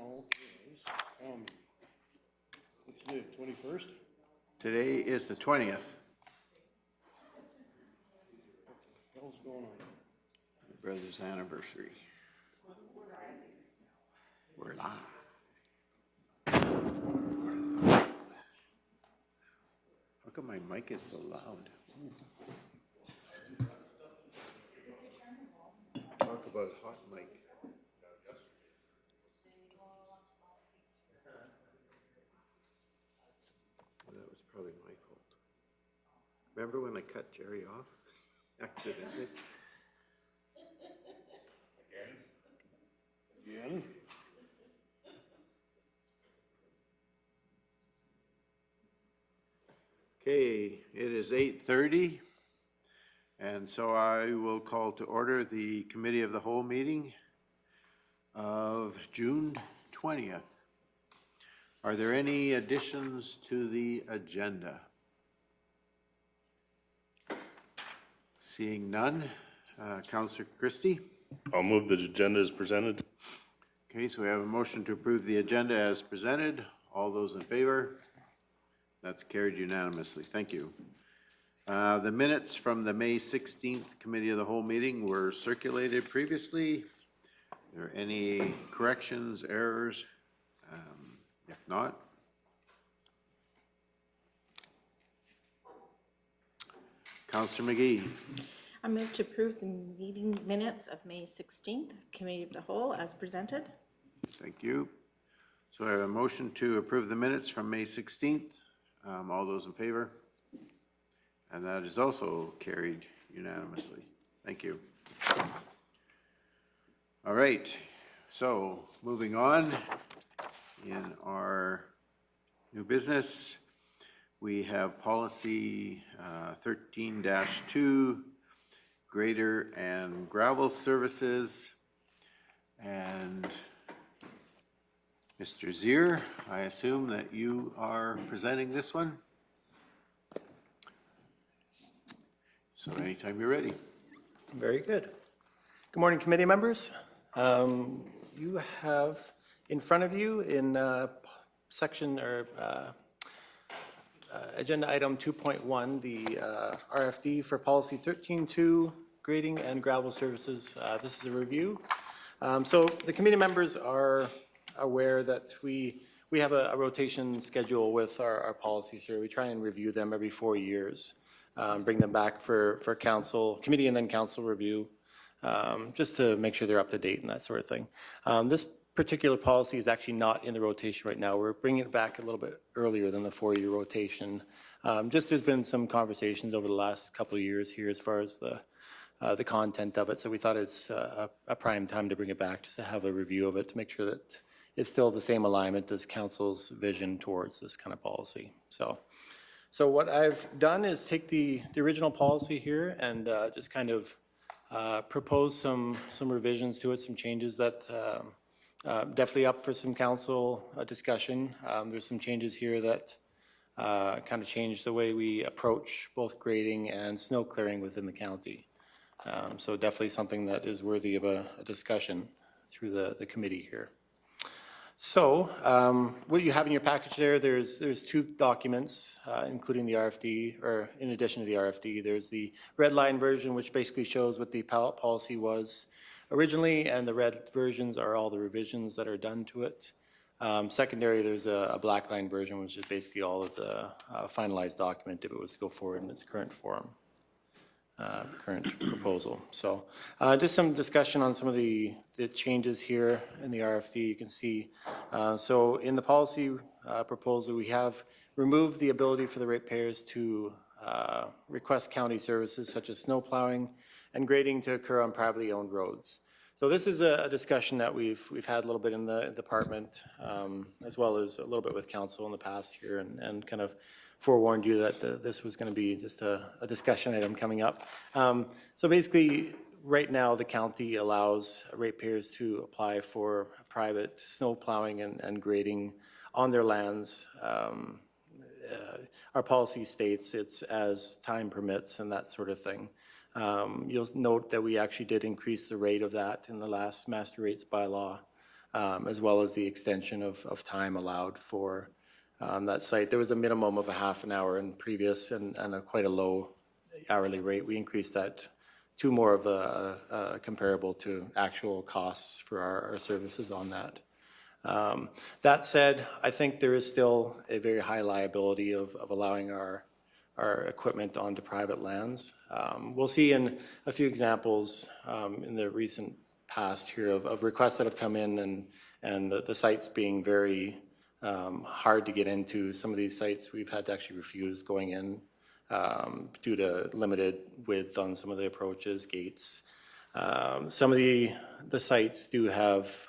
Okay. What's today, 21st? Today is the 20th. What the hell's going on? My brother's anniversary. We're live. How come my mic is so loud? Talk about hot mic. That was probably my fault. Remember when I cut Jerry off accidentally? Again? Okay, it is 8:30, and so I will call to order the Committee of the Whole meeting of June 20th. Are there any additions to the agenda? Seeing none, Councillor Christie? I'll move the agenda as presented. Okay, so we have a motion to approve the agenda as presented. All those in favor? That's carried unanimously. Thank you. The minutes from the May 16th Committee of the Whole meeting were circulated previously. Are there any corrections, errors? If not, Councillor McGee. I move to approve the meeting minutes of May 16th, Committee of the Whole, as presented. Thank you. So I have a motion to approve the minutes from May 16th. All those in favor? And that is also carried unanimously. Thank you. All right, so moving on in our new business, we have policy 13-2, grader and gravel services. And Mr. Zier, I assume that you are presenting this one? So anytime you're ready. Very good. Good morning, committee members. You have in front of you in section or agenda item 2.1, the RFD for policy 13.2, grading and gravel services. This is a review. So the committee members are aware that we have a rotation schedule with our policies here. We try and review them every 4 years, bring them back for council, committee and then council review, just to make sure they're up to date and that sort of thing. This particular policy is actually not in the rotation right now. We're bringing it back a little bit earlier than the 4-year rotation. Just there's been some conversations over the last couple of years here as far as the content of it. So we thought it's a prime time to bring it back, just to have a review of it, to make sure that it's still the same alignment as council's vision towards this kind of policy. So what I've done is take the original policy here and just kind of propose some revisions to it, some changes that definitely up for some council discussion. There's some changes here that kind of change the way we approach both grading and snow clearing within the county. So definitely something that is worthy of a discussion through the committee here. So what you have in your package there's 2 documents, including the RFD, or in addition to the RFD, there's the red line version, which basically shows what the policy was originally, and the red versions are all the revisions that are done to it. Secondary, there's a black line version, which is basically all of the finalized document if it was to go forward in its current form. Current proposal. So just some discussion on some of the changes here in the RFD. You can see, so in the policy proposal, we have removed the ability for the ratepayers to request county services such as snow plowing and grading to occur on privately owned roads. So this is a discussion that we've had a little bit in the department, as well as a little bit with council in the past year, and kind of forewarned you that this was going to be just a discussion item coming up. So basically, right now, the county allows ratepayers to apply for private snow plowing and grading on their lands. Our policy states it's as time permits and that sort of thing. You'll note that we actually did increase the rate of that in the last master rates bylaw. as well as the extension of time allowed for that site. There was a minimum of a half an hour in previous and quite a low hourly rate. We increased that to more of a comparable to actual costs for our services on that. That said, I think there is still a very high liability of allowing our equipment onto private lands. We'll see in a few examples in the recent past here of requests that have come in and the sites being very hard to get into. Some of these sites we've had to actually refuse going in due to limited width on some of the approaches, gates. Some of the sites do have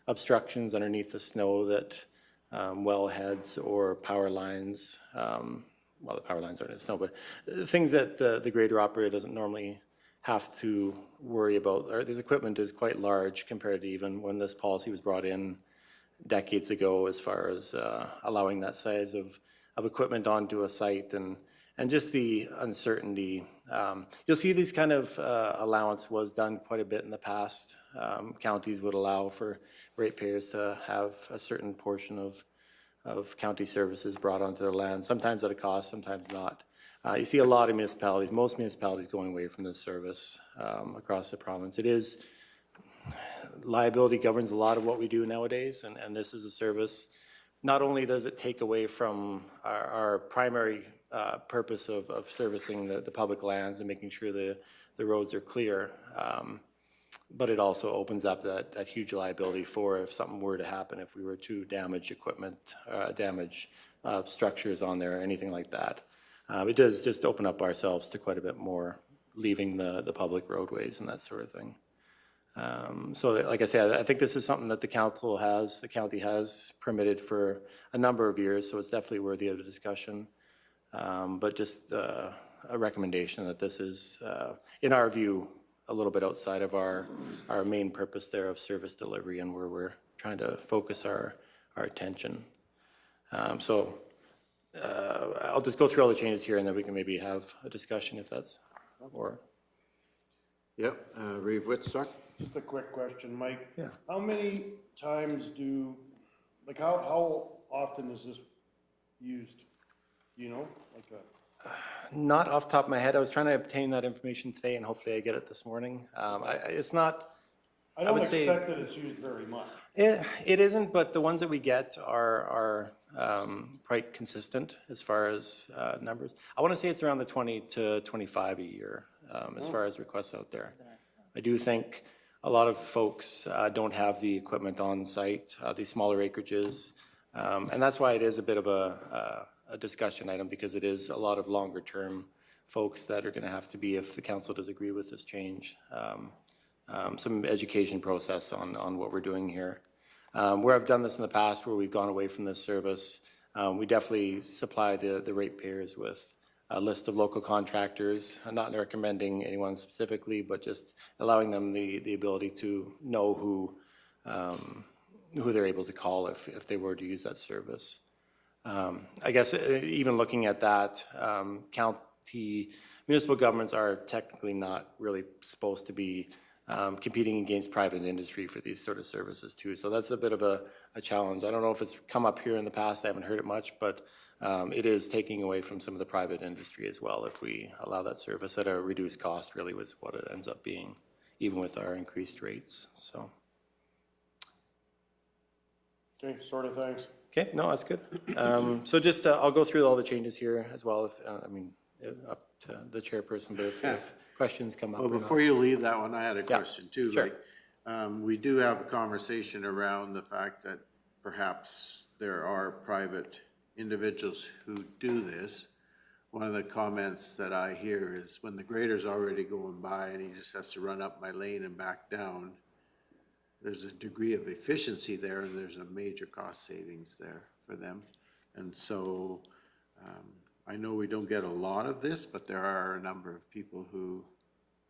obstructions underneath the snow that wellheads or power lines, well, the power lines aren't in snow, but things that the grader operator doesn't normally have to worry about. This equipment is quite large compared to even when this policy was brought in decades ago, as far as allowing that size of equipment onto a site and just the uncertainty. You'll see these kind of allowance was done quite a bit in the past. Counties would allow for ratepayers to have a certain portion of county services brought onto their land, sometimes at a cost, sometimes not. You see a lot of municipalities, most municipalities going away from this service across the province. It is, liability governs a lot of what we do nowadays, and this is a service. Not only does it take away from our primary purpose of servicing the public lands and making sure the roads are clear, but it also opens up that huge liability for if something were to happen, if we were to damage equipment, damage structures on there, or anything like that. It does just open up ourselves to quite a bit more leaving the public roadways and that sort of thing. So like I said, I think this is something that the county has permitted for a number of years, so it's definitely worthy of a discussion. But just a recommendation that this is, in our view, a little bit outside of our main purpose there of service delivery and where we're trying to focus our attention. So I'll just go through all the changes here and then we can maybe have a discussion if that's, or. Yep, Reeve Whitstock? Just a quick question, Mike. Yeah. How many times how often is this used? You know, Not off the top of my head. I was trying to obtain that information today and hopefully I get it this morning. It's not. I don't would say- expect that it's used very much. It isn't, but the ones that we get are quite consistent as far as numbers. I want to say it's around the 20 to 25 a year as far as requests out there. I do think a lot of folks don't have the equipment on site, these smaller acreages, and that's why it is a bit of a discussion item, because it is a lot of longer term folks that are going to have to be, if the council does agree with this change, some education process on what we're doing here. Where I've done this in the past, where we've gone away from this service, we definitely supply the ratepayers with a list of local contractors. I'm not recommending anyone specifically, but just allowing them the ability to know who they're able to call if they were to use that service. I guess even looking at that, municipal governments are technically not really supposed to be competing against private industry for these sort of services too. So that's a bit of a challenge. I don't know if it's come up here in the past. I haven't heard it much, but it is taking away from some of the private industry as well if we allow that service at a reduced cost, really was what it ends up being, even with our increased rates. So. Okay, sort of, thanks. Okay, no, that's good. So just, I'll go through all the changes here as well, if, up to the chairperson, but if questions come up. Well, before you leave that one, I had a question too. sure. Like, we do have a conversation around the fact that perhaps there are private individuals who do this. One of the comments that I hear is when the grader's already going by and he just has to run up my lane and back down, there's a degree of efficiency there and there's a major cost savings there for them. And so I know we don't get a lot of this, but there are a number of people who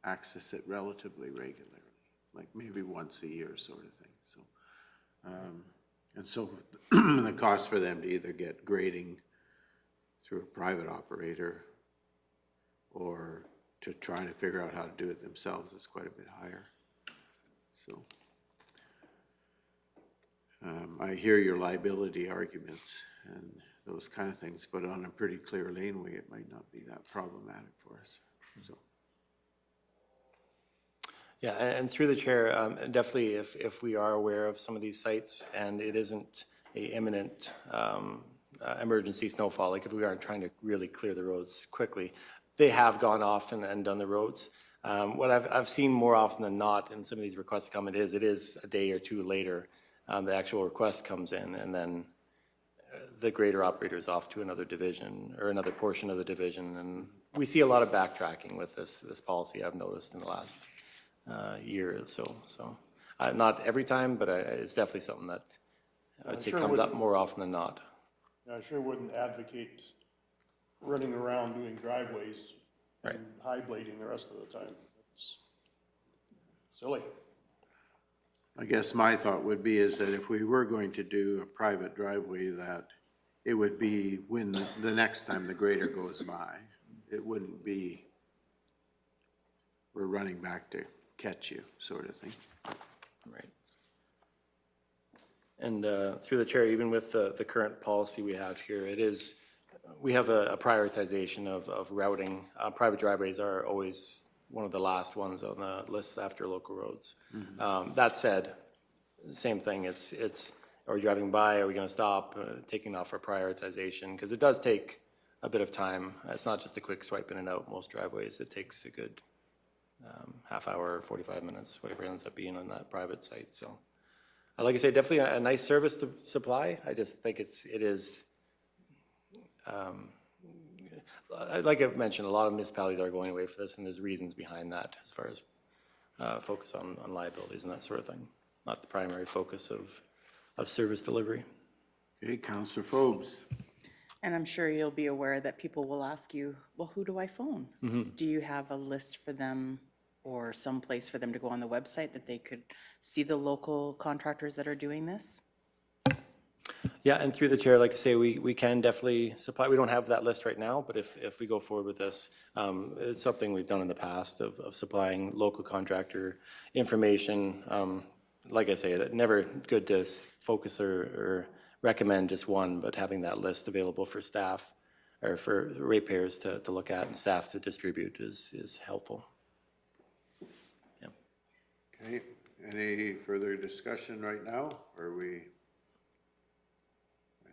access it relatively regularly, like maybe once a year sort of thing. So, and so the cost for them to either get grading through a private operator or to try to figure out how to do it themselves is quite a bit higher. So. I hear your liability arguments and those kind of things, but on a pretty clear laneway, it might not be that problematic for us, so. Yeah, and through the chair, definitely if we are aware of some of these sites and it isn't a imminent emergency snowfall, like if we aren't trying to really clear the roads quickly, they have gone off and done the roads. What I've seen more often than not in some of these requests come, it is a day or two later, the actual request comes in, and then the grader operator is off to another division or another portion of the division. And we see a lot of backtracking with this policy, I've noticed in the last year or so. So not every time, but it's definitely something that I'd say comes up more often than not. I sure wouldn't advocate running around doing driveways and high blading the rest of the time. It's silly. I guess my thought would be is that if we were going to do a private driveway, that it would be when the next time the grader goes by. It wouldn't be we're running back to catch you sort of thing. Right. And through the chair, even with the current policy we have here, we have a prioritization of routing. Private driveways are always one of the last ones on the list after local roads. That said, same thing, are you driving by, are we gonna stop, taking off our prioritization, because it does take a bit of time. It's not just a quick swipe in and out. Most driveways, it takes a good half hour, 45 minutes, whatever it ends up being on that private site. So like I say, definitely a nice service to supply. I just think it is, like I've mentioned, a lot of municipalities are going away for this, and there's reasons behind that as far as focus on liabilities and that sort of thing. Not the primary focus of service delivery. Okay, Councillor Forbes. And I'm sure you'll be aware that people will ask you, well, who do I phone? Do you have a list for them or some place for them to go on the website that they could see the local contractors that are doing this? Yeah, and through the chair, like I say, we can definitely supply. We don't have that list right now, but if we go forward with this, it's something we've done in the past of supplying local contractor information. Like I say, never good to focus or recommend just one, but having that list available for staff or for ratepayers to look at and staff to distribute is helpful. Yeah. Okay, any further discussion right now? Or I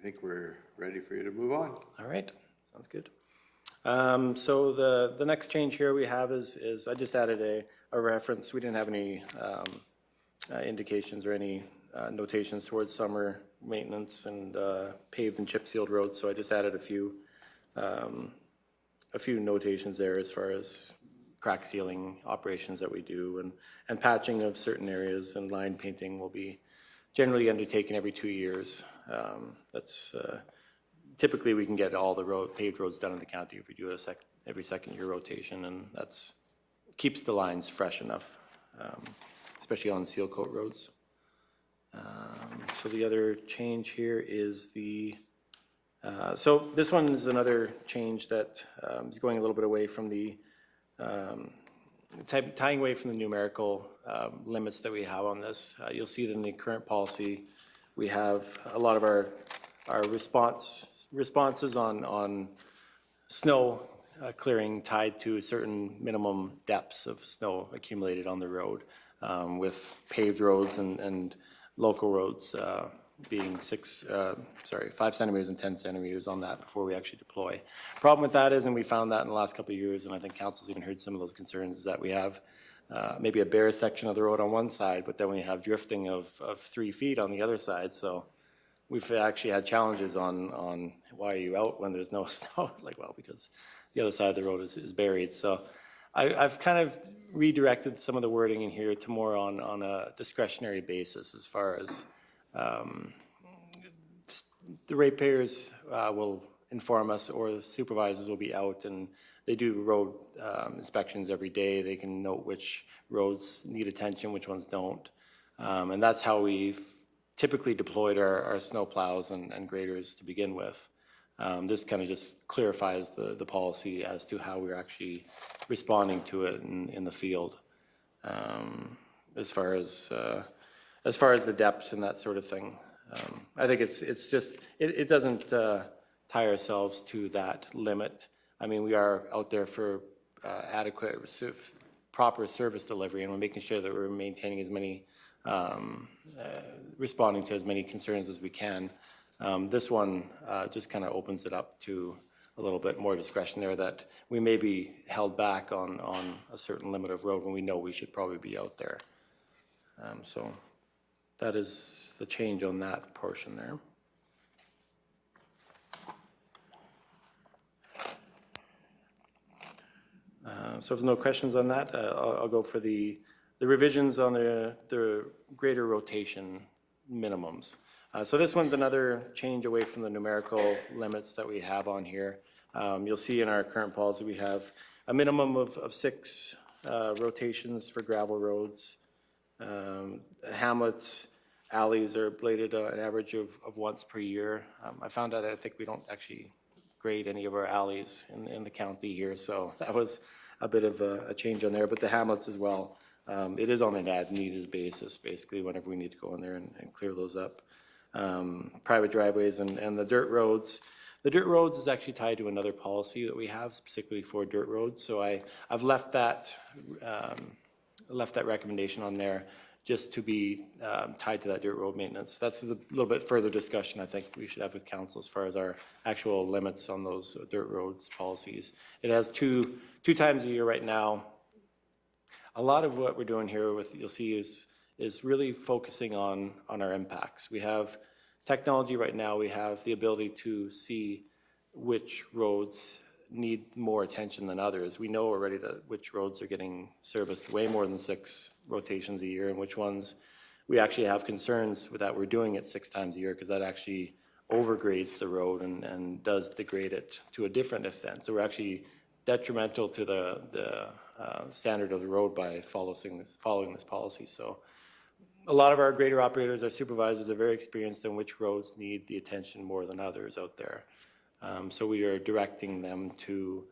think we're ready for you to move on. All right, sounds good. So the next change here we have is I just added a reference. We didn't have any indications or any notations towards summer maintenance and paved and chip sealed roads. So I just added a few notations there as far as crack sealing operations that we do, and patching of certain areas, and line painting will be generally undertaken every 2 years. That's typically we can get all the paved roads done in the county if we do every second year rotation, and that's keeps the lines fresh enough, especially on seal coat roads. So the other change here is so this one is another change that is going a little bit away from the tying away from the numerical limits that we have on this. You'll see that in the current policy, we have a lot of our responses on snow clearing tied to certain minimum depths of snow accumulated on the road, with paved roads and local roads being 5 centimeters and 10 centimeters on that before we actually deploy. Problem with that is, and we found that in the last couple of years, and I think council's even heard some of those concerns, is that we have maybe a bare section of the road on one side, but then we have drifting of 3 feet on the other side. So we've actually had challenges on why are you out when there's no snow? Like, well, because the other side of the road is buried. So I've kind of redirected some of the wording in here to more on a discretionary basis, as far as the ratepayers will inform us, or the supervisors will be out, and they do road inspections every day. They can note which roads need attention, which ones don't. And that's how we've typically deployed our snow plows and graders to begin with. This kind of just clarifies the policy as to how we're actually responding to it in the field, as far as the depths and that sort of thing. I think it's just, it doesn't tie ourselves to that limit. I mean, we are out there for adequate, proper service delivery, and we're making sure that we're maintaining as many, responding to as many concerns as we can. This one just kind of opens it up to a little bit more discretion there, that we may be held back on a certain limit of road when we know we should probably be out there. So that is the change on that portion there. So if there's no questions on that, I'll go for the revisions on the greater rotation minimums. So this one's another change away from the numerical limits that we have on here. You'll see in our current policy we have a minimum of 6 rotations for gravel roads. Hamlets, alleys are bladed an average of once per year. I found out I think we don't actually grade any of our alleys in the county here, so that was a bit of a change on there. But the hamlets as well, it is on an as-needed basis, basically, whenever we need to go in there and clear those up. Private driveways and the dirt roads. The dirt roads is actually tied to another policy that we have specifically for dirt roads. So I've left that recommendation on there just to be tied to that dirt road maintenance. That's a little bit further discussion I think we should have with council as far as our actual limits on those dirt roads policies. It has two times a year right now. A lot of what we're doing here you'll see is really focusing on our impacts. We have technology right now, we have the ability to see which roads need more attention than others. We know already that which roads are getting serviced way more than 6 rotations a year, and which ones we actually have concerns with that we're doing it 6 times a year, because that actually overgrades the road and does degrade it to a different extent. So we're actually detrimental to the standard of the road by following this policy. So a lot of our grader operators, our supervisors, are very experienced in which roads need the attention more than others out there. So we are directing them to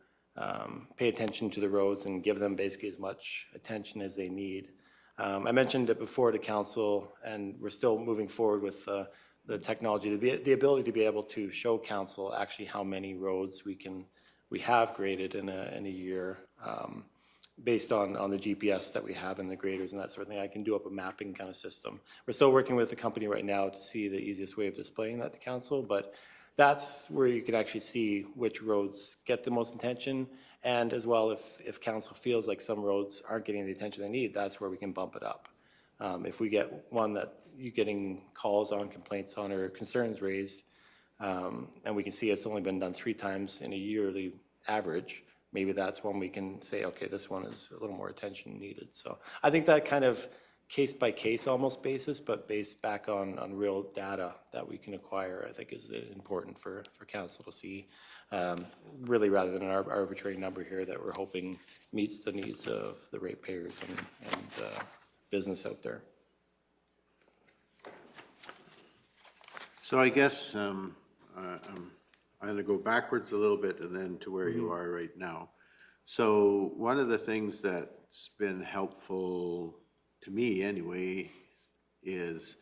pay attention to the roads and give them basically as much attention as they need. I mentioned it before to council, and we're still moving forward with the technology, the ability to be able to show council actually how many roads we have graded in a year, based on the GPS that we have in the graders and that sort of thing. I can do up a mapping kind of system. We're still working with the company right now to see the easiest way of displaying that to council, but that's where you can actually see which roads get the most attention, and as well, if council feels like some roads aren't getting the attention they need, that's where we can bump it up. If we get one that you're getting calls on, complaints on, or concerns raised, and we can see it's only been done 3 times in a yearly average, maybe that's when we can say, okay, this one is a little more attention needed. So I think that kind of case by case almost basis, but based back on real data that we can acquire, I think is important for council to see, really, rather than an arbitrary number here that we're hoping meets the needs of the ratepayers and business out there. So I guess I'm going to go backwards a little bit and then to where you are right now. So one of the things that's been helpful to me anyway is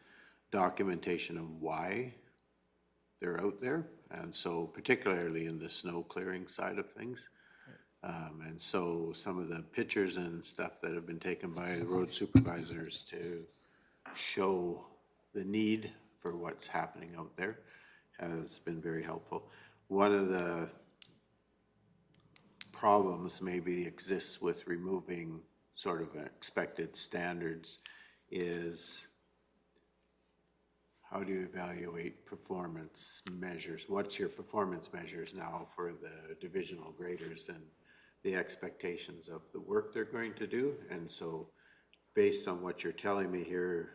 documentation of why they're out there. And so particularly in the snow clearing side of things. And so some of the pictures and stuff that have been taken by the road supervisors to show the need for what's happening out there has been very helpful. One of the problems maybe exists with removing sort of expected standards is how do you evaluate performance measures? What's your performance measures now for the divisional graders and the expectations of the work they're going to do? And so based on what you're telling me here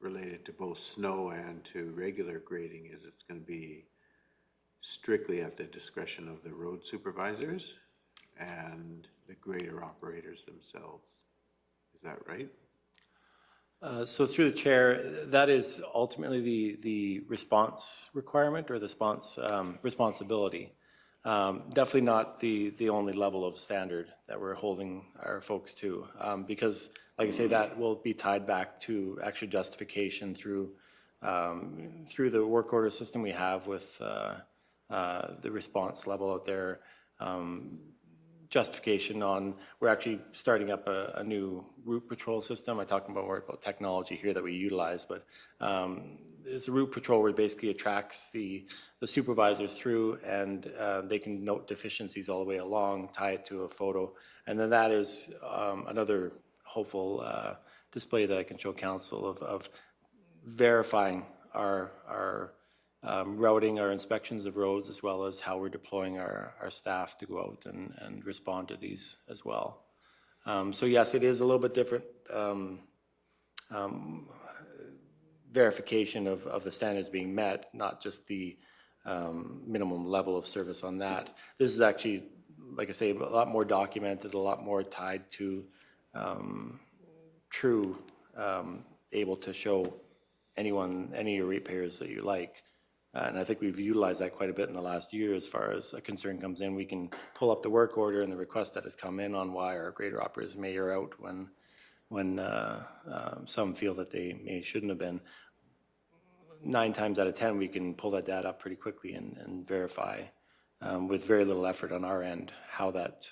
related to both snow and to regular grading, is it's going to be strictly at the discretion of the road supervisors and the grader operators themselves. Is that right? So through the chair, that is ultimately the response requirement or the responsibility. Definitely not the only level of standard that we're holding our folks to, because like I say, that will be tied back to actual justification through through the work order system we have with the response level out there, justification on, we're actually starting up a new route patrol system. I talk more about technology here that we utilize, but it's a route patrol where basically it tracks the supervisors through, and they can note deficiencies all the way along, tie it to a photo. And then that is another hopeful display that I can show council of verifying our routing, our inspections of roads, as well as how we're deploying our staff to go out and respond to these as well. So yes, it is a little bit different verification of the standards being met, not just the minimum level of service on that. This is actually, like I say, a lot more documented, a lot more tied to true, able to show anyone, any of your ratepayers that you like. And I think we've utilized that quite a bit in the last year. As far as a concern comes in, we can pull up the work order and the request that has come in on why our grader operators may are out when some feel that they shouldn't have been. 9 times out of 10, we can pull that data up pretty quickly and verify with very little effort on our end how that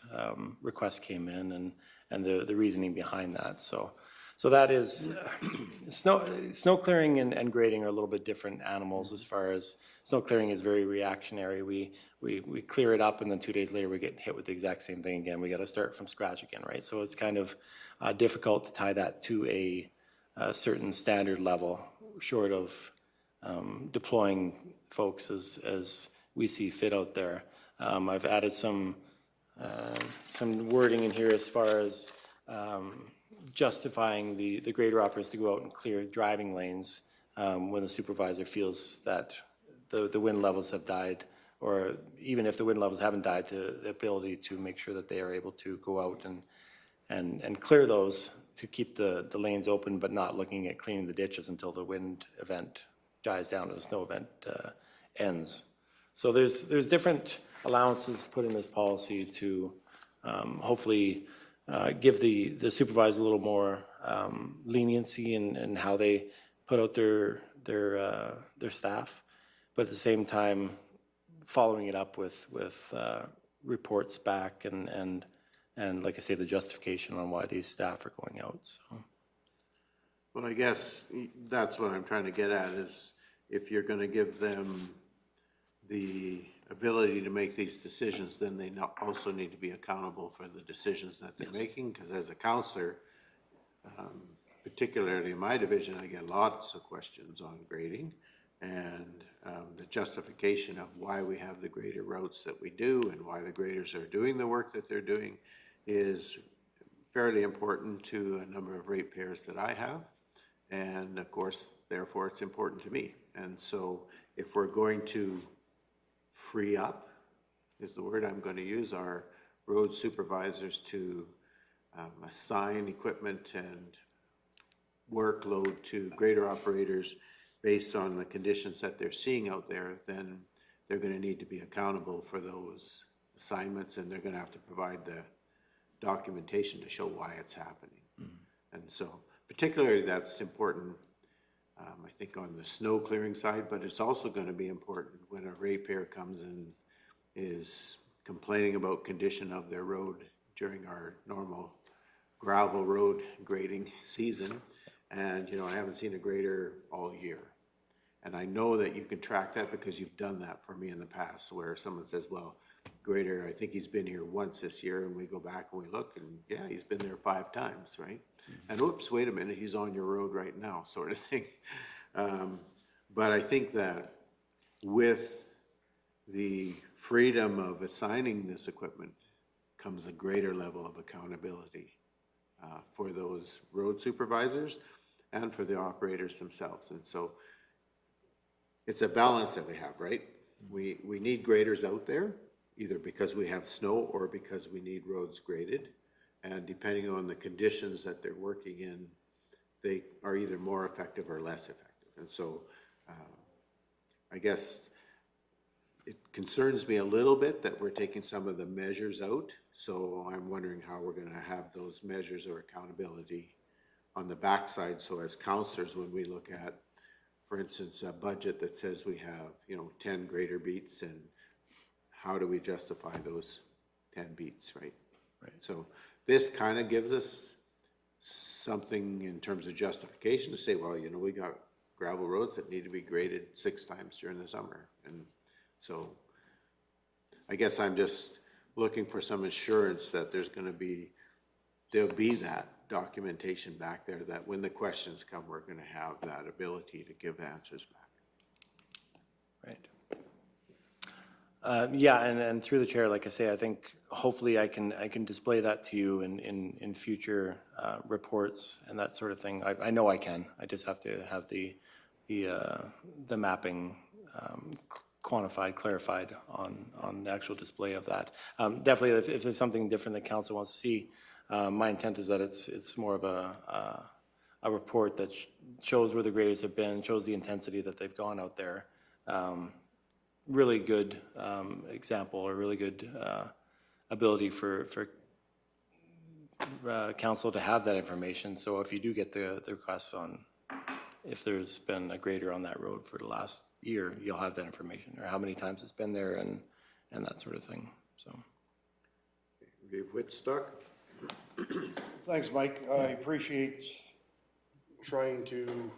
request came in and the reasoning behind that. So that is, snow clearing and grading are a little bit different animals. As far as snow clearing is very reactionary. We clear it up, and then 2 days later we're getting hit with the exact same thing again. We got to start from scratch again, right? So it's kind of difficult to tie that to a certain standard level, short of deploying folks as we see fit out there. I've added some wording in here as far as justifying the grader operators to go out and clear driving lanes when the supervisor feels that the wind levels have died, or even if the wind levels haven't died, to the ability to make sure that they are able to go out and clear those to keep the lanes open, but not looking at cleaning the ditches until the wind event dies down or the snow event ends. So there's different allowances put in this policy to hopefully give the supervisor a little more leniency in how they put out their staff, but at the same time following it up with reports back and like I say, the justification on why these staff are going out. So. Well, I guess that's what I'm trying to get at, is if you're going to give them the ability to make these decisions, then they also need to be accountable for the decisions that they're making. Because as a counselor, particularly in my division, I get lots of questions on grading and the justification of why we have the grader routes that we do and why the graders are doing the work that they're doing is fairly important to a number of ratepayers that I have. And of course, therefore, it's important to me. And so if we're going to free up, is the word I'm going to use, our road supervisors to assign equipment and workload to grader operators based on the conditions that they're seeing out there, then they're going to need to be accountable for those assignments, and they're going to have to provide the documentation to show why it's happening. And so particularly that's important, I think, on the snow clearing side, but it's also going to be important when a ratepayer comes and is complaining about condition of their road during our normal gravel road grading season. And, you know, I haven't seen a grader all year. And I know that you can track that because you've done that for me in the past, where someone says, well, grader, I think he's been here once this year, and we go back and we look, and yeah, he's been there 5 times, right? And oops, wait a minute, he's on your road right now, sort of thing. But I think that with the freedom of assigning this equipment comes a greater level of accountability for those road supervisors and for the operators themselves. And so it's a balance that we have, right? We need graders out there, either because we have snow or because we need roads graded. And depending on the conditions that they're working in, they are either more effective or less effective. And so I guess it concerns me a little bit that we're taking some of the measures out. So I'm wondering how we're going to have those measures or accountability on the backside. So as counselors, when we look at for instance, a budget that says we have, 10 grader beats, and how do we justify those 10 beats, right? Right. So this kind of gives us something in terms of justification to say, well, we got gravel roads that need to be graded 6 times during the summer. And so I guess I'm just looking for some assurance that there'll be that documentation back there, that when the questions come, we're going to have that ability to give answers back. Right. Yeah, and through the chair, like I say, I think hopefully I can display that to you in future reports and that sort of thing. I know I can. I just have to have the mapping quantified, clarified on the actual display of that. Definitely, if there's something different that council wants to see, my intent is that it's more of a report that shows where the graders have been, shows the intensity that they've gone out there. Really good example, or really good ability for council to have that information. So if you do get the requests on if there's been a grader on that road for the last year, you'll have that information, or how many times it's been there, and that sort of thing. So, Dave Whitstock. Thanks, Mike. I appreciate trying to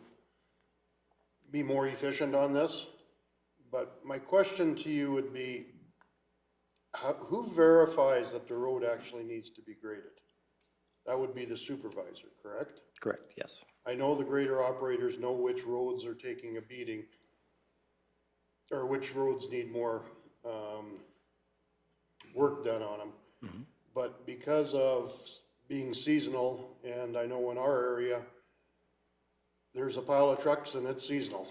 be more efficient on this, but my question to you would be, who verifies that the road actually needs to be graded? That would be the supervisor, correct? correct, yes. I know the grader operators know which roads are taking a beating, or which roads need more work done on them. But because of being seasonal, and I know in our area, there's a pile of trucks and it's seasonal.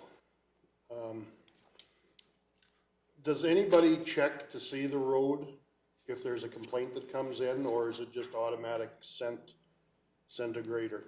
Does anybody check to see the road if there's a complaint that comes in, or is it just automatic send a grader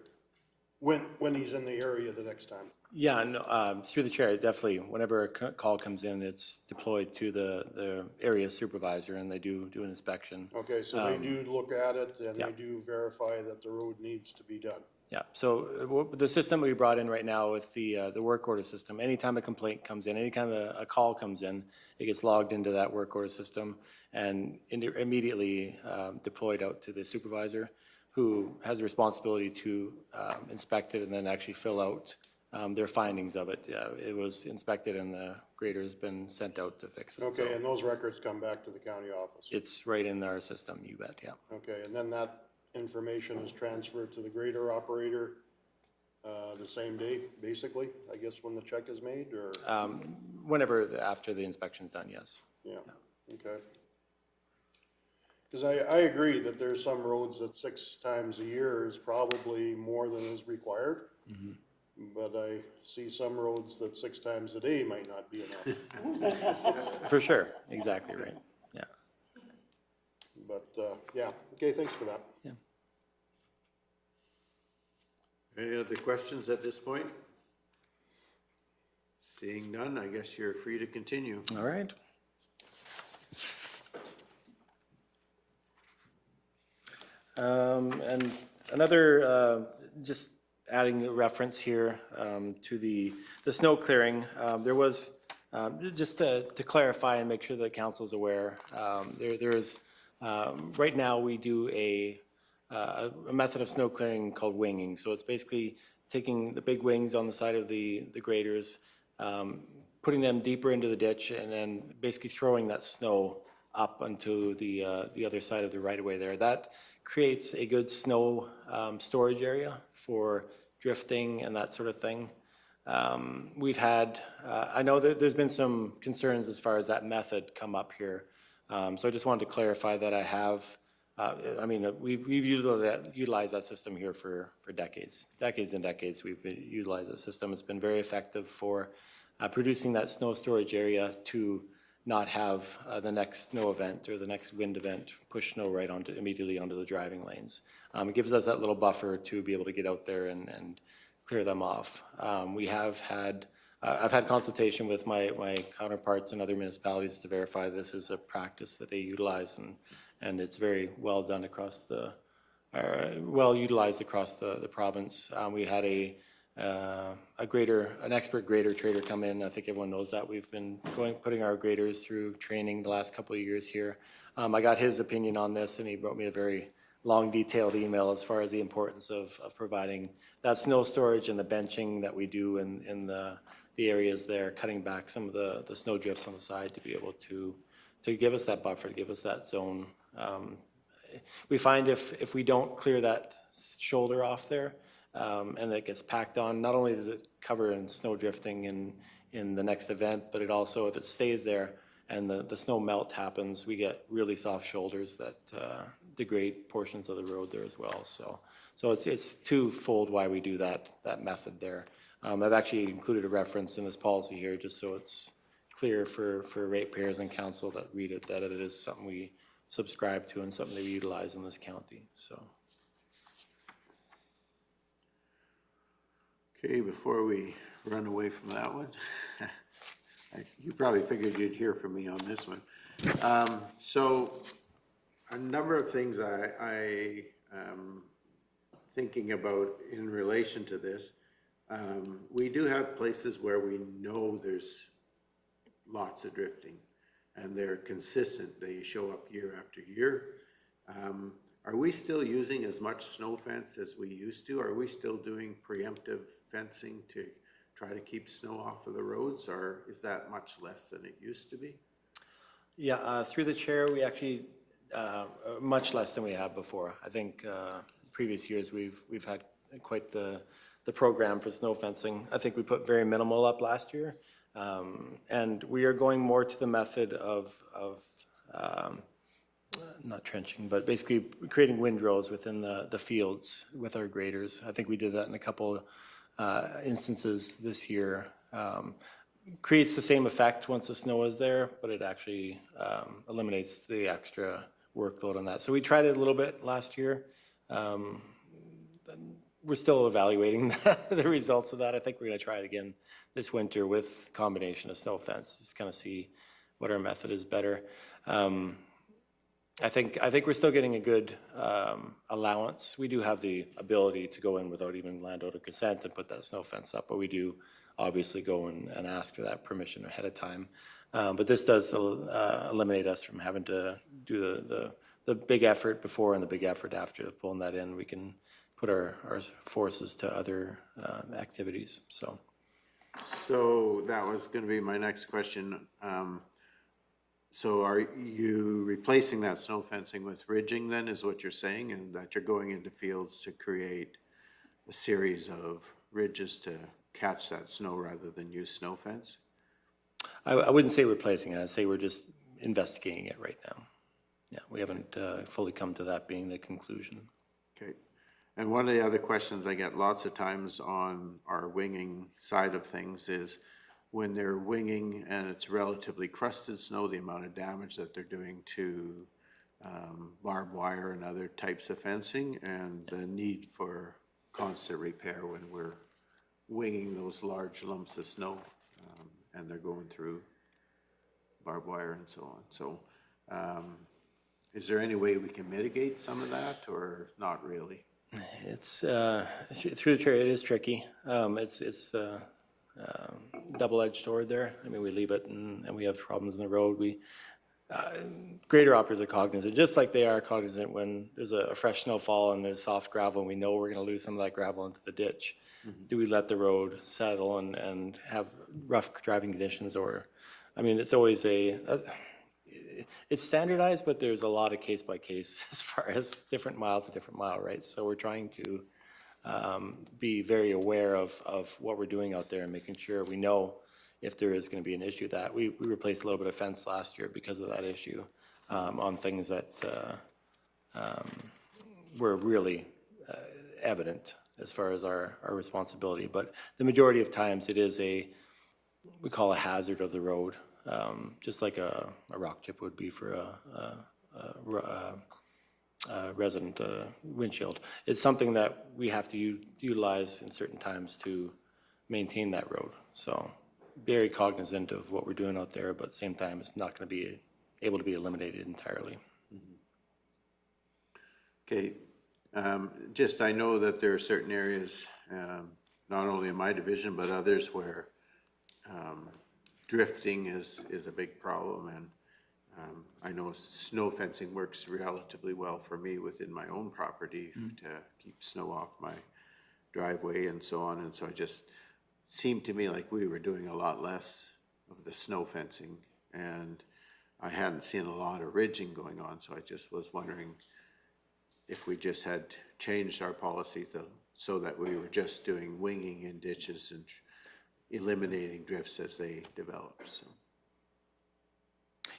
when he's in the area the next time? Yeah, no, through the chair, definitely, whenever a call comes in, it's deployed to the area supervisor, and they do an inspection. Okay, so they do look at it, and they do verify that the road needs to be done. Yeah, so the system we brought in right now with the work order system, anytime a complaint comes in, anytime a call comes in, it gets logged into that work order system and immediately deployed out to the supervisor, who has the responsibility to inspect it and then actually fill out their findings of it. It was inspected and the grader has been sent out to fix it. Okay, So and those records come back to the county office? it's right in our system, you bet, yeah. Okay, and then that information is transferred to the grader operator the same day, basically, I guess, when the check is made, or? Whenever after the inspection's done, yes. Yeah, okay. Because I agree that there's some roads that 6 times a year is probably more than is required. But I see some roads that 6 times a day might not be enough. For sure, exactly right, yeah. But, yeah, okay, thanks for that. Yeah. Any other questions at this point? Seeing none, I guess you're free to continue. All right. And another, just adding a reference here to the snow clearing. There was, just to clarify and make sure that council's aware, there's, right now we do a method of snow clearing called winging. So it's basically taking the big wings on the side of the graders, putting them deeper into the ditch, and then basically throwing that snow up onto the other side of the right-of-way there. That creates a good snow storage area for drifting and that sort of thing. We've had, I know that there's been some concerns as far as that method come up here. So I just wanted to clarify that I have, I mean, we've utilized that system here for decades and decades. We've utilized that system. It's been very effective for producing that snow storage area to not have the next snow event or the next wind event push snow right immediately onto the driving lanes. It gives us that little buffer to be able to get out there and clear them off. We have had, I've had consultation with my counterparts in other municipalities to verify this is a practice that they utilize, and it's very well done across well utilized across the province. We had a an expert grader trader come in. I think everyone knows that. We've been putting our graders through training the last couple of years here. I got his opinion on this, and he wrote me a very long, detailed email as far as the importance of providing that snow storage and the benching that we do in the areas there, cutting back some of the snow drifts on the side to be able to give us that buffer, to give us that zone. We find if we don't clear that shoulder off there, and it gets packed on, not only does it cover in snow drifting in the next event, but it also, if it stays there and the snow melt happens, we get really soft shoulders that degrade portions of the road there as well. So it's twofold why we do that method there. I've actually included a reference in this policy here just so it's clear for ratepayers and council that read it, that it is something we subscribe to and something that we utilize in this county, so. Okay, before we run away from that one, you probably figured you'd hear from me on this one. So a number of things I am thinking about in relation to this. We do have places where we know there's lots of drifting and they're consistent. They show up year after year. Are we still using as much snow fence as we used to? Are we still doing preemptive fencing to try to keep snow off of the roads, or is that much less than it used to be? Yeah, through the chair, we actually, much less than we have before. I think previous years we've had quite the program for snow fencing. I think we put very minimal up last year. And we are going more to the method of not trenching, but basically creating windrows within the fields with our graders. I think we did that in a couple instances this year. Creates the same effect once the snow is there, but it actually eliminates the extra workload on that. So we tried it a little bit last year. We're still evaluating the results of that. I think we're going to try it again this winter with combination of snow fence, just kind of see what our method is better. I think we're still getting a good allowance. We do have the ability to go in without even landowner consent and put that snow fence up, but we do obviously go and ask for that permission ahead of time. But this does eliminate us from having to do the big effort before and the big effort after of pulling that in. We can put our forces to other activities, so. So that was going to be my next question. So are you replacing that snow fencing with ridging then, is what you're saying, and that you're going into fields to create a series of ridges to catch that snow rather than use snow fence? I wouldn't say replacing it. I'd say we're just investigating it right now. Yeah, we haven't fully come to that being the conclusion. Okay. And one of the other questions I get lots of times on our winging side of things is when they're winging and it's relatively crusted snow, the amount of damage that they're doing to barbed wire and other types of fencing, and the need for constant repair when we're winging those large lumps of snow and they're going through barbed wire and so on. So is there any way we can mitigate some of that, or not really? It's through the chair. It is tricky. It's double-edged sword there. I mean, we leave it and we have problems in the road. Grader operators are cognizant, just like they are cognizant when there's a fresh snowfall and there's soft gravel and we know we're going to lose some of that gravel into the ditch. Mm-hmm. Do we let the road settle and have rough driving conditions, or, I mean, it's always it's standardized, but there's a lot of case by case as far as different mile to different mile, right? So we're trying to be very aware of what we're doing out there and making sure we know if there is going to be an issue. That we replaced a little bit of fence last year because of that issue on things that were really evident as far as our responsibility. But the majority of times it is we call a hazard of the road. Just like a rock chip would be for a resident windshield. It's something that we have to utilize in certain times to maintain that road. So very cognizant of what we're doing out there, but at the same time, it's not going to be able to be eliminated entirely. Okay. Just, I know that there are certain areas not only in my division, but others where drifting is a big problem, and I know snow fencing works relatively well for me within my own property to keep snow off my driveway and so on, and so it just seemed to me like we were doing a lot less of the snow fencing, and I hadn't seen a lot of ridging going on, so I just was wondering if we just had changed our policy so that we were just doing winging in ditches and eliminating drifts as they develop, so.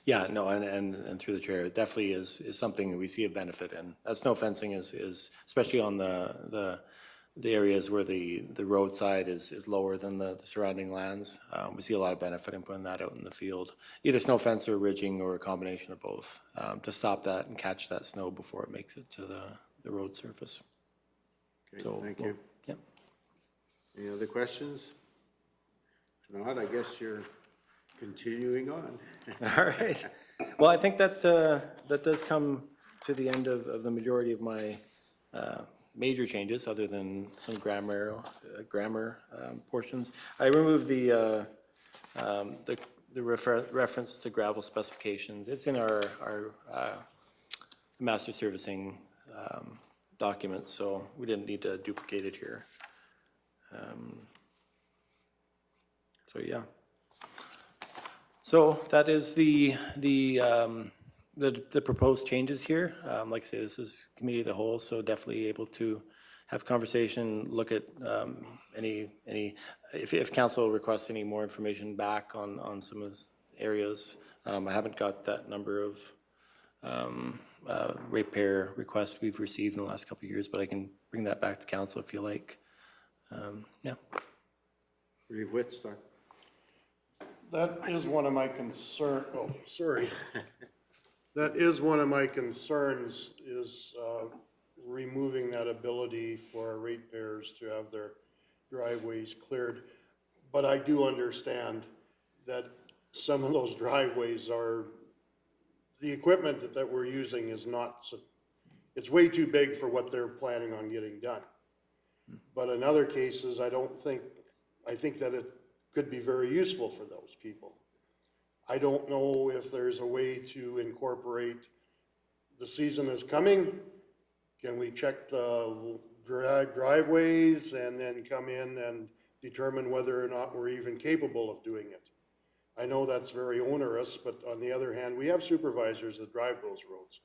Yeah, no, and through the chair, it definitely is something that we see a benefit in. Snow fencing is especially on the areas where the roadside is lower than the surrounding lands. We see a lot of benefit in putting that out in the field, either snow fence or ridging or a combination of both, to stop that and catch that snow before it makes it to the road surface. Okay, So, thank you. Yep. Any other questions? If not, I guess you're continuing on. All right. Well, I think that does come to the end of the majority of my major changes, other than some grammar portions. I removed the reference to gravel specifications. It's in our master servicing document, so we didn't need to duplicate it here. So yeah. So that is the proposed changes here. Like I say, this is committee of the whole, so definitely able to have conversation, look at if council requests any more information back on some of those areas. I haven't got that number of ratepayer requests we've received in the last couple of years, but I can bring that back to council if you like. Yeah. Reeve Whitstock. That is one of my That is one of my concerns, is removing that ability for ratepayers to have their driveways cleared. But I do understand that some of those driveways are, the equipment that we're using is not, it's way too big for what they're planning on getting done. But in other cases, I think that it could be very useful for those people. I don't know if there's a way to incorporate, the season is coming, can we check the driveways and then come in and determine whether or not we're even capable of doing it? I know that's very onerous, but on the other hand, we have supervisors that drive those roads.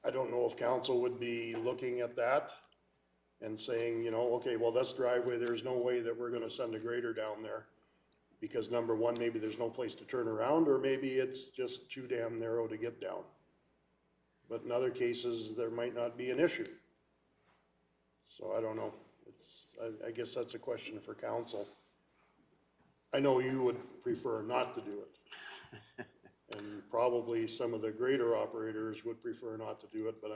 I don't know if council would be looking at that and saying, you know, okay, well, this driveway, there's no way that we're gonna send a grader down there, because number one, maybe there's no place to turn around, or maybe it's just too damn narrow to get down. But in other cases, there might not be an issue. So I don't know. I guess that's a question for council. I know you would prefer not to do it. And probably some of the grader operators would prefer not to do it, but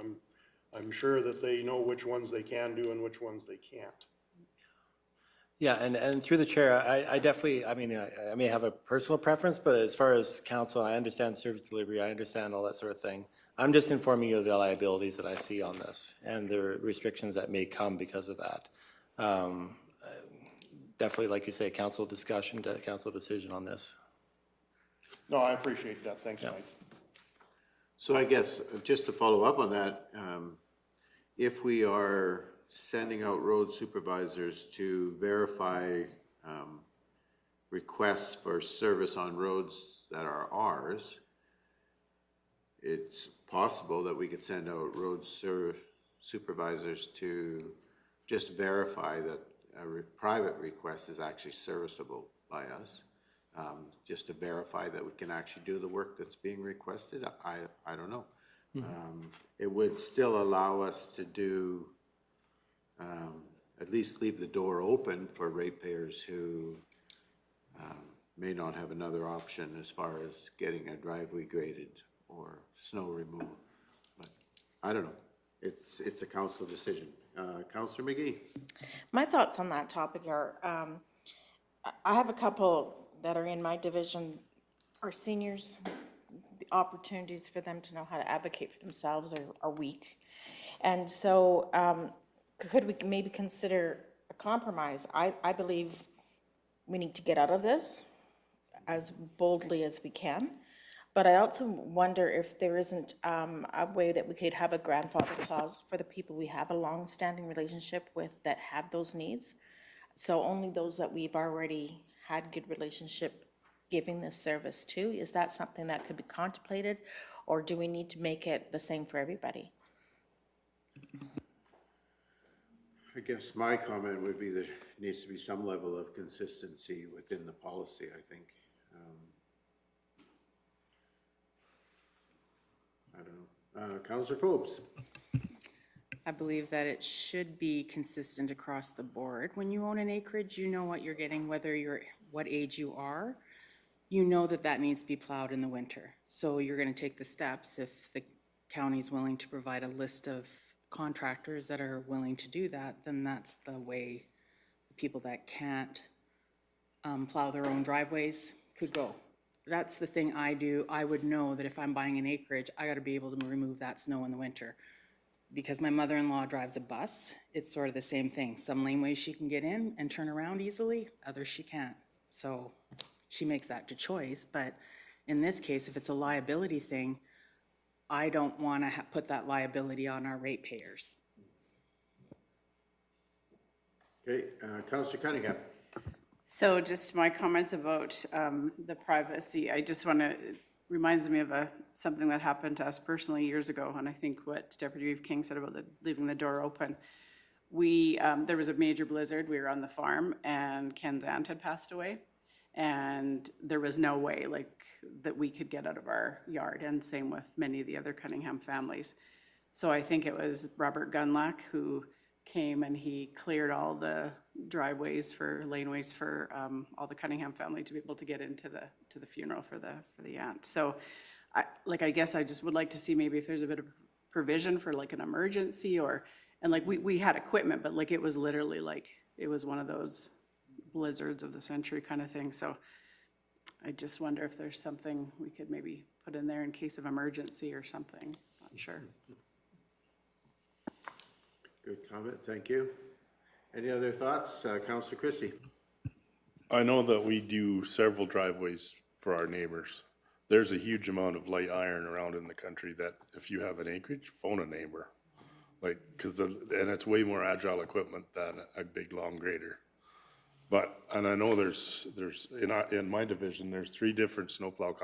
I'm sure that they know which ones they can do and which ones they can't. Yeah, and through the chair, I definitely, I mean, I may have a personal preference, but as far as council, I understand service delivery, I understand all that sort of thing. I'm just informing you of the liabilities that I see on this and the restrictions that may come because of that. Definitely, like you say, council discussion, council decision on this. No, I appreciate that. Thanks, Mike. So I guess, just to follow up on that, if we are sending out road supervisors to verify requests for service on roads that are ours, it's possible that we could send out road supervisors to just verify that a private request is actually serviceable by us, just to verify that we can actually do the work that's being requested. I don't know. It would still allow us to do, at least leave the door open for ratepayers who may not have another option as far as getting a driveway graded or snow removal. But I don't know. It's a council decision. Councillor McGee. My thoughts on that topic are, I have a couple that are in my division, are seniors. The opportunities for them to know how to advocate for themselves are weak. And so could we maybe consider a compromise? I believe we need to get out of this as boldly as we can. But I also wonder if there isn't a way that we could have a grandfather clause for the people we have a long-standing relationship with that have those needs. So only those that we've already had good relationship giving this service to. Is that something that could be contemplated? Or do we need to make it the same for everybody? I guess my comment would be there needs to be some level of consistency within the policy, I think. I don't know. Councillor Forbes? I believe that it should be consistent across the board. When you own an acreage, you know what you're getting, whether you're, what age you are. You know that that needs to be plowed in the winter. So you're gonna take the steps if the county's willing to provide a list of contractors that are willing to do that, then that's the way people that can't plow their own driveways could go. That's the thing I do. I would know that if I'm buying an acreage, I gotta be able to remove that snow in the winter. Because my mother-in-law drives a bus, it's sort of the same thing. Some laneways she can get in and turn around easily, others she can't. So she makes that to choice, but in this case, if it's a liability thing, I don't wanna put that liability on our ratepayers. Okay, Councillor Cunningham? So just my comments about the privacy, I just want to, it reminds me of something that happened to us personally years ago, and I think what Deputy Reeve King said about leaving the door open. There was a major blizzard, we were on the farm, and Ken's aunt had passed away, and there was no way that we could get out of our yard, and same with many of the other Cunningham families. So I think it was Robert Gunlack who came and he cleared all the driveways for laneways for all the Cunningham family to be able to get into the funeral for the aunt. So I guess I just would like to see maybe if there's a bit of provision for like an emergency and we had equipment, but it was literally it was one of those blizzards of the century kind of thing. So I just wonder if there's something we could maybe put in there in case of emergency or something, not sure. Good comment, thank you. Any other thoughts? Councillor Christie? I know that we do several driveways for our neighbors. There's a huge amount of light iron around in the country that if you have an acreage, phone a neighbor. And it's way more agile equipment than a big long grader. And I know there's in my division, there's 3 different snowplow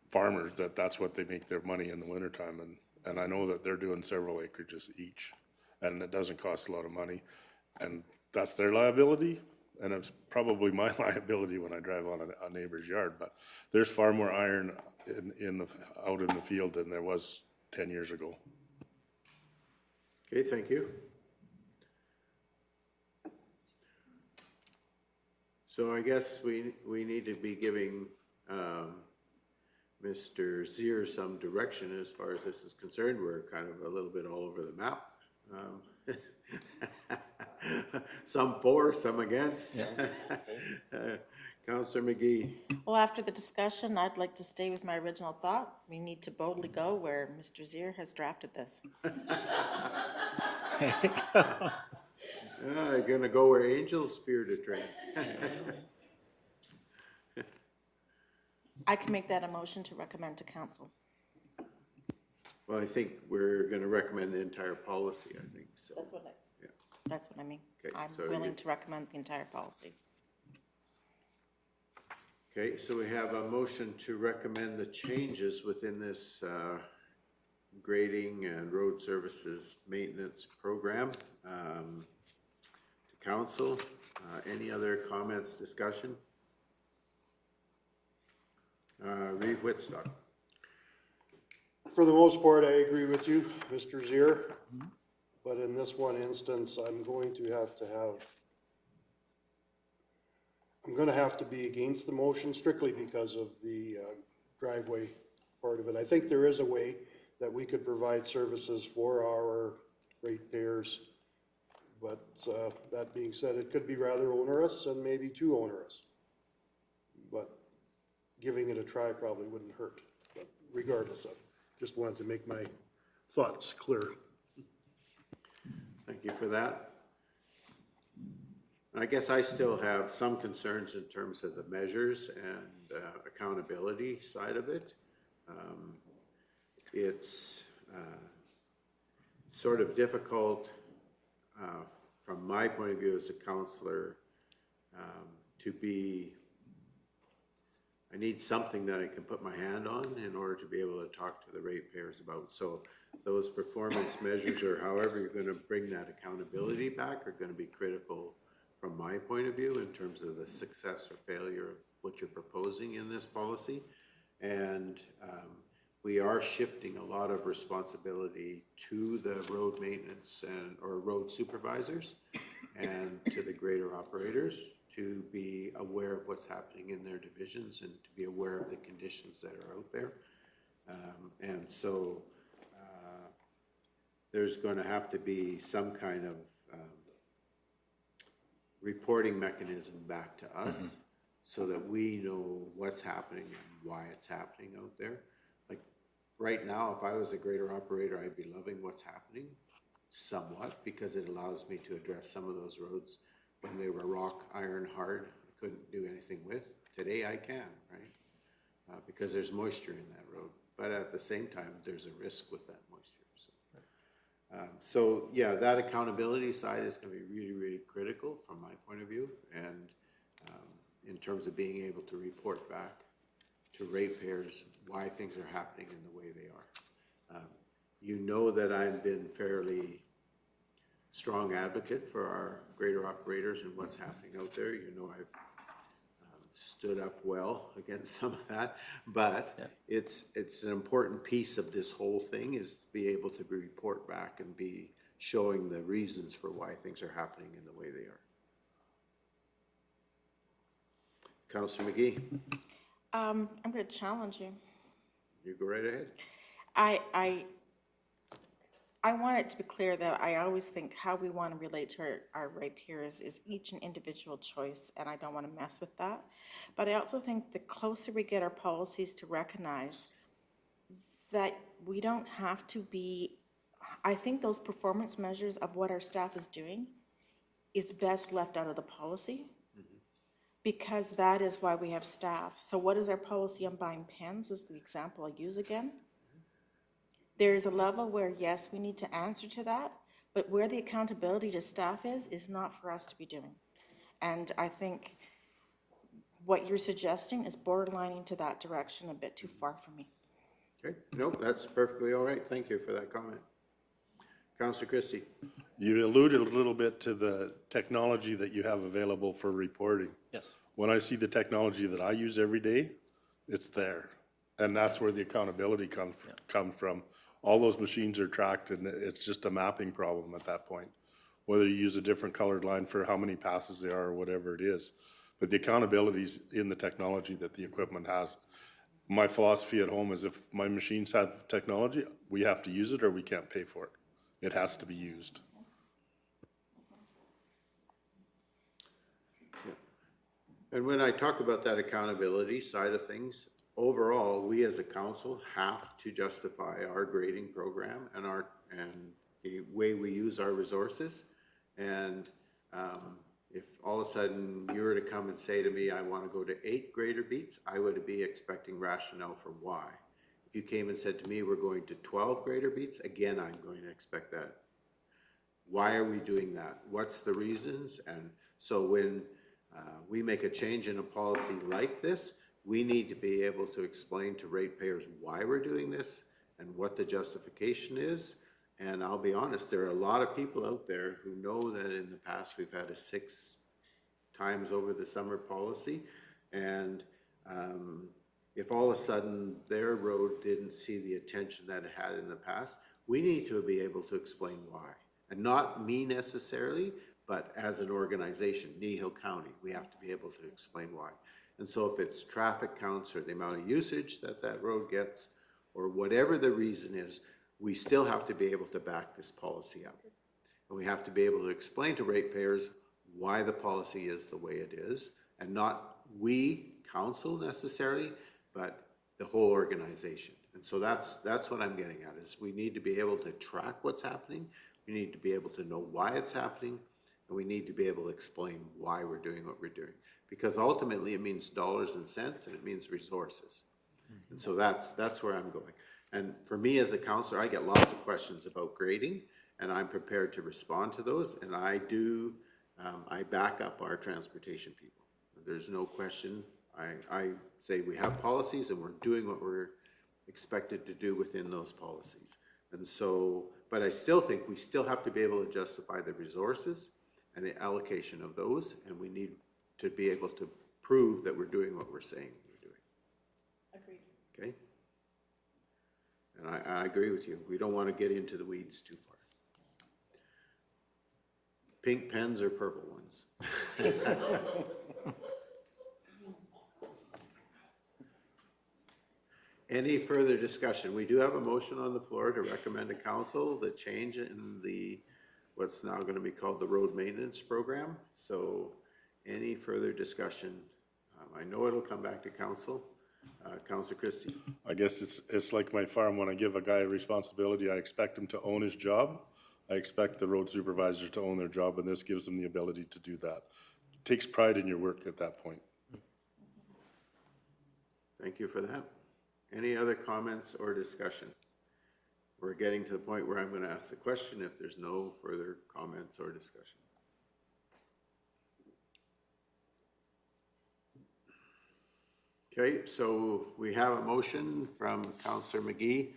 farmers that's what they make their money in the wintertime. And I know that they're doing several acreages each. And it doesn't cost a lot of money, and that's their liability, and it's probably my liability when I drive on a neighbor's yard, but there's far more iron out in the field than there was 10 years ago. Okay, thank you. So I guess we need to be giving Mr. Zier some direction as far as this is concerned. We're kind of a little bit all over the map. Some for, some against. Yeah. Councillor McGee. Well, after the discussion, I'd like to stay with my original thought. We need to boldly go where Mr. Zier has drafted this. You're gonna go where angels fear to tread. I can make that a motion to recommend to council. Well, I think we're gonna recommend the entire policy, I think, so. That's what I mean. Okay, I'm so willing to recommend the entire policy. Okay, so we have a motion to recommend the changes within this grading and road services maintenance program to council. Any other comments, discussion? Reeve Whitstock. For the most part, I agree with you, Mr. Zier, but in this one instance, I'm going to have to be against the motion strictly because of the driveway part of it. I think there is a way that we could provide services for our ratepayers, but that being said, it could be rather onerous and maybe too onerous. But giving it a try probably wouldn't hurt, but regardless of. Just wanted to make my thoughts clear. Thank you for that. I guess I still have some concerns in terms of the measures and accountability side of it. It's sort of difficult from my point of view as a counselor to be, I need something that I can put my hand on in order to be able to talk to the ratepayers about. So those performance measures, or however you're going to bring that accountability back, are going to be critical from my point of view in terms of the success or failure of what you're proposing in this policy. And we are shifting a lot of responsibility to the road maintenance or road supervisors and to the grader operators to be aware of what's happening in their divisions and to be aware of the conditions that are out there. And so there's going to have to be some kind of reporting mechanism back to us so that we know what's happening and why it's happening out there. Like right now, if I was a grader operator, I'd be loving what's happening somewhat because it allows me to address some of those roads when they were rock, iron, hard, I couldn't do anything with. Today I can, right? Because there's moisture in that road. But at the same time, there's a risk with that moisture. So yeah, that accountability side is going to be really, really critical from my point of view. And in terms of being able to report back to ratepayers why things are happening in the way they are. You know that I've been fairly strong advocate for our grader operators and what's happening out there. You know, I've stood up well against some of that, but it's an important piece of this whole thing is to be able to report back and be showing the reasons for why things are happening in the way they are. Councillor McGee. I'm going to challenge you. You go right ahead. I want it to be clear that I always think how we want to relate to our ratepayers is each an individual choice, and I don't want to mess with that. But I also think the closer we get our policies to recognize that we don't have to be, I think those performance measures of what our staff is doing is best left out of the policy because that is why we have staff. So what is our policy on buying pens is the example I use again. There's a level where, yes, we need to answer to that, but where the accountability to staff is not for us to be doing. And I think what you're suggesting is borderlining to that direction a bit too far for me. Okay, nope, that's perfectly all right. Thank you for that comment. Councillor Christie. You alluded a little bit to the technology that you have available for reporting. Yes. When I see the technology that I use every day, it's there. And that's where the accountability comes from. All those machines are tracked and it's just a mapping problem at that point. Whether you use a different colored line for how many passes there are or whatever it is. But the accountability is in the technology that the equipment has. My philosophy at home is if my machines have technology, we have to use it or we can't pay for it. It has to be used. Yeah. And when I talk about that accountability side of things, overall, we as a council have to justify our grading program and the way we use our resources. And if all of a sudden you were to come and say to me, I want to go to 8 grader beats, I would be expecting rationale for why. If you came and said to me, we're going to 12 grader beats, again, I'm going to expect that. Why are we doing that? What's the reasons? And so when we make a change in a policy like this, we need to be able to explain to ratepayers why we're doing this and what the justification is. And I'll be honest, there are a lot of people out there who know that in the past we've had a 6 times over the summer policy. And if all of a sudden their road didn't see the attention that it had in the past, we need to be able to explain why. And not me necessarily, but as an organization, Kneehill County, we have to be able to explain why. And so if it's traffic counts or the amount of usage that that road gets, or whatever the reason is, we still have to be able to back this policy up. And we have to be able to explain to ratepayers why the policy is the way it is, and not we, council necessarily, but the whole organization. And so that's what I'm getting at, is we need to be able to track what's happening. We need to be able to know why it's happening, and we need to be able to explain why we're doing what we're doing. Because ultimately, it means dollars and cents, and it means resources. And so that's where I'm going. And for me as a counselor, I get lots of questions about grading, and I'm prepared to respond to those, and I do, I back up our transportation people. There's no question. I say we have policies and we're doing what we're expected to do within those policies. And so, but I still think we still have to be able to justify the resources and the allocation of those, and we need to be able to prove that we're doing what we're saying we're doing. Agreed. Okay? And I agree with you. We don't want to get into the weeds too far. Pink pens or purple ones? Any further discussion? We do have a motion on the floor to recommend to council the change in the, what's now going to be called the road maintenance program. So any further discussion? I know it'll come back to council. Councilor Christie. I guess it's like my farm. When I give a guy a responsibility, I expect him to own his job. I expect the road supervisors to own their job, and this gives them the ability to do that. It takes pride in your work at that point. Thank you for that. Any other comments or discussion? We're getting to the point where I'm going to ask the question if there's no further comments or discussion. Okay, so we have a motion from Councillor McGee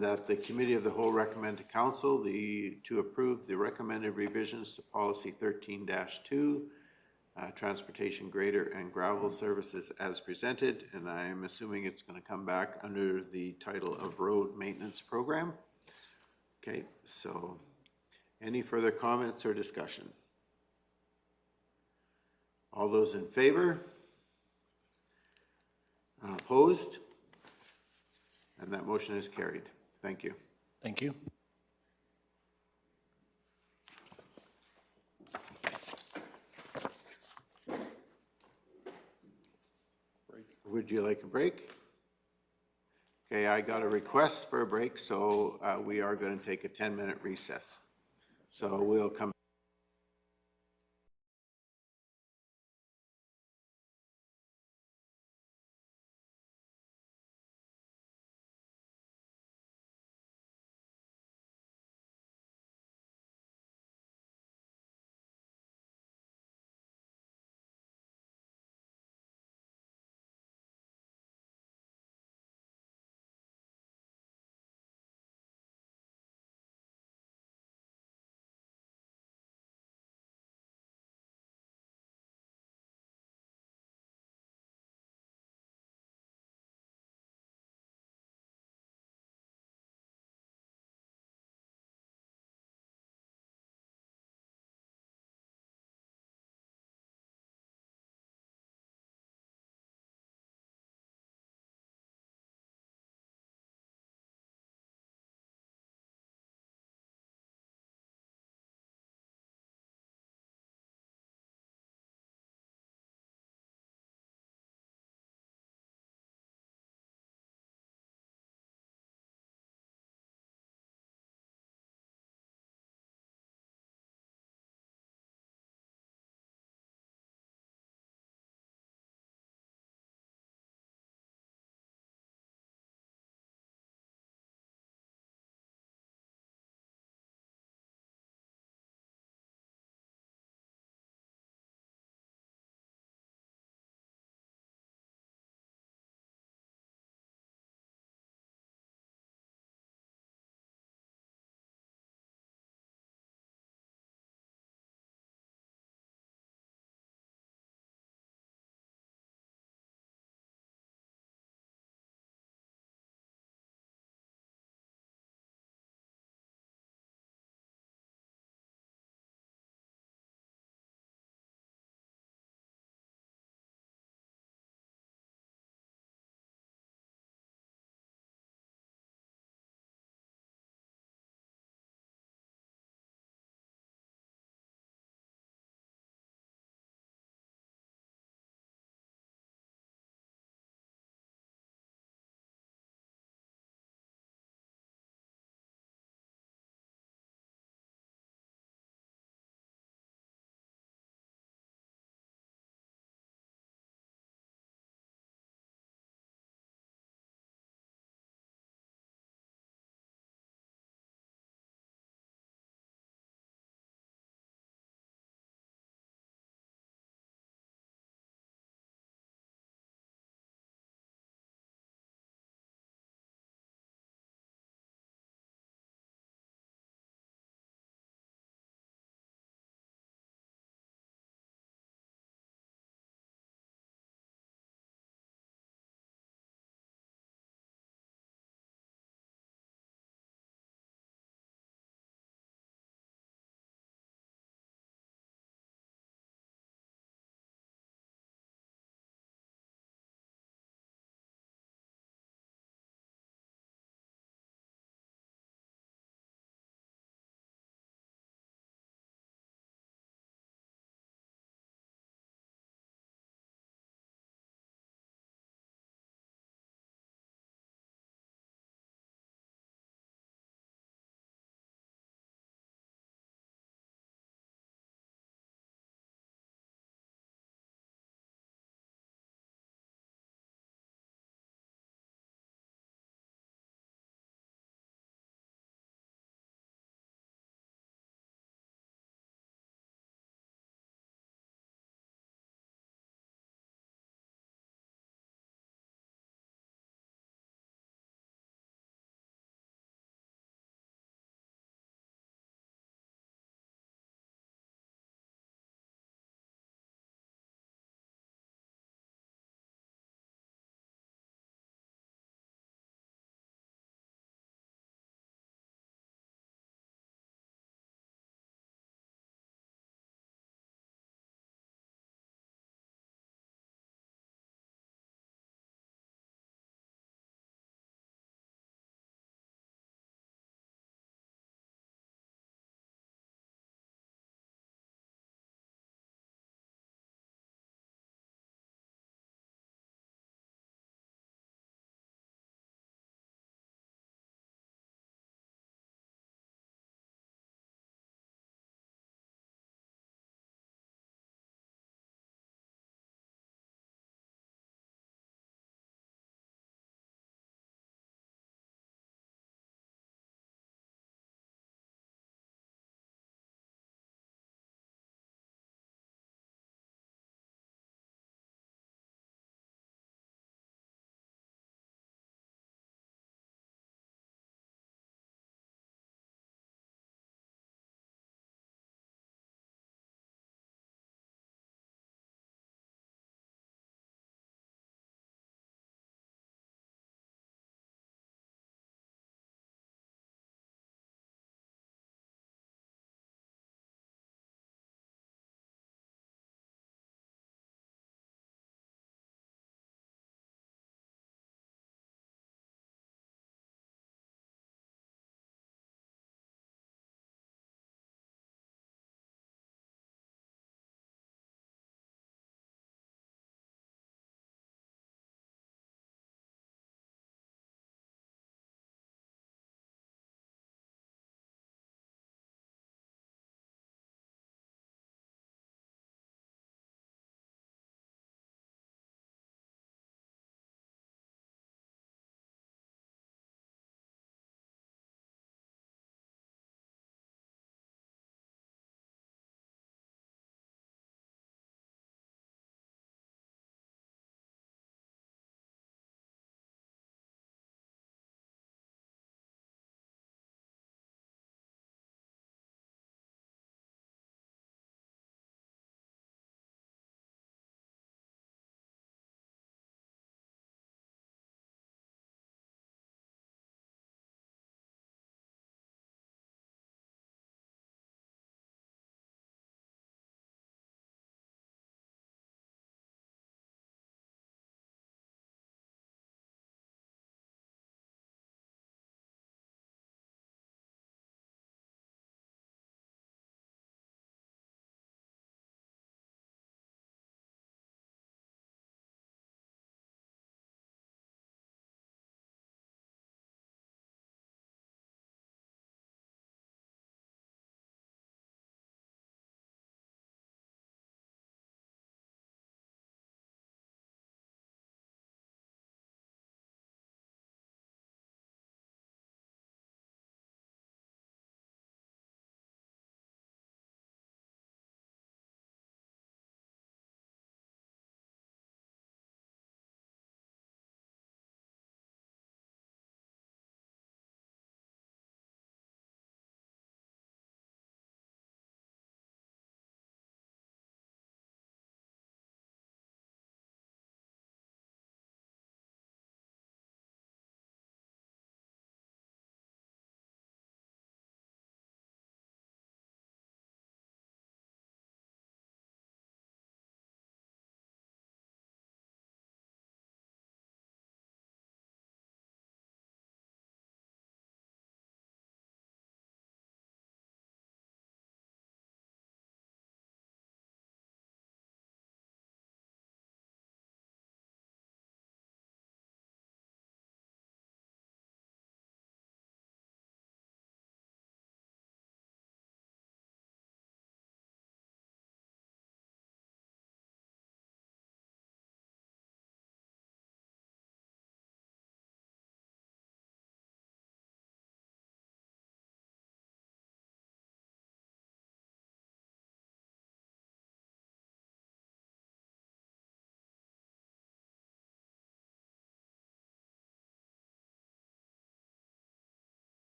that the Committee of the Whole recommend to Council to approve the recommended revisions to Policy 13-2, Transportation Grader and Gravel Services as presented, and I'm assuming it's going to come back under the title of Road Maintenance Program. Okay, so any further comments or discussion? All those in favor? Opposed? And that motion is carried. Thank you. Thank you. Would you like a break? Okay, I got a request for a break, so we are going to take a 10-minute recess. So we'll come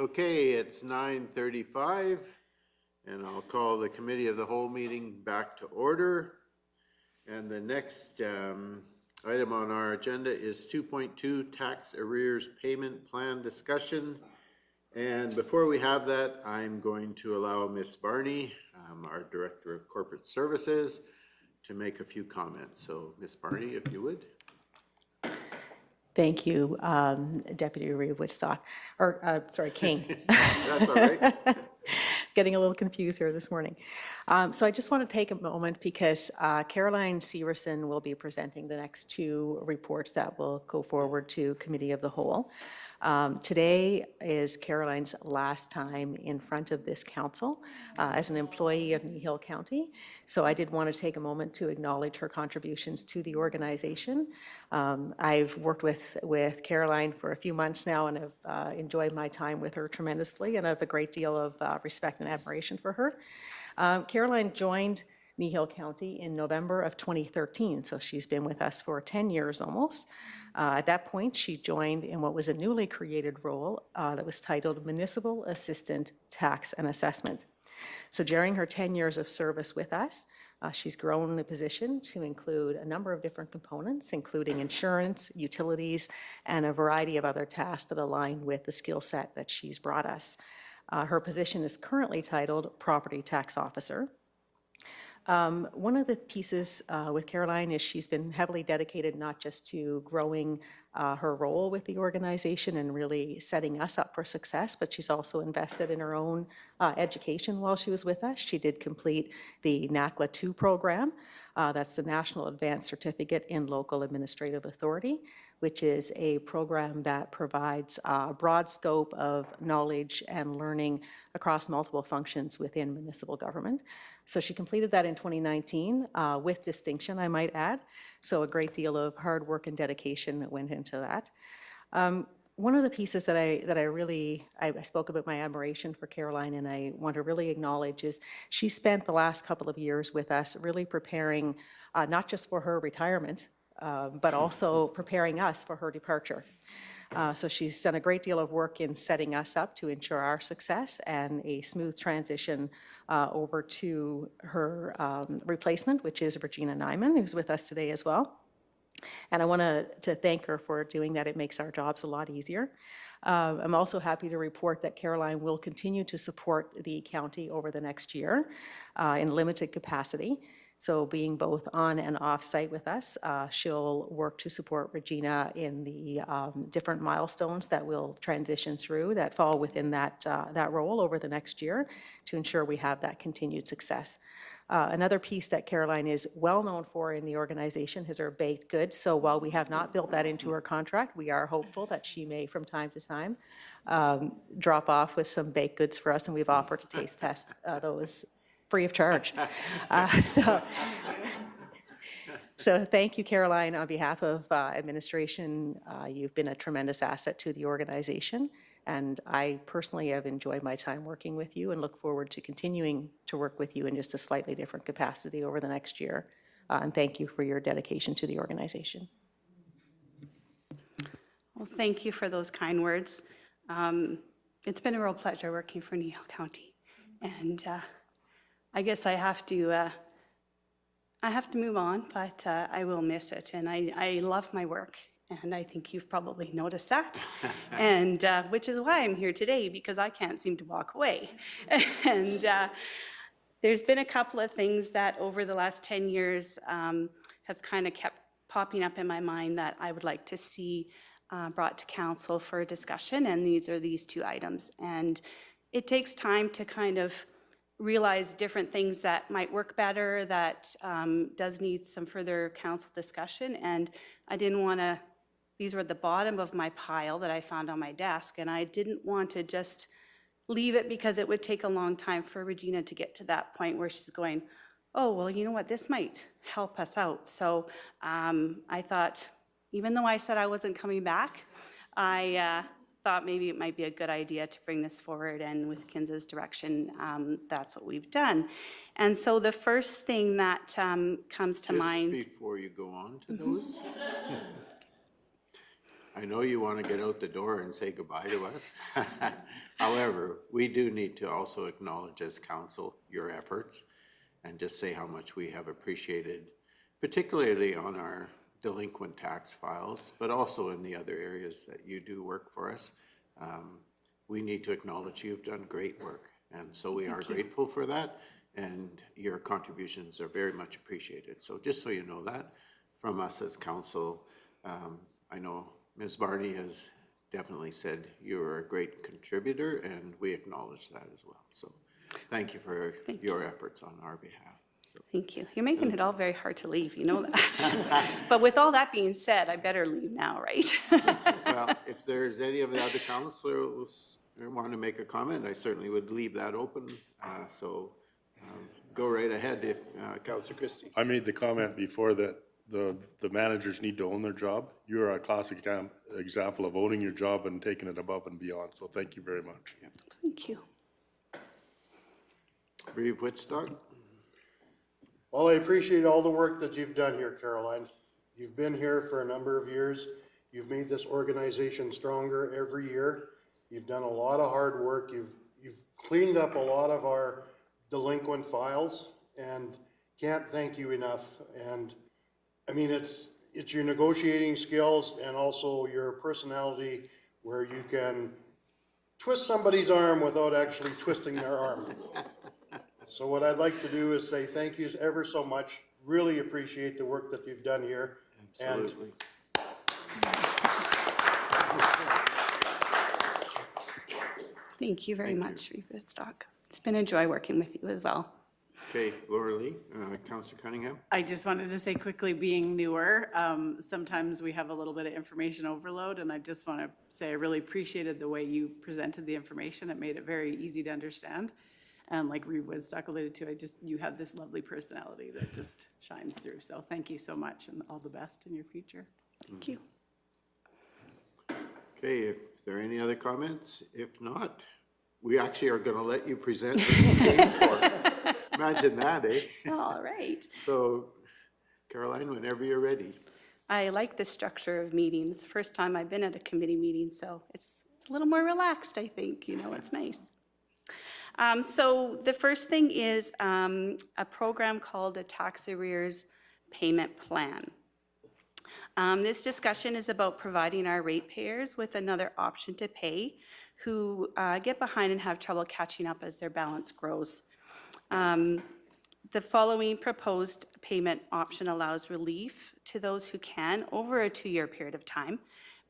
Okay, it's 9:35, and I'll call the Committee of the Whole meeting back to order. And the next item on our agenda is 2.2 Tax Arrears Payment Plan Discussion. And before we have that, I'm going to allow Ms. Barney, our Director of Corporate Services, to make a few comments. So Ms. Barney, if you would. Thank you, Deputy Reeve Woodstock, or, sorry, King. That's all right. Getting a little confused here this morning. So I just want to take a moment because Caroline Severson will be presenting the next two reports that will go forward to Committee of the Whole. Today is Caroline's last time in front of this council as an employee of Kneehill County. So I did want to take a moment to acknowledge her contributions to the organization. I've worked with Caroline for a few months now and have enjoyed my time with her tremendously, and I have a great deal of respect and admiration for her. Caroline joined Kneehill County in November of 2013, so she's been with us for 10 years almost. At that point, she joined in what was a newly created role that was titled Municipal Assistant Tax and Assessment. So during her 10 years of service with us, she's grown the position to include a number of different components, including insurance, utilities, and a variety of other tasks that align with the skill set that she's brought us. Her position is currently titled Property Tax Officer. One of the pieces with Caroline is she's been heavily dedicated not just to growing her role with the organization and really setting us up for success, but she's also invested in her own education while she was with us. She did complete the NACLA 2 program. That's the National Advanced Certificate in Local Administrative Authority, which is a program that provides a broad scope of knowledge and learning across multiple functions within municipal government. So she completed that in 2019 with distinction, I might add. So a great deal of hard work and dedication that went into that. One of the pieces that I spoke about my admiration for Caroline, and I want to really acknowledge, is she spent the last couple of years with us really preparing not just for her retirement, but also preparing us for her departure. So she's done a great deal of work in setting us up to ensure our success and a smooth transition over to her replacement, which is Regina Nyman, who's with us today as well. And I want to thank her for doing that. It makes our jobs a lot easier. I'm also happy to report that Caroline will continue to support the county over the next year in limited capacity. So being both on and off site with us, she'll work to support Regina in the different milestones that we'll transition through that fall within that role over the next year to ensure we have that continued success. Another piece that Caroline is well known for in the organization is her baked goods. So while we have not built that into her contract, we are hopeful that she may from time to time drop off with some baked goods for us, and we've offered to taste test those free of charge. So thank you, Caroline, on behalf of administration. You've been a tremendous asset to the organization, and I personally have enjoyed my time working with you and look forward to continuing to work with you in just a slightly different capacity over the next year. And thank you for your dedication to the organization. Well, thank you for those kind words. It's been a real pleasure working for Kneehill County, and I guess I have to move on, but I will miss it, and I love my work, and I think you've probably noticed that, and which is why I'm here today, because I can't seem to walk away. And there's been a couple of things that over the last 10 years have kind of kept popping up in my mind that I would like to see brought to council for discussion, and these are these two items. And it takes time to kind of realize different things that might work better, that does need some further council discussion. And I didn't want to, these were at the bottom of my pile that I found on my desk, and I didn't want to just leave it because it would take a long time for Regina to get to that point where she's going, oh, well, you know what, this might help us out. So I thought, even though I said I wasn't coming back, I thought maybe it might be a good idea to bring this forward, and with Kinza's direction, that's what we've done. And so the first thing that comes to mind. Just before you go on to those, I know you want to get out the door and say goodbye to us. However, we do need to also acknowledge as council your efforts and just say how much we have appreciated, particularly on our delinquent tax files, but also in the other areas that you do work for us. We need to acknowledge you've done great work, and so we are grateful for that, and your contributions are very much appreciated. So just so you know that, from us as council, I know Ms. Barney has definitely said you are a great contributor, and we acknowledge that as well. So thank you for your efforts on our behalf. So. Thank you. You're making it all very hard to leave, you know that. But with all that being said, I better leave now, right? Well, if there's any of the other councilors who want to make a comment, I certainly would leave that open. So go right ahead, if Councilor Christie. I made the comment before that the managers need to own their job. You're a classic example of owning your job and taking it above and beyond. So thank you very much. Thank you. Reeve Whitstock. Well, I appreciate all the work that you've done here, Caroline. You've been here for a number of years. You've made this organization stronger every year. You've done a lot of hard work. You've cleaned up a lot of our delinquent files, and can't thank you enough. And I mean, it's your negotiating skills and also your personality where you can twist somebody's arm without actually twisting their arm. So what I'd like to do is say thank you ever so much. Really appreciate the work that you've done here. Absolutely. Thank you very much, Reeve Whitstock. It's been a joy working with you as well. Okay, Laura Lee, Councilor Cunningham. I just wanted to say quickly, being newer, sometimes we have a little bit of information overload, and I just want to say I really appreciated the way you presented the information. It made it very easy to understand. And like Reeve Whitstock alluded to, you have this lovely personality that just shines through. So thank you so much, and all the best in your future. Thank you. Okay, if there are any other comments, if not, we actually are going to let you present what you came for. Imagine that, eh? All right. So, Caroline, whenever you're ready. I like the structure of meetings. First time I've been at a committee meeting, so it's a little more relaxed, I think. You know, it's nice. So the first thing is a program called the Tax Arrears Payment Plan. This discussion is about providing our ratepayers with another option to pay who get behind and have trouble catching up as their balance grows. The following proposed payment option allows relief to those who can, over a 2-year period of time,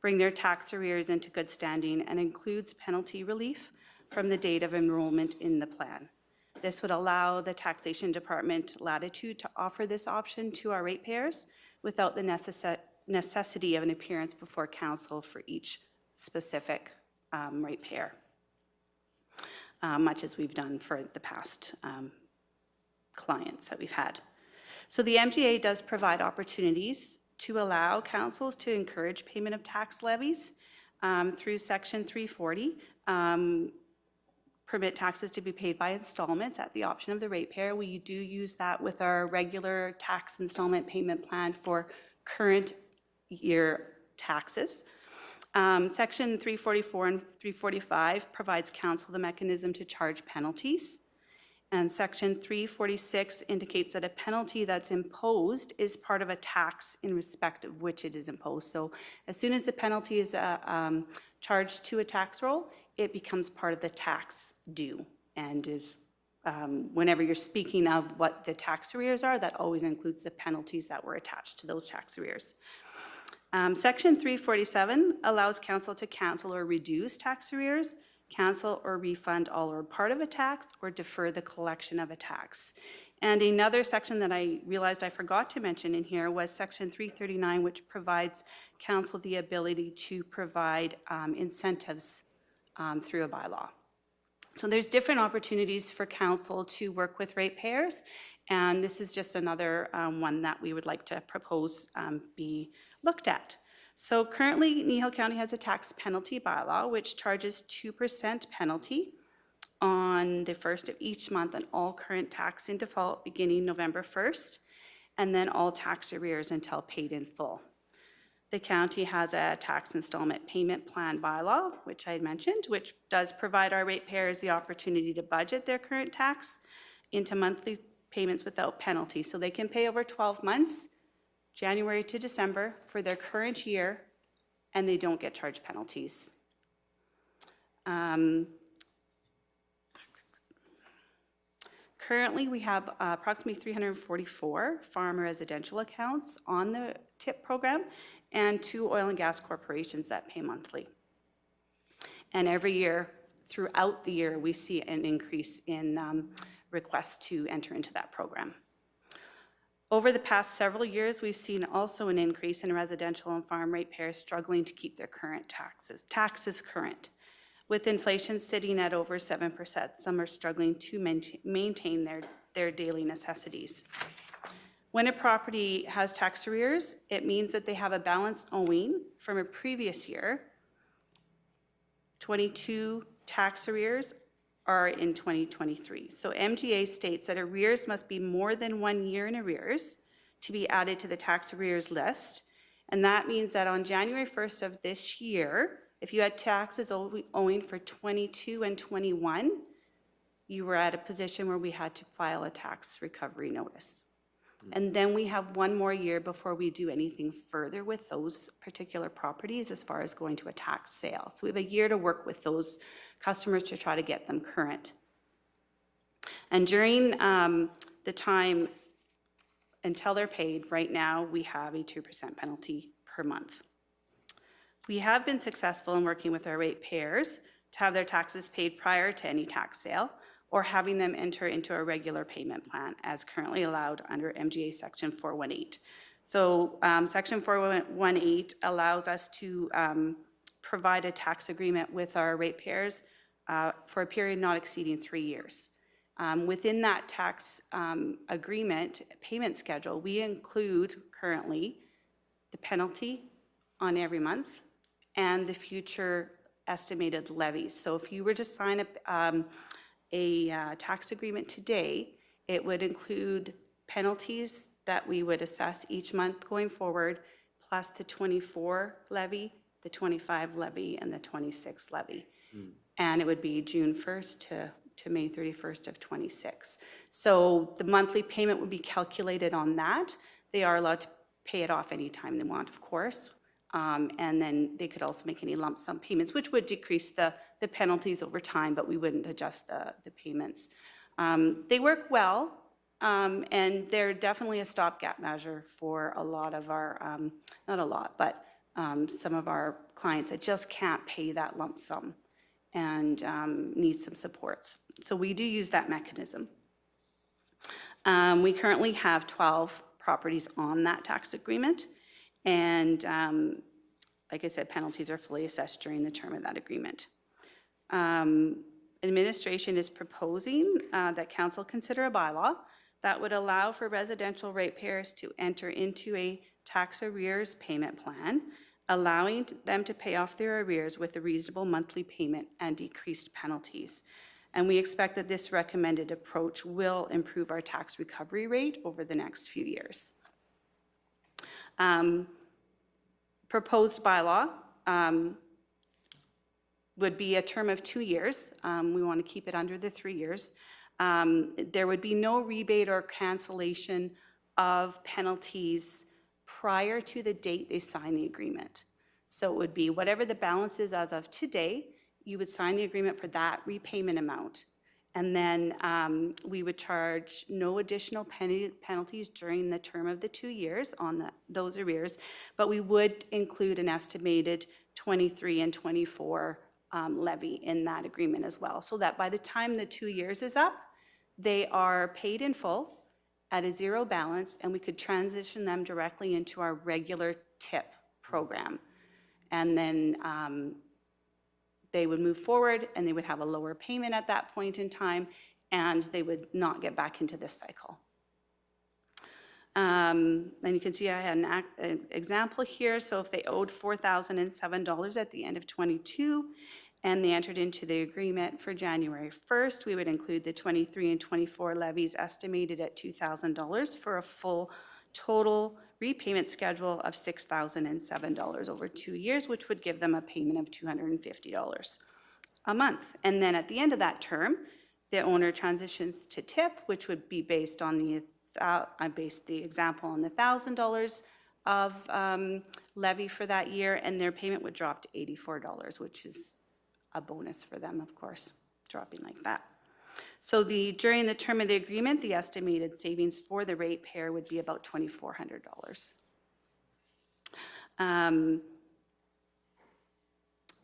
bring their tax arrears into good standing and includes penalty relief from the date of enrollment in the plan. This would allow the taxation department latitude to offer this option to our ratepayers without the necessity of an appearance before council for each specific ratepayer, much as we've done for the past clients that we've had. So the MGA does provide opportunities to allow councils to encourage payment of tax levies through Section 340. Permit taxes to be paid by installments at the option of the ratepayer. We do use that with our regular tax installment payment plan for current year taxes. Section 344 and 345 provides council the mechanism to charge penalties. And Section 346 indicates that a penalty that's imposed is part of a tax in respect of which it is imposed. So as soon as the penalty is charged to a tax roll, it becomes part of the tax due. And is whenever you're speaking of what the tax arrears are, that always includes the penalties that were attached to those tax arrears. Section 347 allows council to cancel or reduce tax arrears, cancel or refund all or part of a tax, or defer the collection of a tax. And another section that I realized I forgot to mention in here was Section 339, which provides council the ability to provide incentives through a bylaw. So there's different opportunities for council to work with ratepayers, and this is just another one that we would like to propose be looked at. So currently, Kneehill County has a tax penalty bylaw which charges 2% penalty on the first of each month on all current tax in default beginning November 1st, and then all tax arrears until paid in full. The county has a tax installment payment plan bylaw, which I had mentioned, which does provide our ratepayers the opportunity to budget their current tax into monthly payments without penalty. So they can pay over 12 months, January to December, for their current year, and they don't get charged penalties. Currently, we have approximately 344 farm residential accounts on the TIP program and 2 oil and gas corporations that pay monthly. And every year, throughout the year, we see an increase in requests to enter into that program. Over the past several years, we've seen also an increase in residential and farm ratepayers struggling to keep their current taxes current. With inflation sitting at over 7%, some are struggling to maintain their daily necessities. When a property has tax arrears, it means that they have a balance owing from a previous year. 22 tax arrears are in 2023. So MGA states that arrears must be more than 1 year in arrears to be added to the tax arrears list. And that means that on January 1st of this year, if you had taxes owing for 22 and 21, you were at a position where we had to file a tax recovery notice. And then we have 1 more year before we do anything further with those particular properties as far as going to a tax sale. So we have a year to work with those customers to try to get them current. And during the time until they're paid, right now, we have a 2% penalty per month. We have been successful in working with our ratepayers to have their taxes paid prior to any tax sale or having them enter into a regular payment plan as currently allowed under MGA Section 418. So Section 418 allows us to provide a tax agreement with our ratepayers for a period not exceeding 3 years. Within that tax agreement payment schedule, we include currently the penalty on every month and the future estimated levies. So if you were to sign a tax agreement today, it would include penalties that we would assess each month going forward, plus the 24 levy, the 25 levy, and the 26 levy. And it would be June 1st to May 31st of 26. So the monthly payment would be calculated on that. They are allowed to pay it off anytime they want, of course. And then they could also make any lump sum payments, which would decrease the penalties over time, but we wouldn't adjust the payments. They work well, and they're definitely a stopgap measure for a lot of our, not a lot, but some of our clients that just can't pay that lump sum and need some supports. So we do use that mechanism. We currently have 12 properties on that tax agreement. And like I said, penalties are fully assessed during the term of that agreement. Administration is proposing that council consider a bylaw that would allow for residential ratepayers to enter into a tax arrears payment plan, allowing them to pay off their arrears with a reasonable monthly payment and decreased penalties. And we expect that this recommended approach will improve our tax recovery rate over the next few years. Proposed bylaw would be a term of 2 years. We want to keep it under the 3 years. There would be no rebate or cancellation of penalties prior to the date they sign the agreement. So it would be whatever the balance is as of today, you would sign the agreement for that repayment amount. And then we would charge no additional penalties during the term of the 2 years on those arrears, but we would include an estimated 23 and 24 levy in that agreement as well, so that by the time the 2 years is up, they are paid in full at a zero balance, and we could transition them directly into our regular TIP program. And then they would move forward and they would have a lower payment at that point in time, and they would not get back into this cycle. And you can see I had an example here. So if they owed $4,007 at the end of 22 and they entered into the agreement for January 1st, we would include the 23 and 24 levies estimated at $2,000 for a full total repayment schedule of $6,007 over 2 years, which would give them a payment of $250 a month. And then at the end of that term, the owner transitions to tip, which would be based on the, I based the example on the $1,000 of levy for that year, and their payment would drop to $84, which is a bonus for them, of course, dropping like that. So during the term of the agreement, the estimated savings for the ratepayer would be about $2,400.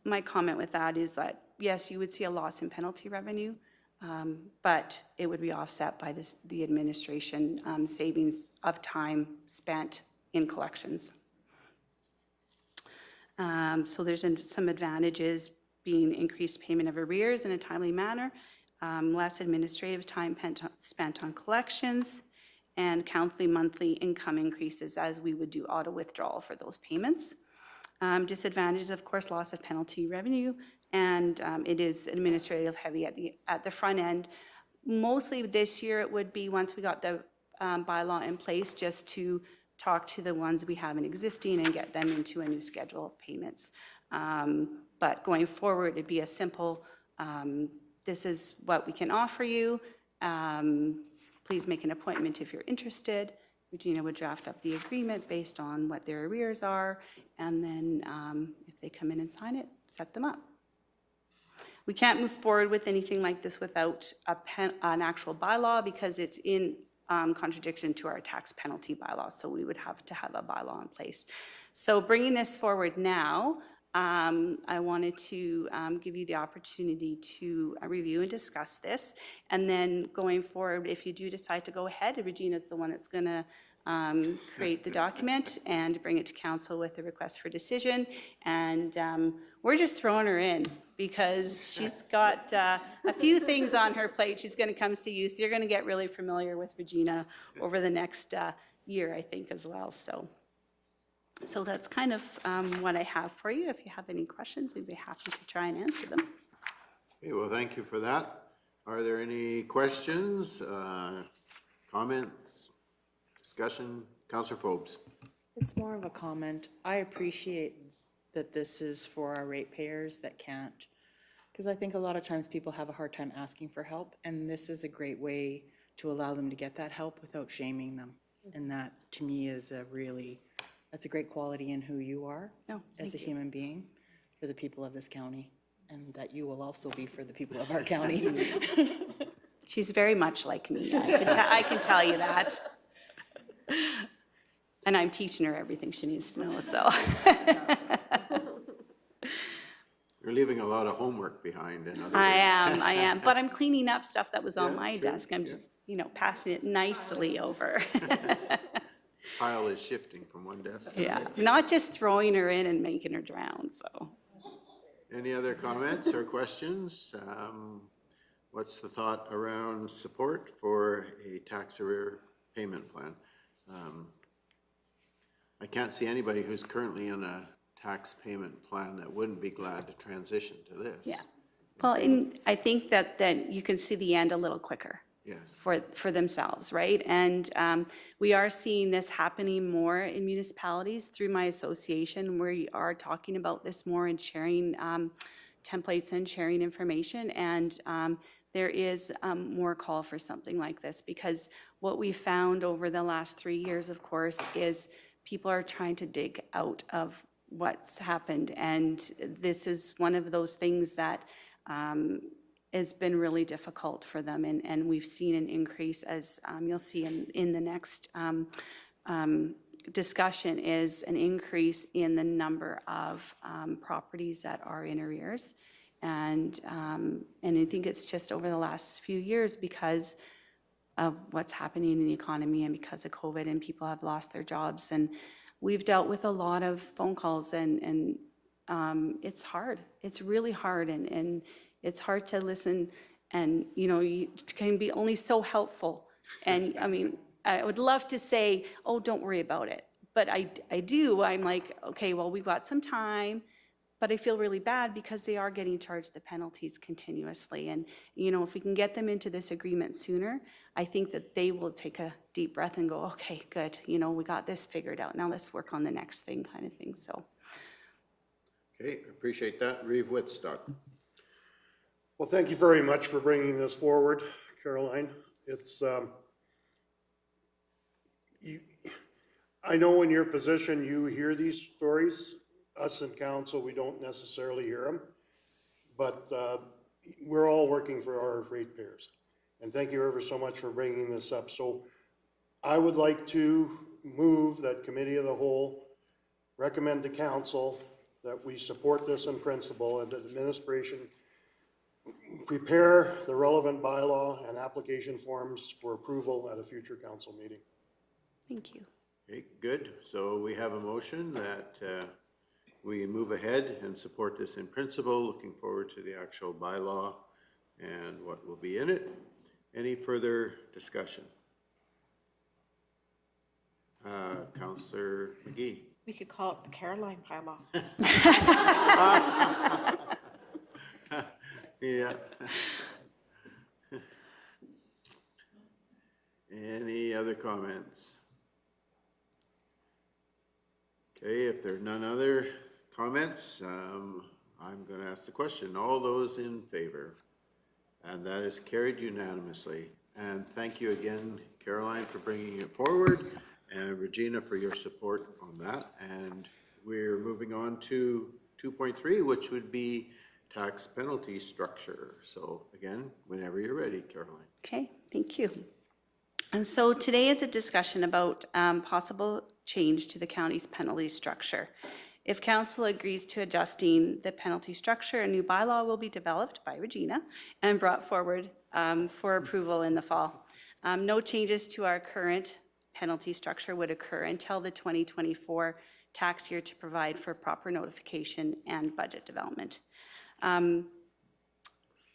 My comment with that is that, yes, you would see a loss in penalty revenue, but it would be offset by the administration savings of time spent in collections. So there's some advantages, being increased payment of arrears in a timely manner, less administrative time spent on collections, and monthly income increases as we would do auto withdrawal for those payments. Disadvantages, of course, loss of penalty revenue, and it is administrative heavy at the front end. Mostly this year it would be, once we got the bylaw in place, just to talk to the ones we have in existing and get them into a new schedule of payments. But going forward, it'd be a simple, this is what we can offer you. Please make an appointment if you're interested. Regina would draft up the agreement based on what their arrears are, and then if they come in and sign it, set them up. We can't move forward with anything like this without an actual bylaw, because it's in contradiction to our tax penalty bylaw, so we would have to have a bylaw in place. So bringing this forward now, I wanted to give you the opportunity to review and discuss this, and then going forward, if you do decide to go ahead, Regina's the one that's going to create the document and bring it to council with a request for decision, and we're just throwing her in because she's got a few things on her plate. She's going to come see you, so you're going to get really familiar with Regina over the next year, I think, as well. So that's kind of what I have for you. If you have any questions, we'd be happy to try and answer them. Okay, well, thank you for that. Are there any questions, comments, discussion? Councillor Forbes. It's more of a comment. I appreciate that this is for our ratepayers that can't, because I think a lot of times people have a hard time asking for help, and this is a great way to allow them to get that help without shaming them. And that, to me, is that's a great quality in who you are as a human being for the people of this county, and that you will also be for the people of our county. She's very much like me. I can tell you that. And I'm teaching her everything she needs to know, so. You're leaving a lot of homework behind. I am, but I'm cleaning up stuff that was on my desk. I'm just, passing it nicely over. Pile is shifting from one desk to Yeah, another. not just throwing her in and making her drown, so. Any other comments or questions? What's the thought around support for a tax arrear payment plan? I can't see anybody who's currently in a tax payment plan that wouldn't be glad to transition to this. Yeah. Well, and I think that then you can see the end a little quicker. Yes. For themselves, right? And we are seeing this happening more in municipalities through my association. We are talking about this more and sharing templates and sharing information. And there is more call for something like this, because what we found over the last 3 years, of course, is people are trying to dig out of what's happened. And this is one of those things that has been really difficult for them, and we've seen an increase, as you'll see in the next discussion, is an increase in the number of properties that are in arrears, and I think it's just over the last few years because of what's happening in the economy and because of COVID, and people have lost their jobs, and we've dealt with a lot of phone calls, and it's hard. It's really hard, and it's hard to listen, and you can be only so helpful. And I mean, I would love to say, oh, don't worry about it, but I do. I'm like, okay, well, we've got some time. But I feel really bad because they are getting charged the penalties continuously. And, you know, if we can get them into this agreement sooner, I think that they will take a deep breath and go, okay, good, you know, we got this figured out. Now let's work on the next thing kind of thing, so. Okay, appreciate that. Reeve Whitstock. Well, thank you very much for bringing this forward, Caroline. It's, I know in your position, you hear these stories. Us in council, we don't necessarily hear them, but we're all working for our ratepayers. And thank you ever so much for bringing this up. So I would like to move that Committee of the Whole recommend to council that we support this in principle and that administration prepare the relevant bylaw and application forms for approval at a future council meeting. Thank you. Okay, good. So we have a motion that we move ahead and support this in principle, looking forward to the actual bylaw and what will be in it. Any further discussion? Councillor McGee. We could call it the Caroline bylaw. Yeah. Any other comments? Okay, if there are none other comments, I'm going to ask the question. All those in favor? And that is carried unanimously. And thank you again, Caroline, for bringing it forward, and Regina for your support on that. And we're moving on to 2.3, which would be tax penalty structure. So again, whenever you're ready, Caroline. Okay, thank you. And so today is a discussion about possible change to the county's penalty structure. If council agrees to adjusting the penalty structure, a new bylaw will be developed by Regina and brought forward for approval in the fall. No changes to our current penalty structure would occur until the 2024 tax year to provide for proper notification and budget development.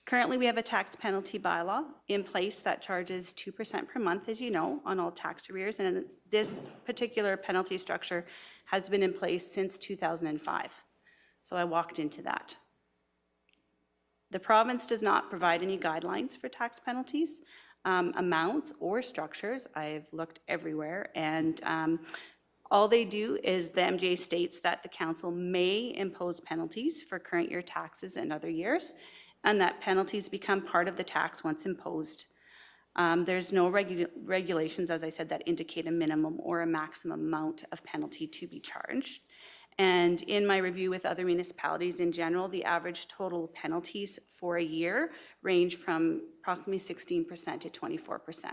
Currently, we have a tax penalty bylaw in place that charges 2% per month, as you know, on all tax arrears, and this particular penalty structure has been in place since 2005. So I walked into that. The province does not provide any guidelines for tax penalties, amounts, or structures. I've looked everywhere, and all they do is the MJ states that the council may impose penalties for current year taxes and other years, and that penalties become part of the tax once imposed. There's no regulations, as I said, that indicate a minimum or a maximum amount of penalty to be charged. And in my review with other municipalities in general, the average total penalties for a year range from approximately 16% to 24%.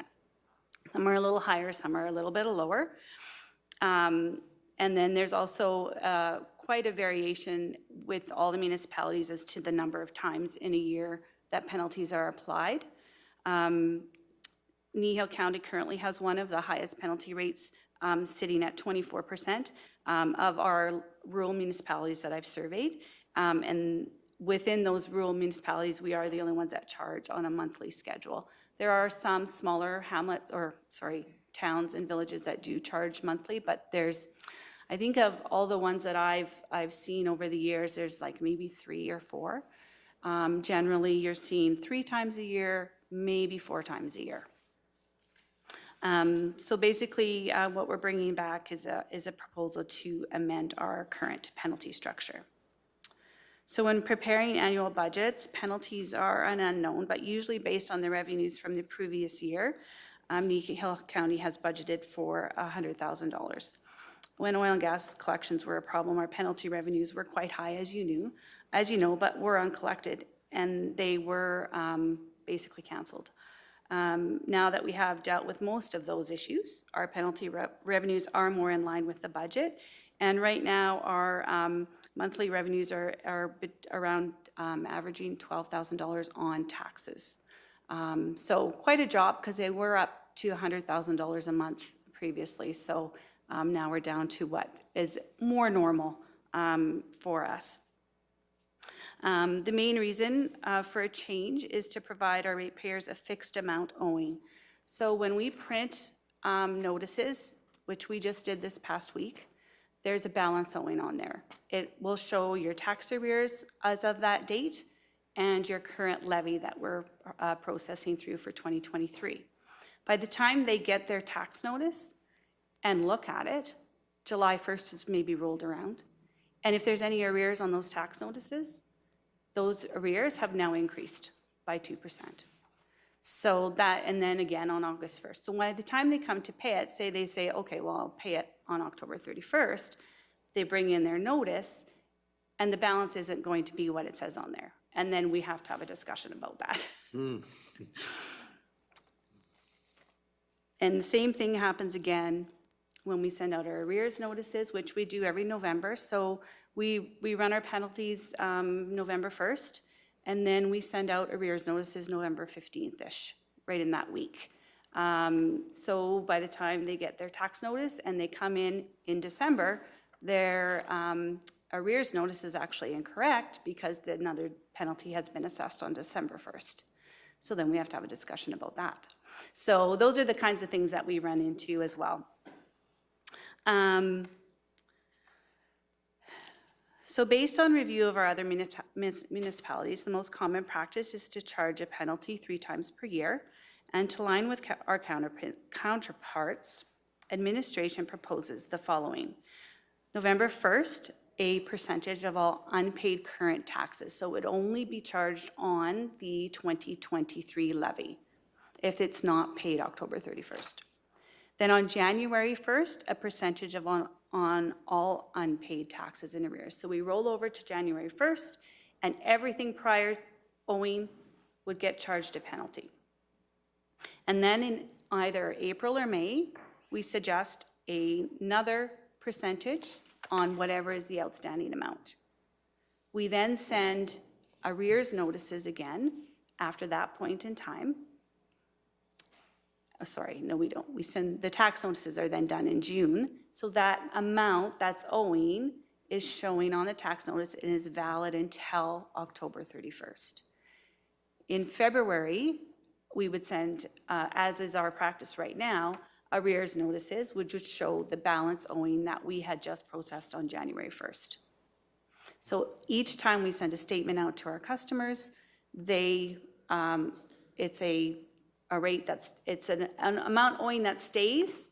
Some are a little higher, some are a little bit lower. And then there's also quite a variation with all the municipalities as to the number of times in a year that penalties are applied. Kneehill County currently has one of the highest penalty rates, sitting at 24% of our rural municipalities that I've surveyed. And within those rural municipalities, we are the only ones that charge on a monthly schedule. There are some smaller hamlets, towns and villages that do charge monthly, but there's, I think of all the ones that I've seen over the years, there's like maybe 3 or 4. Generally, you're seeing 3 times a year, maybe 4 times a year. So basically, what we're bringing back is a proposal to amend our current penalty structure. So when preparing annual budgets, penalties are an unknown, but usually based on the revenues from the previous year. Kneehill County has budgeted for $100,000. When oil and gas collections were a problem, our penalty revenues were quite high, as you know, but were uncollected, and they were basically canceled. Now that we have dealt with most of those issues, our penalty revenues are more in line with the budget, and right now our monthly revenues are around averaging $12,000 on taxes. So quite a drop, because they were up to $100,000 a month previously. So now we're down to what is more normal for us. The main reason for a change is to provide our ratepayers a fixed amount owing. So when we print notices, which we just did this past week, there's a balance owing on there. It will show your tax arrears as of that date and your current levy that we're processing through for 2023. By the time they get their tax notice and look at it, July 1st is maybe rolled around. And if there's any arrears on those tax notices, those arrears have now increased by 2%. So that, and then again on August 1st. So by the time they come to pay it, say they say, okay, well, I'll pay it on October 31st, they bring in their notice, and the balance isn't going to be what it says on there. And then we have to have a discussion about that. And the same thing happens again when we send out our arrears notices, which we do every November. So we run our penalties November 1st, and then we send out arrears notices November 15th-ish, right in that week. So by the time they get their tax notice and they come in December, their arrears notice is actually incorrect because another penalty has been assessed on December 1st. So then we have to have a discussion about that. So those are the kinds of things that we run into as well. So based on review of our other municipalities, the most common practice is to charge a penalty 3 times per year. And to align with our counterparts, administration proposes the following. November 1st, a percentage of all unpaid current taxes. So it would only be charged on the 2023 levy if it's not paid October 31st. Then on January 1st, a percentage of on all unpaid taxes in arrears. So we roll over to January 1st, and everything prior owing would get charged a penalty. And then in either April or May, we suggest another percentage on whatever is the outstanding amount. We then send arrears notices again after that point in time. Oh, sorry, no, we don't. We send, the tax notices are then done in June. So that amount that's owing is showing on the tax notice and is valid until October 31st. In February, we would send, as is our practice right now, arrears notices, which would show the balance owing that we had just processed on January 1st. So each time we send a statement out to our customers, they, it's a rate that's, it's an amount owing that stays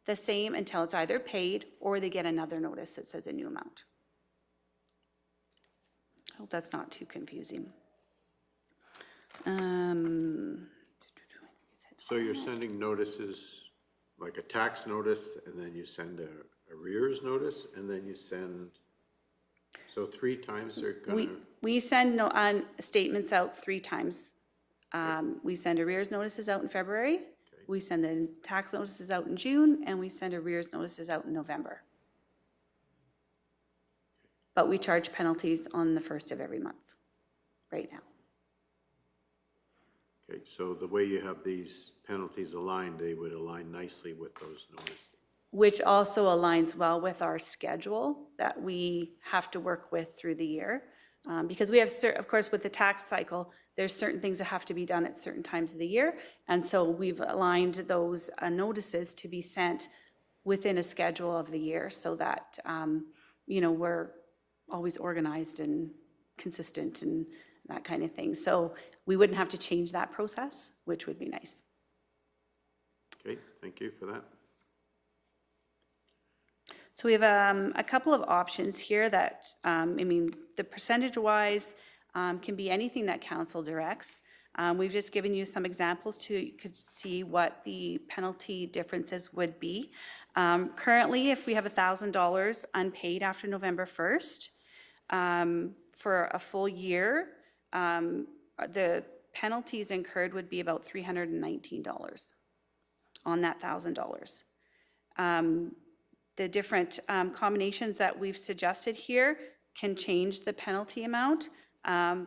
the same until it's either paid or they get another notice that says a new amount. I hope that's not too confusing. So you're sending notices, like a tax notice, and then you send a arrears notice, and then you send, so 3 times they're gonna? We send statements out 3 times. We send arrears notices out in February, we send the tax notices out in June, and we send arrears notices out in November. But we charge penalties on the 1st of every month, right now. Okay, so the way you have these penalties aligned, they would align nicely with those notices. Which also aligns well with our schedule that we have to work with through the year. Because we have, of course, with the tax cycle, there's certain things that have to be done at certain times of the year. And so we've aligned those notices to be sent within a schedule of the year so that, you know, we're always organized and consistent and that kind of thing. So we wouldn't have to change that process, which would be nice. Okay, thank you for that. So we have a couple of options here that, I mean, the percentage-wise can be anything that council directs. We've just given you some examples to you could see what the penalty differences would be. Currently, if we have $1,000 unpaid after November 1st, for a full year, the penalties incurred would be about $319 on that $1,000. The different combinations that we've suggested here can change the penalty amount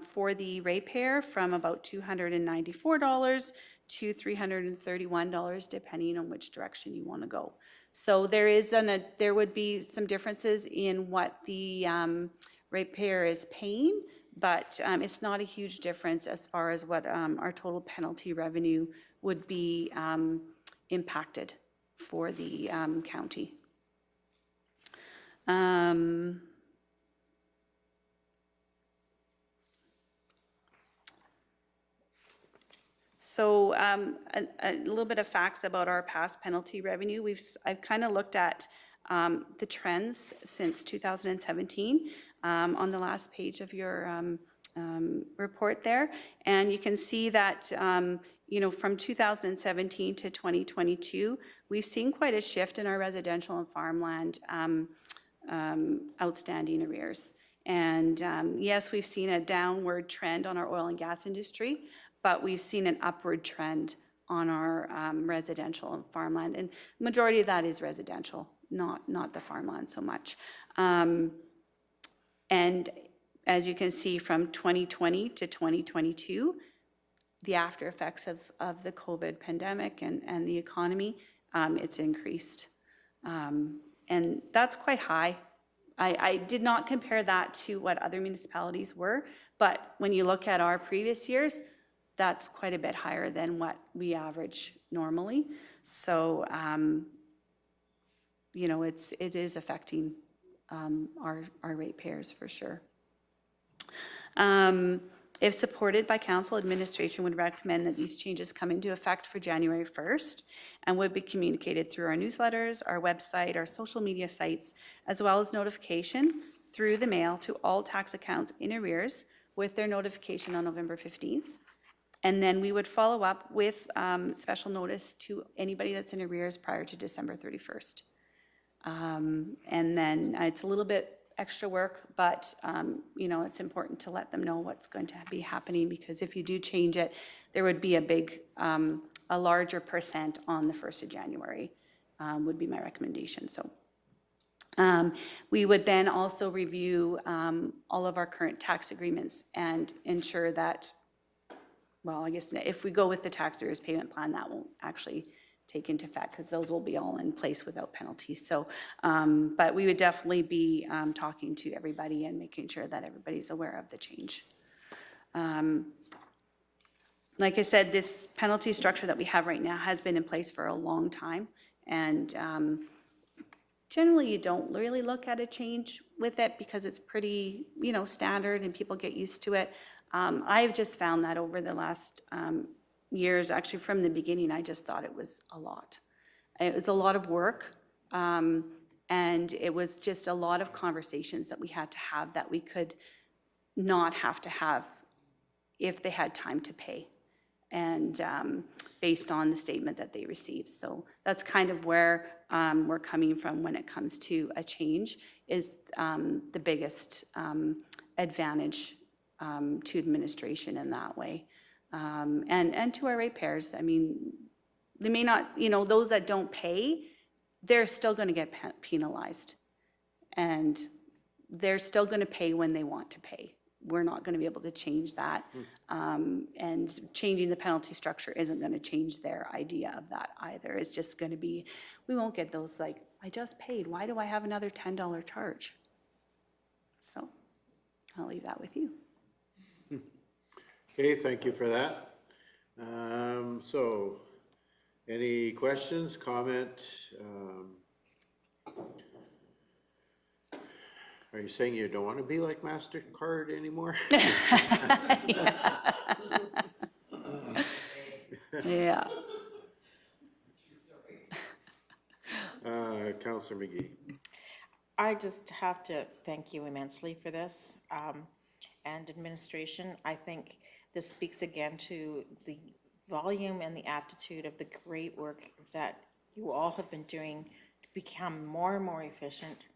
for the ratepayer from about $294 to $331, depending on which direction you want to go. So there would be some differences in what the ratepayer is paying, but it's not a huge difference as far as what our total penalty revenue would be impacted for the county. So a little bit of facts about our past penalty revenue. I've kind of looked at the trends since 2017 on the last page of your report there. And you can see that, you know, from 2017 to 2022, we've seen quite a shift in our residential and farmland outstanding arrears. And yes, we've seen a downward trend on our oil and gas industry, but we've seen an upward trend on our residential and farmland. And the majority of that is residential, not the farmland so much. And as you can see, from 2020 to 2022, the after effects of the COVID pandemic and the economy, it's increased. And that's quite high. I did not compare that to what other municipalities were, but when you look at our previous years, that's quite a bit higher than what we average normally. So, you know, it is affecting our ratepayers for sure. If supported by council, administration would recommend that these changes come into effect for January 1st and would be communicated through our newsletters, our website, our social media sites, as well as notification through the mail to all tax accounts in arrears with their notification on November 15th. And then we would follow up with special notice to anybody that's in arrears prior to December 31st. And then it's a little bit extra work, but you know, it's important to let them know what's going to be happening, because if you do change it, there would be a larger percent on the 1st of January, would be my recommendation. So we would then also review all of our current tax agreements and ensure that, well, I guess if we go with the tax arrears payment plan, that won't actually take into effect because those will be all in place without penalties. So, but we would definitely be talking to everybody and making sure that everybody's aware of the change. Like I said, this penalty structure that we have right now has been in place for a long time, and generally you don't really look at a change with it because it's pretty, you know, standard and people get used to it. I've just found that over the last years, actually from the beginning, I just thought it was a lot. It was a lot of work, and it was just a lot of conversations that we had to have that we could not have to have if they had time to pay, and based on the statement that they received. So that's kind of where we're coming from when it comes to a change, is the biggest advantage to administration in that way. And to our ratepayers. I mean, they may not, you know, those that don't pay, they're still going to get penalized. And they're still going to pay when they want to pay. We're not going to be able to change that. And changing the penalty structure isn't going to change their idea of that either. It's just going to be, we won't get those like, I just paid, why do I have another $10 charge? So I'll leave that with you. Okay, thank you for that. So, any questions, comment? Are you saying you don't want to be like MasterCard anymore? Yeah. Councillor McGee. I just have to thank you immensely for this, and administration. I think this speaks again to the volume and the aptitude of the great work that you all have been doing to become more and more efficient.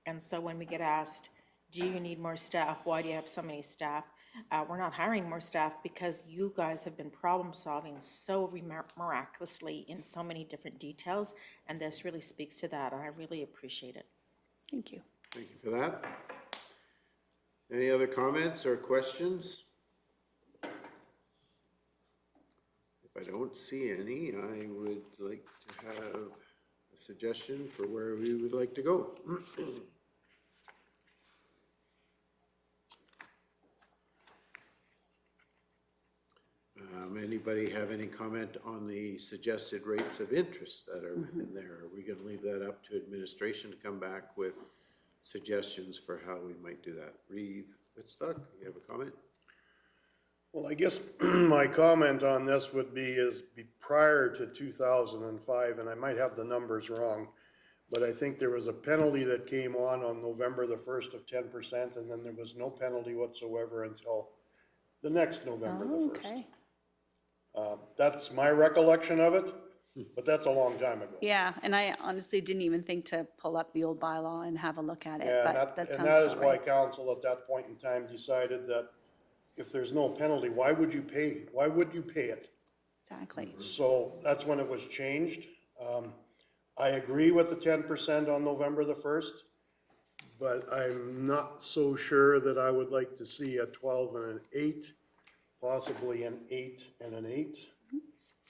And so when we get asked, do you need more staff? Why do you have so many staff? We're not hiring more staff because you guys have been problem solving so miraculously in so many different details. And this really speaks to that. I really appreciate it. Thank you. Thank you for that. Any other comments or questions? If I don't see any, I would like to have a suggestion for where we would like to go. Anybody have any comment on the suggested rates of interest that are within there? Are we going to leave that up to administration to come back with suggestions for how we might do that. Reeve Whitstock, you have a comment? Well, I guess my comment on this would be prior to 2005, and I might have the numbers wrong, but I think there was a penalty that came on November the 1st of 10%, and then there was no penalty whatsoever until the next November the 1st. Okay. That's my recollection of it, but that's a long time ago. Yeah, and I honestly didn't even think to pull up the old bylaw and have a look at it, Yeah, but that sounds and that is about why right. council at that point in time decided that if there's no penalty, why would you pay it? Exactly. So that's when it was changed. I agree with the 10% on November the 1st, but I'm not so sure that I would like to see a 12 and an 8, possibly an 8 and an 8.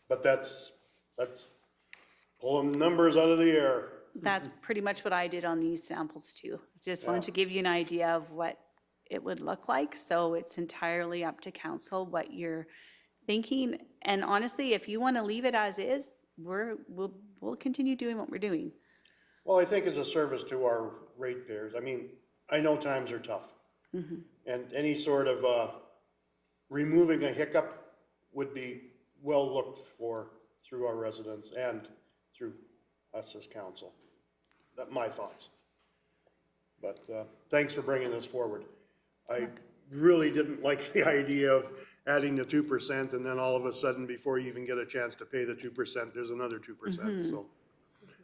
But that's pulling numbers out of the air. That's pretty much what I did on these samples too. Just wanted to give you an idea of what it would look like. So it's entirely up to council what you're thinking. And honestly, if you want to leave it as is, we'll continue doing what we're doing. Well, I think as a service to our ratepayers, I mean, I know times are tough. And any sort of removing a hiccup would be well looked for through our residents and through us as council. That's my thoughts. But thanks for bringing this forward. I really didn't like the idea of adding the 2% and then all of a sudden, before you even get a chance to pay the 2%, there's another 2%. So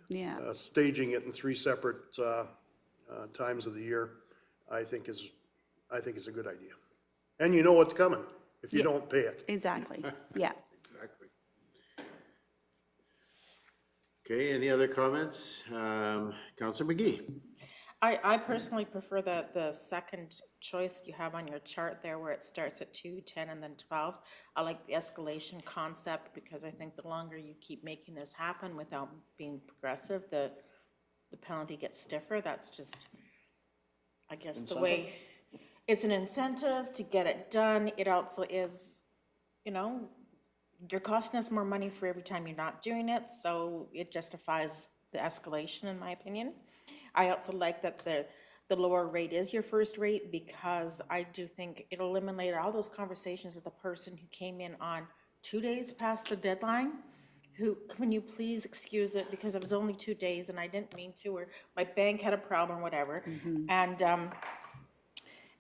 Yeah. staging it in 3 separate times of the year, I think is a good idea. And you know what's coming if you don't pay it. Exactly. Yeah. Exactly. Okay, any other comments? Councillor McGee? I personally prefer the second choice you have on your chart there where it starts at 2, 10, and then 12. I like the escalation concept because I think the longer you keep making this happen without being progressive, the penalty gets stiffer. That's just, I guess, the way, it's an incentive to get it done. It also is, you're costing us more money for every time you're not doing it, so it justifies the escalation, in my opinion. I also like that the lower rate is your first rate because I do think it'll eliminate all those conversations with the person who came in on 2 days past the deadline, who, can you please excuse it because it was only 2 days and I didn't mean to, or my bank had a problem, whatever. And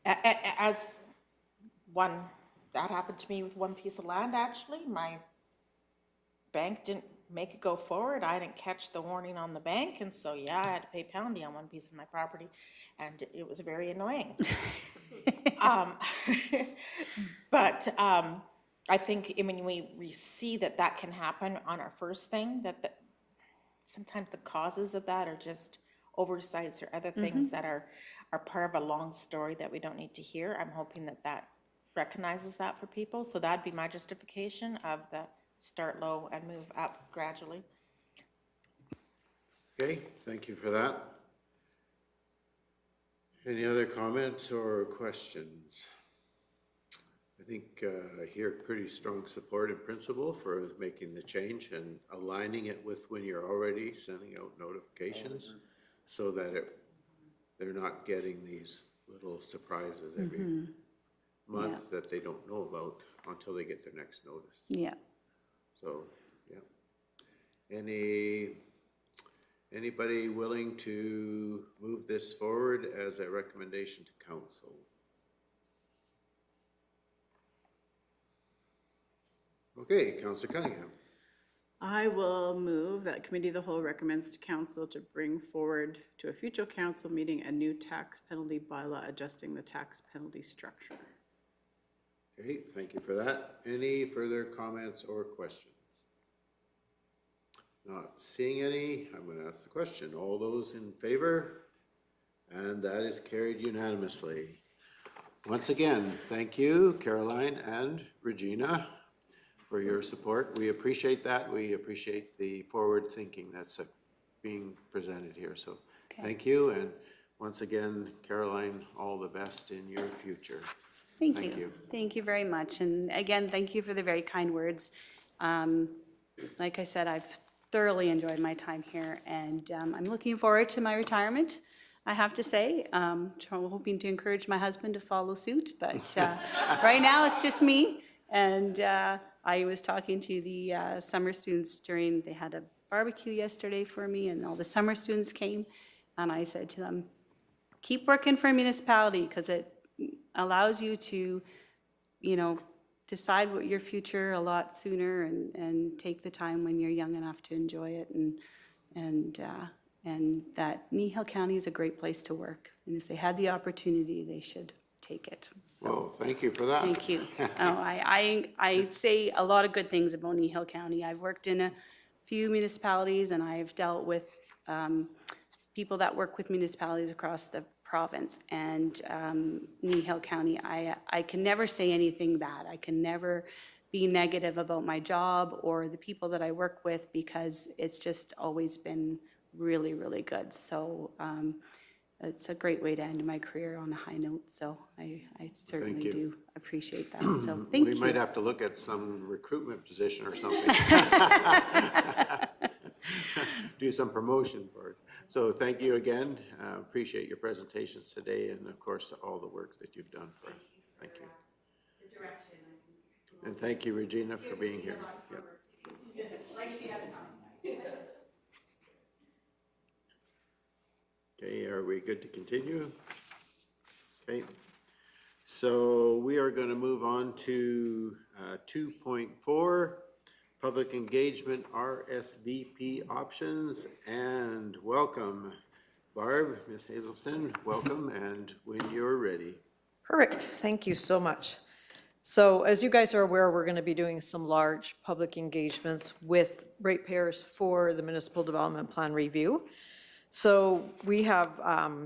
as one, that happened to me with one piece of land, actually. My bank didn't make it go forward. I didn't catch the warning on the bank, and so, yeah, I had to pay penalty on one piece of my property, and it was very annoying. But I think, when we see that can happen on our first thing, that sometimes the causes of that are just oversights or other things that are part of a long story that we don't need to hear. I'm hoping that recognizes that for people, so that'd be my justification of the start low and move up gradually. Okay, thank you for that. Any other comments or questions? I think I hear pretty strong support in principle for making the change and aligning it with when you're already sending out notifications so that they're not getting these little surprises every month that they don't know about until they get their next notice. Yeah. So, yeah. Anybody willing to move this forward as a recommendation to council? Okay, Councillor Cunningham. I will move that Committee of the Whole recommends to council to bring forward to a future council meeting a new tax penalty bylaw adjusting the tax penalty structure. Okay, thank you for that. Any further comments or questions? Not seeing any, I'm going to ask the question. All those in favor? And that is carried unanimously. Once again, thank you, Caroline and Regina, for your support. We appreciate that. We appreciate the forward thinking that's being presented here. So thank you. And once again, Caroline, all the best in your future. Thank you. Thank you very much. And again, thank you for the very kind words. Like I said, I've thoroughly enjoyed my time here, and I'm looking forward to my retirement. I have to say. Hoping to encourage my husband to follow suit, but right now it's just me. And I was talking to the summer students they had a barbecue yesterday for me, and all the summer students came, and I said to them, keep working for a municipality, because it allows you to, decide what your future a lot sooner, and take the time when you're young enough to enjoy it, and that Kneehill County is a great place to work, and if they had the opportunity, they should take it. So, Well, thank you for that. thank you. I say a lot of good things about Kneehill County. I've worked in a few municipalities, and I've dealt with people that work with municipalities across the province, and Kneehill County, I can never say anything bad. I can never be negative about my job or the people that I work with, because it's just always been really, really good. So it's a great way to end my career on a high note. So I certainly do appreciate that. So thank you. We might have to look at some recruitment position or something. Do some promotion for us. So thank you again. Appreciate your presentations today, and of course, all the work that you've done for us. Thank you. The direction. And thank you, Regina, for being here. Yep. Like she has time. Okay, are we good to continue? Okay, so we are going to move on to 2.4, public engagement RSVP options, and welcome, Barb, Ms. Hazelton, welcome, and when you're ready. Perfect, thank you so much. So as you guys are aware, we're going to be doing some large public engagements with ratepayers for the municipal development plan review. So we have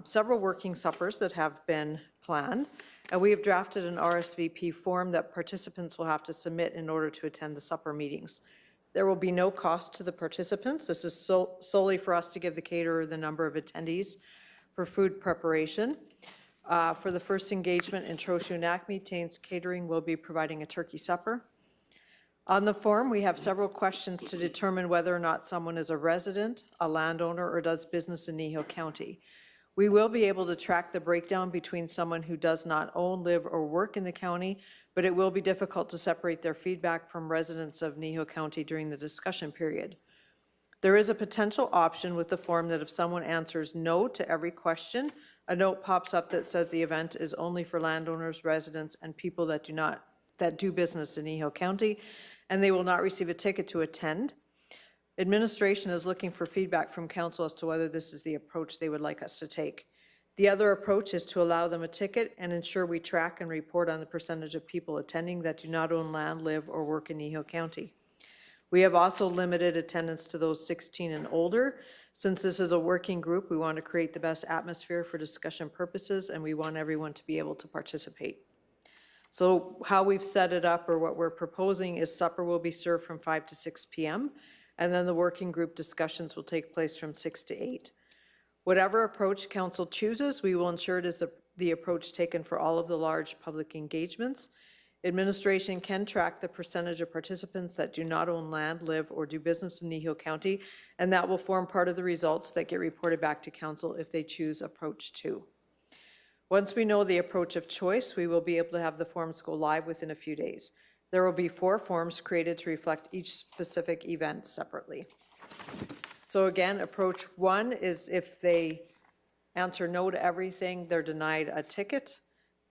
several working suppers that have been planned, and we have drafted an RSVP form that participants will have to submit in order to attend the supper meetings. There will be no cost to the participants. This is solely for us to give the caterer the number of attendees for food preparation. For the first engagement in Trochu-Nackme, Tain's Catering will be providing a turkey supper. On the form, we have several questions to determine whether or not someone is a resident, a landowner, or does business in Kneehill County. We will be able to track the breakdown between someone who does not own, live, or work in the county, but it will be difficult to separate their feedback from residents of Kneehill County during the discussion period. There is a potential option with the form that if someone answers no to every question, a note pops up that says the event is only for landowners, residents, and people that do business in Kneehill County, and they will not receive a ticket to attend. Administration is looking for feedback from council as to whether this is the approach they would like us to take. The other approach is to allow them a ticket and ensure we track and report on the percentage of people attending that do not own land, live, or work in Kneehill County. We have also limited attendance to those 16 and older. Since this is a working group, we want to create the best atmosphere for discussion purposes, and we want everyone to be able to participate. So how we've set it up, or what we're proposing, is supper will be served from 5 to 6 p.m., and then the working group discussions will take place from 6 to 8. Whatever approach council chooses, we will ensure it is the approach taken for all of the large public engagements. Administration can track the percentage of participants that do not own land, live, or do business in Kneehill County, and that will form part of the results that get reported back to council if they choose approach 2. Once we know the approach of choice, we will be able to have the forms go live within a few days. There will be 4 forms created to reflect each specific event separately. So again, approach 1 is if they answer no to everything, they're denied a ticket.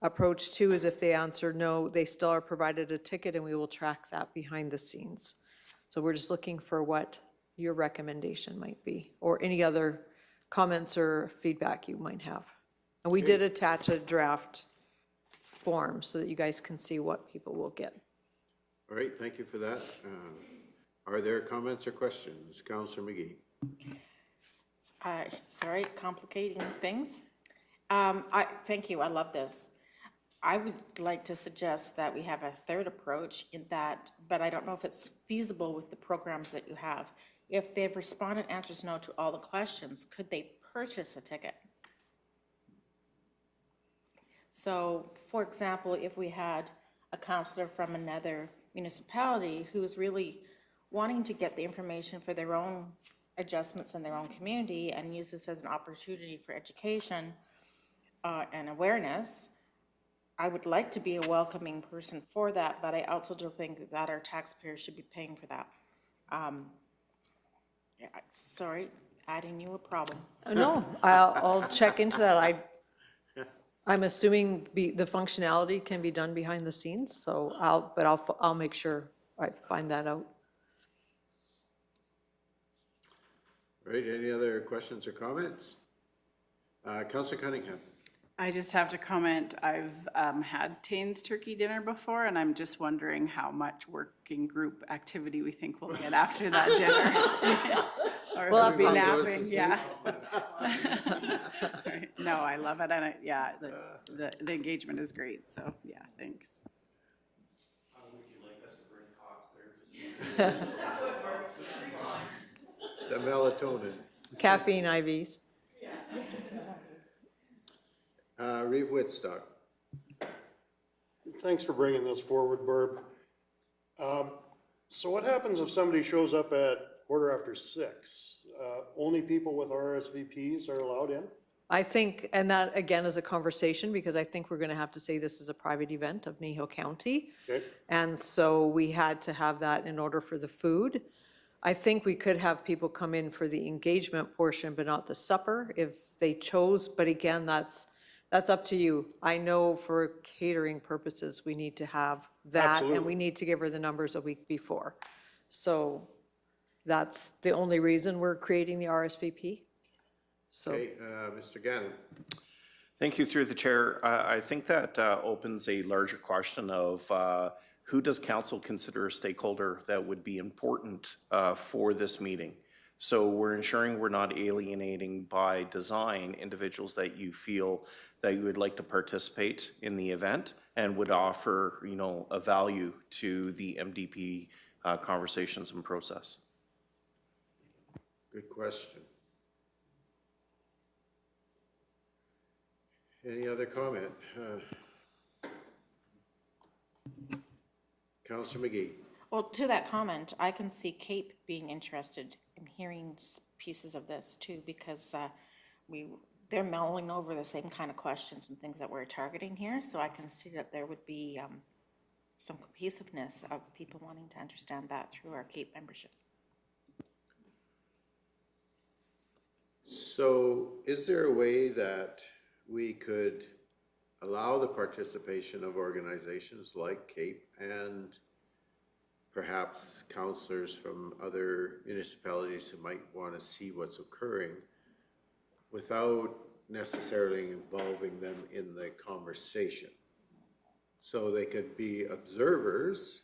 Approach 2 is if they answer no, they still are provided a ticket, and we will track that behind the scenes. So we're just looking for what your recommendation might be, or any other comments or feedback you might have. And we did attach a draft form so that you guys can see what people will get. All right, thank you for that. Are there comments or questions? Councillor McGee. Sorry, complicating things. Thank you, I love this. I would like to suggest that we have a third approach in that, but I don't know if it's feasible with the programs that you have. If the respondent answers no to all the questions, could they purchase a ticket? So, for example, if we had a counselor from another municipality who's really wanting to get the information for their own adjustments in their own community and use this as an opportunity for education and awareness, I would like to be a welcoming person for that, but I also don't think that our taxpayers should be paying for that. Yeah, sorry, adding you a problem. No, I'll check into that. I'm assuming the functionality can be done behind the scenes, so I'll make sure I find that out. All right, any other questions or comments? Councillor Cunningham? I just have to comment, I've had Tane's turkey dinner before, and I'm just wondering how much working group activity we think we'll get after that dinner. Or Well, we'll be everyone goes to napping, sleep. yeah. Right. No, I love it, and yeah, the engagement is great, so, yeah, thanks. Some melatonin. Caffeine IVs. Reeve Whitstock? Thanks for bringing this forward, Barb. So what happens if somebody shows up at 6:15? Only people with RSVPs are allowed in? I think, and that again is a conversation, because I think we're going to have to say this is a private event of Kneehill County. Okay. And so we had to have that in order for the food. I think we could have people come in for the engagement portion, but not the supper if they chose. But again, that's up to you. I know for catering purposes, we need to have that. And Absolutely. we need to give her the numbers a week before. So that's the only reason we're creating the RSVP. So. Okay, Mr. Gannon? Thank you, through the chair. I think that opens a larger question of who does council consider a stakeholder that would be important for this meeting? So we're ensuring we're not alienating by design individuals that you feel that you would like to participate in the event and would offer, you know, a value to the MDP conversations and process. Good question. Any other comment? Councillor McGee? Well, to that comment, I can see Cape being interested in hearing pieces of this too, because they're mulling over the same kind of questions and things that we're targeting here, so I can see that there would be some cohesiveness of people wanting to understand that through our Cape membership. So is there a way that we could allow the participation of organizations like CAPE and perhaps councillors from other municipalities who might want to see what's occurring without necessarily involving them in the conversation? So they could be observers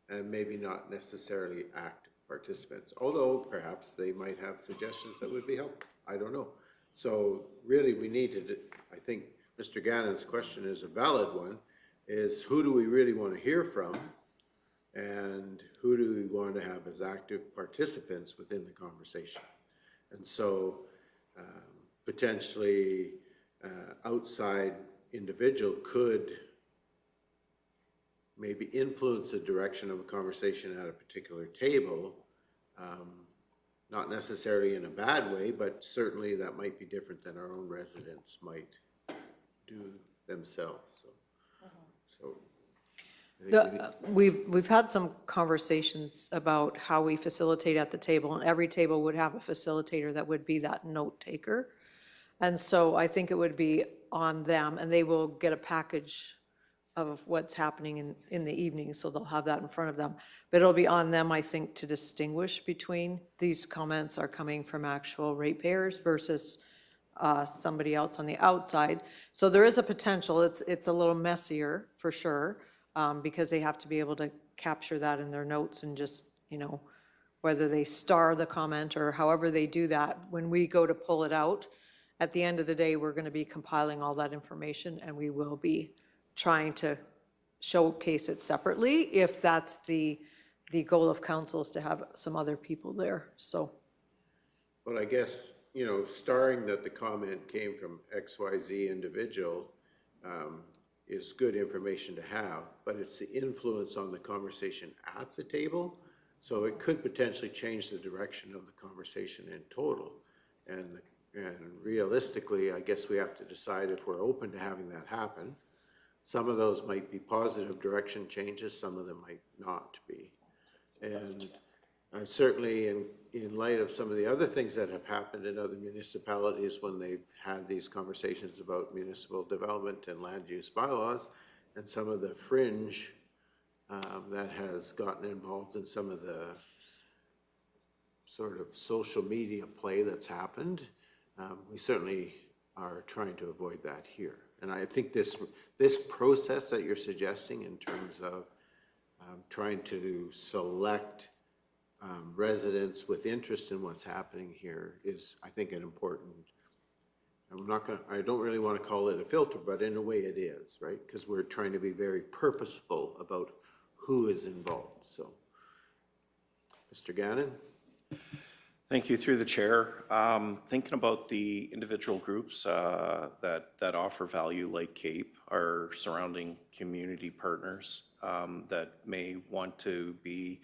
and maybe not necessarily active participants, although perhaps they might have suggestions that would be helpful. I don't know. So really we need to, I think Mr. Gannon's question is a valid one, is who do we really want to hear from? And who do we want to have as active participants within the conversation? And so potentially outside individual could maybe influence the direction of a conversation at a particular table, not necessarily in a bad way, but certainly that might be different than our own residents might do themselves. So I think We've had some conversations about how we facilitate at the table, and every table would have a facilitator that would be that note taker. And so I think it would be on them, and they will get a package of what's happening in the evening, so they'll have that in front of them. But it'll be on them, I think, to distinguish between these comments are coming from actual ratepayers versus somebody else on the outside. So there is a potential. It's a little messier for sure, because they have to be able to capture that in their notes and just, you know, whether they star the comment or however they do that. When we go to pull it out, at the end of the day, we're going to be compiling all that information, and we will be trying to showcase it separately if that's the goal of council, is to have some other people there, so. Well, I guess, you know, starring that the comment came from XYZ individual is good information to have, but it's the influence on the conversation at the table So it could potentially change the direction of the conversation in total. And realistically, I guess we have to decide if we're open to having that happen. Some of those might be positive direction changes, some of them might not be. And certainly in light of some of the other things that have happened in other municipalities when they've had these conversations about municipal development and land use bylaws, and some of the fringe that has gotten involved in some of the sort of social media play that's happened, we certainly are trying to avoid that here. And I think this process that you're suggesting in terms of trying to select residents with interest in what's happening here is, I think, an important, I don't really want to call it a filter, but in a way it is, right? Because we're trying to be very purposeful about who is involved, so. Mr. Gannon? Thank you, through the chair. Thinking about the individual groups that offer value, like CAPE, our surrounding community partners that may want to be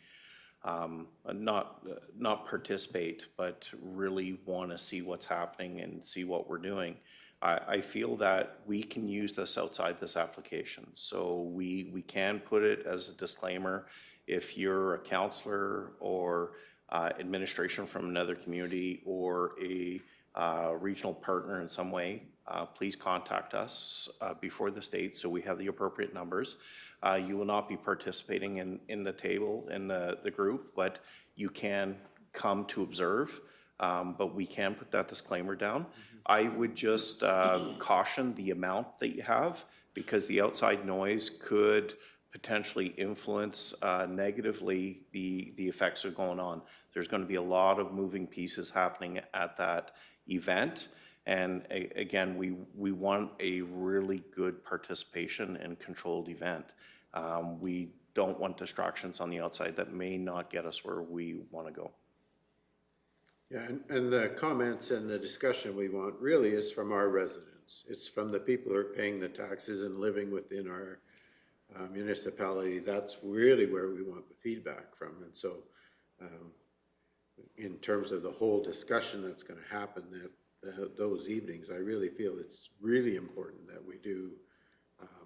not participate, but really want to see what's happening and see what we're doing. I feel that we can use this outside this application. So we can put it as a disclaimer. If you're a counselor or administration from another community or a regional partner in some way, please contact us before this date so we have the appropriate numbers. You will not be participating in the table, in the group, but you can come to observe, but we can put that disclaimer down. I would just caution the amount that you have, because the outside noise could potentially influence negatively the effects that are going on. There's going to be a lot of moving pieces happening at that event. And again, we want a really good participation and controlled event. We don't want distractions on the outside that may not get us where we want to go. Yeah, and the comments and the discussion we want really is from our residents. It's from the people who are paying the taxes and living within our municipality. That's really where we want the feedback from. And so in terms of the whole discussion that's going to happen at those evenings, I really feel it's really important that we do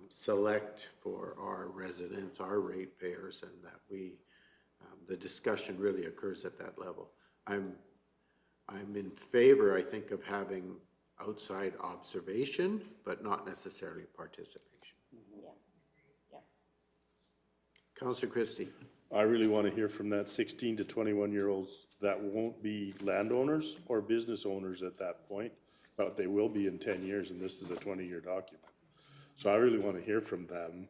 select for our residents, our ratepayers, and that we, the discussion really occurs at that level. I'm in favor, I think, of having outside observation, but not necessarily participation. Councillor Christie. I really want to hear from that 16 to 21-year-olds that won't be landowners or business owners at that point, but they will be in 10 years, and this is a 20-year document. So I really want to hear from them,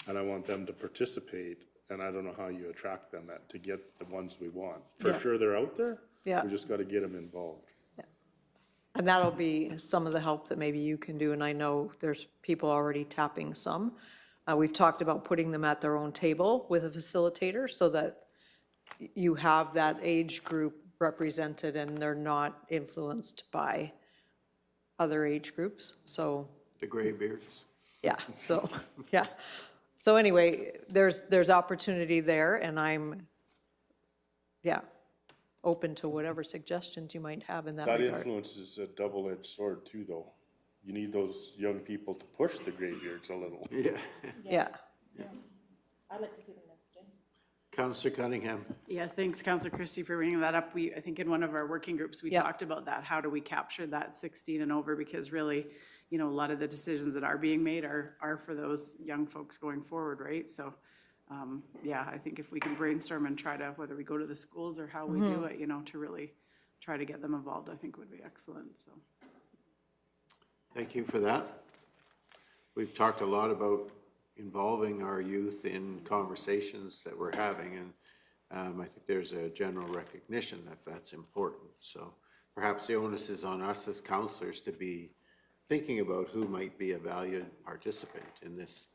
and I want them to participate, and I don't know how you attract them to get the ones we want. For sure they're out there. Yeah. We just got to get them involved. Yeah. And that'll be some of the help that maybe you can do, and I know there's people already tapping some. We've talked about putting them at their own table with a facilitator so that you have that age group represented and they're not influenced by other age groups, so. The graybeards. Yeah, so, yeah. So anyway, there's opportunity there, and I'm, open to whatever suggestions you might have in that That regard. influence is a double-edged sword too, though. You need those young people to push the graybeards a little. Yeah. Yeah. I'd like to see them next day. Councillor Cunningham. Yeah, thanks, Councillor Christie, for bringing that up. I think in one of our working groups, we Yeah. talked about that. How do we capture that 16 and over? Because really, a lot of the decisions that are being made are for those young folks going forward, right? So, I think if we can brainstorm and try to, whether we go to the schools or how we do it, to really try to get them involved, I think would be excellent, so. Thank you for that. We've talked a lot about involving our youth in conversations that we're having, and I think there's a general recognition that that's important. So perhaps the onus is on us as counselors to be thinking about who might be a valued participant in this,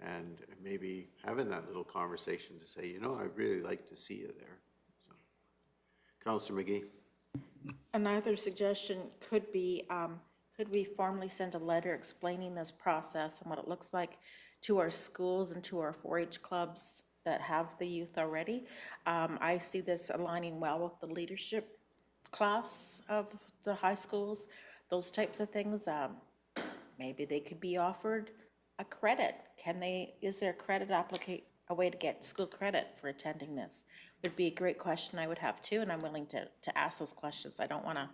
and maybe having that little conversation to say, I'd really like to see you there. So, Councillor McGee. Another suggestion could be, could we formally send a letter explaining this process and what it looks like to our schools and to our 4-H clubs that have the youth already. I see this aligning well with the leadership class of the high schools, those types of things. Maybe they could be offered a credit. Is there a way to get school credit for attending this? Would be a great question I would have too, and I'm willing to ask those questions. I don't want to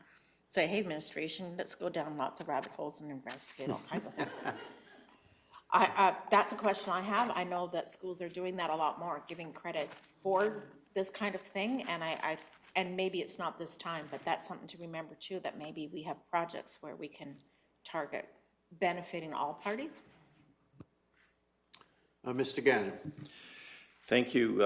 say, hey, administration, let's go down lots of rabbit holes and investigate all kinds of things. That's a question I have. I know that schools are doing that a lot more, giving credit for this kind of thing, and maybe it's not this time, but that's something to remember too, that maybe we have projects where we can target benefiting all parties. Mr. Gannon? Thank you.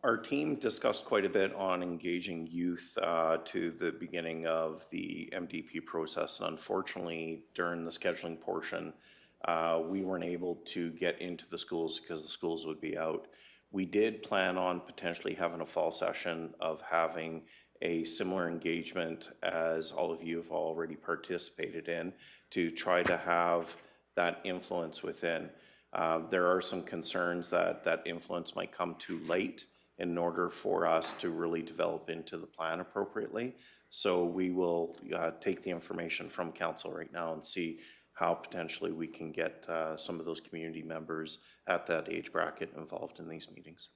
Our team discussed quite a bit on engaging youth to the beginning of the MDP process. And unfortunately, during the scheduling portion, we weren't able to get into the schools because the schools would be out. We did plan on potentially having a fall session of having a similar engagement as all of you have already participated in to try to have that influence within. There are some concerns that that influence might come too late in order for us to really develop into the plan appropriately. So we will take the information from council right now and see how potentially we can get some of those community members at that age bracket involved in these meetings.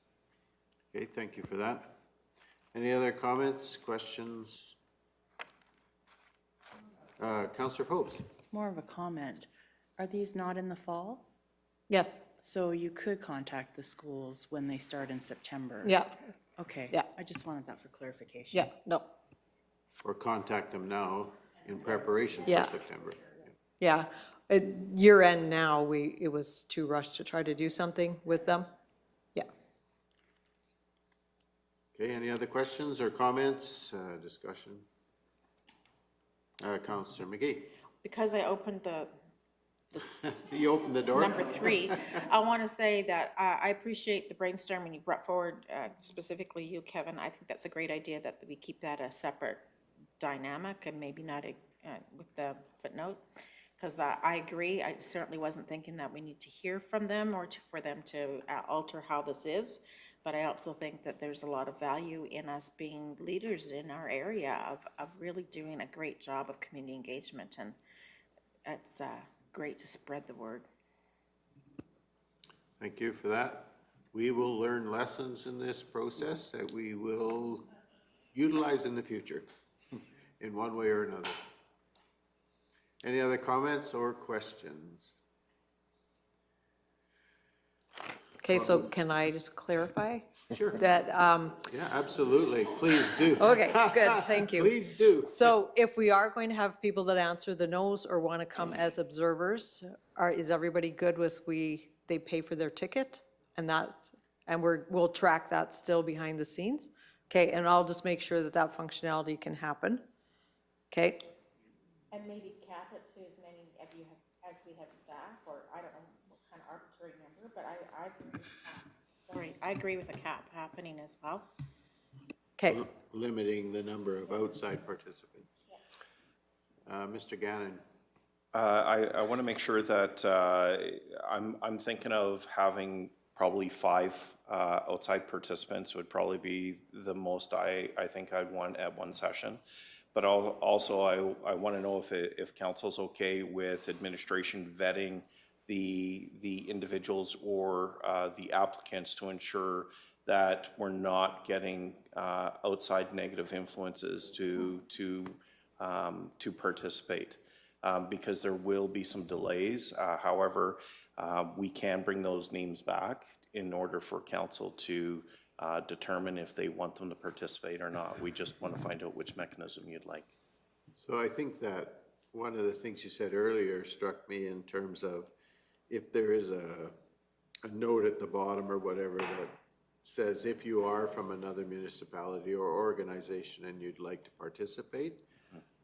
Okay, thank you for that. Any other comments, questions? Councillor Phobes? It's more of a comment. Are these not in the fall? Yes, So you could contact the schools when they start in September? yeah, Okay. Yeah. I just wanted that for clarification. yeah, no, Or contact them now in preparation for Yeah. September. yeah. Year end now, it was too rushed to try to do something with them. Yeah. Okay, any other questions or comments, discussion? Councillor McGee? Because I opened You opened the door? number 3, I want to say that I appreciate the brainstorming you brought forward, specifically you, Kevin. I think that's a great idea that we keep that a separate dynamic and maybe not with the footnote. Because I agree, I certainly wasn't thinking that we need to hear from them or for them to alter how this is. But I also think that there's a lot of value in us being leaders in our area of really doing a great job of community engagement. And it's great to spread the word. Thank you for that. We will learn lessons in this process that we will utilize in the future in one way or another. Any other comments or questions? Okay, so can I just clarify? Sure. That, Yeah, absolutely. Please do. okay, good, thank you. Please do. So if we are going to have people that answer the no's or want to come as observers, is everybody good with they pay for their ticket? And we'll track that still behind the scenes? Okay, and I'll just make sure that functionality can happen. Okay, And maybe cap it to as many of you as we have staff, or I don't know what kind of arbitrary number, but I agree with the cap happening as well. okay. Limiting the number of outside participants. Mr. Gannon? I want to make sure that I'm thinking of having probably 5 outside participants would probably be the most I think I'd want at one session. But also I want to know if council's okay with administration vetting the individuals or the applicants to ensure that we're not getting outside negative influences to participate. Because there will be some delays. However, we can bring those names back in order for council to determine if they want them to participate or not. We just want to find out which mechanism you'd like. So I think that one of the things you said earlier struck me in terms of if there is a note at the bottom or whatever that says if you are from another municipality or organization and you'd like to participate,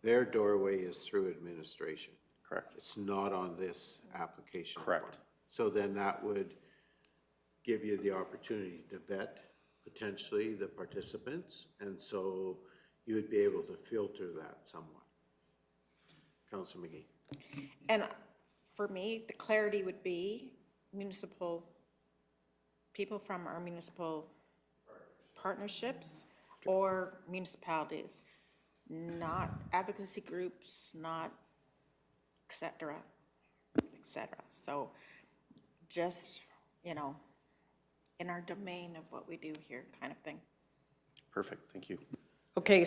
their doorway is through administration. Correct. It's not on this application form. Correct. So then that would give you the opportunity to vet potentially the participants, and so you would be able to filter that somewhat. Councilor McGee. And for me, the clarity would be municipal people from our municipal partnerships or municipalities, not advocacy groups, not et cetera, et cetera. So just, you know, in our domain of what we do here kind of thing. Perfect, thank you. Okay,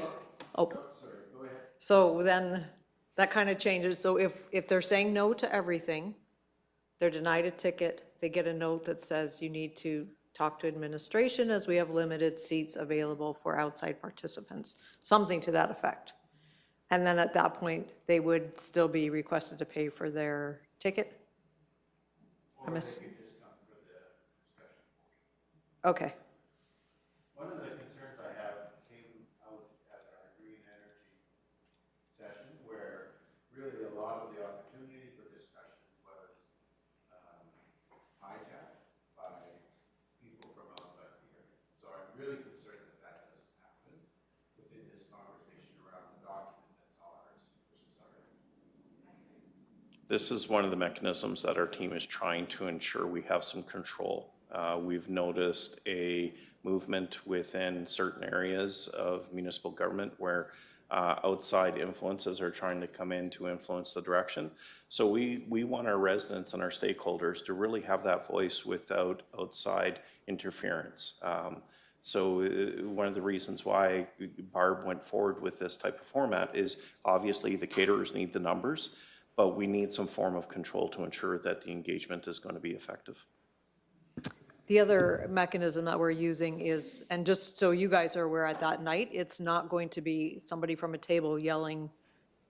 so then that kind of changes. So if they're saying no to everything, they're denied a ticket, they get a note that says you need to talk to administration as we have limited seats available for outside participants, something to that effect. And then at that point, they would still be requested to pay for their ticket? Okay. One of the concerns I have came out at our green energy session, where really a lot of the opportunity for discussion was hijacked by people from outside the area. So I'm really concerned that that doesn't happen within this conversation around the document that's ours, which is our. This is one of the mechanisms that our team is trying to ensure we have some control. We've noticed a movement within certain areas of municipal government where outside influences are trying to come in to influence the direction. So we want our residents and our stakeholders to really have that voice without outside interference. So one of the reasons why Barb went forward with this type of format is obviously the caterers need the numbers, but we need some form of control to ensure that the engagement is going to be effective. The other mechanism that we're using is, and just so you guys are aware, at that night, it's not going to be somebody from a table yelling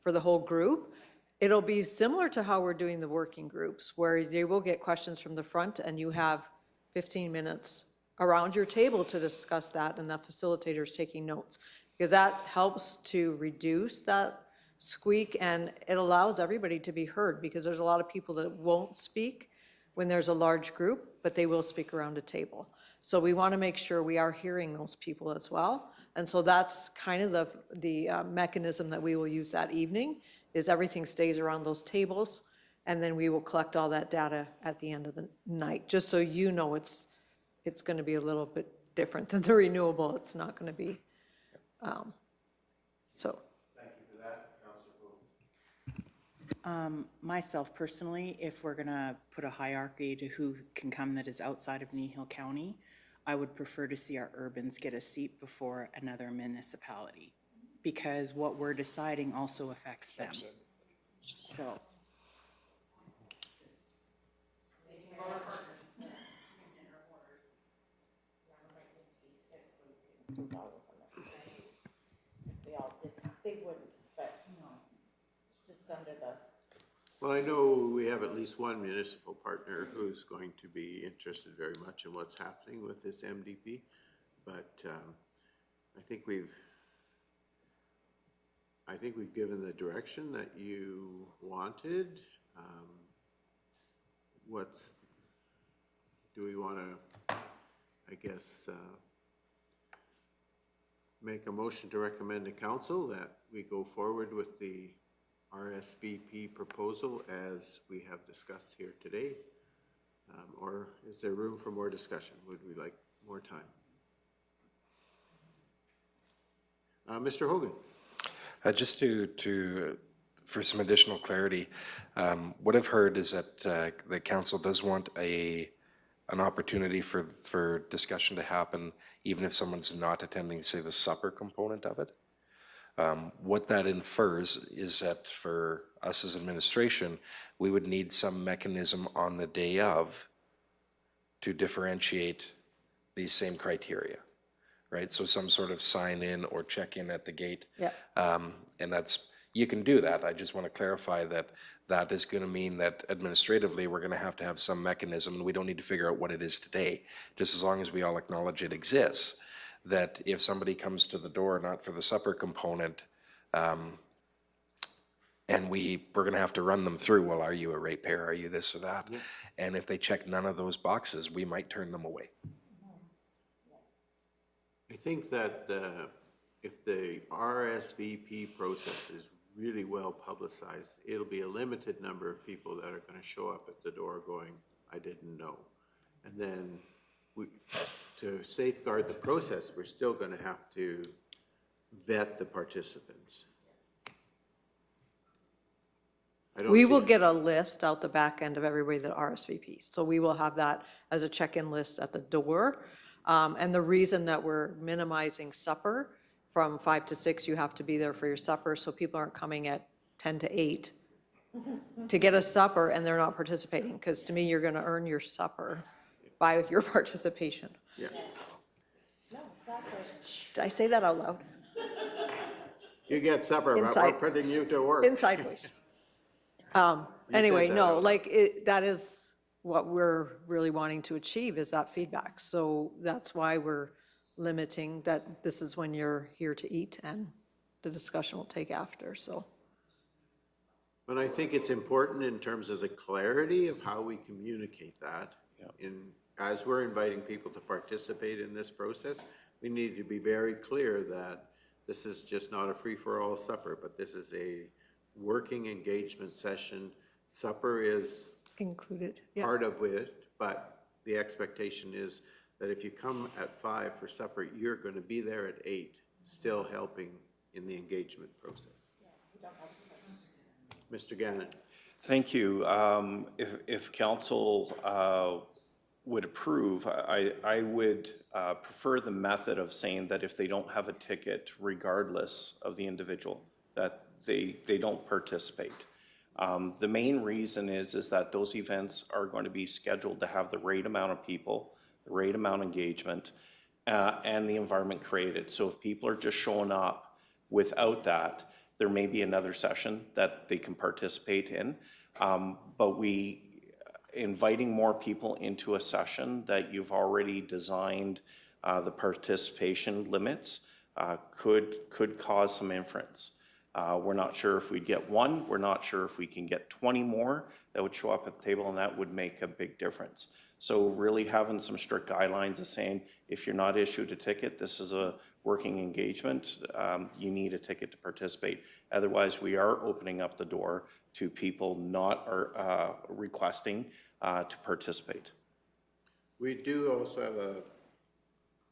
for the whole group. It'll be similar to how we're doing the working groups, where they will get questions from the front and you have 15 minutes around your table to discuss that, and the facilitator's taking notes. Because that helps to reduce that squeak, and it allows everybody to be heard, because there's a lot of people that won't speak when there's a large group, but they will speak around a table. So we want to make sure we are hearing those people as well. And so that's kind of the mechanism that we will use that evening, is everything stays around those tables, and then we will collect all that data at the end of the night, just so you know it's going to be a little bit different than the renewable. It's not going to be, so. Thank you for that, Councillor Bowles. Myself personally, if we're gonna put a hierarchy to who can come that is outside of Kneehill County, I would prefer to see our urbans get a seat before another municipality, because what we're deciding also affects them. So. They wouldn't, but, you know, just under the. Well, I know we have at least one municipal partner who's going to be interested very much in what's happening with this MDP, but I think we've given the direction that you wanted. Do we want to, I guess, make a motion to recommend to council that we go forward with the RSVP proposal as we have discussed here today? Or is there room for more discussion? Would we like more time? Mr. Hogan. Just for some additional clarity, what I've heard is that the council does want an opportunity for discussion to happen, even if someone's not attending, say, the supper component of it. What that infers is that for us as administration, we would need some mechanism on the day of to differentiate these same criteria, right? So some sort of sign in or check in at the gate. Yeah. And that's, you can do that. I just want to clarify that that is going to mean that administratively, we're going to have some mechanism, and we don't need to figure out what it is today, just as long as we all acknowledge it exists, that if somebody comes to the door, not for the supper component, and we're going to have to run them through, well, are you a ratepayer? Are you this or that? Yeah. And if they check none of those boxes, we might turn them away. I think that if the RSVP process is really well publicized, it'll be a limited number of people that are going to show up at the door going, I didn't know. And then to safeguard the process, we're still going to have to vet the participants. I don't We see will it. get a list out the back end of everybody that RSVPs. So we will have that as a check-in list at the door. And the reason that we're minimizing supper from 5 to 6, you have to be there for your supper, so people aren't coming at 10 to 8 to get a supper and they're not participating, because to me, you're going to earn your supper by your participation. Yeah. Did I say that out loud? You get supper, but we're Inside. putting you to work. Inside voice. Anyway, that no, out. like, that is what we're really wanting to achieve, is that feedback. So that's why we're limiting that this is when you're here to eat, and the discussion will take after, so. But I think it's important in terms of the clarity of how we communicate that. As we're inviting people to participate in this process, we need to be very clear that this is just not a free-for-all supper, but this is a working engagement session. Supper is Included, yeah. part of it, but the expectation is that if you come at 5 for supper, you're going to be there at 8, still helping in the engagement process. Mr. Gannon. Thank you. If council would approve, I would prefer the method of saying that if they don't have a ticket, regardless of the individual, that they don't participate. The main reason is that those events are going to be scheduled to have the right amount of people, the right amount of engagement, and the environment created. So if people are just showing up without that, there may be another session that they can participate in. But inviting more people into a session that you've already designed the participation limits could cause some inference. We're not sure if we'd get 1, we're not sure if we can get 20 more that would show up at the table, and that would make a big difference. So really having some strict guidelines of saying, if you're not issued a ticket, this is a working engagement, you need a ticket to participate. Otherwise, we are opening up the door to people not requesting to participate. We do also have a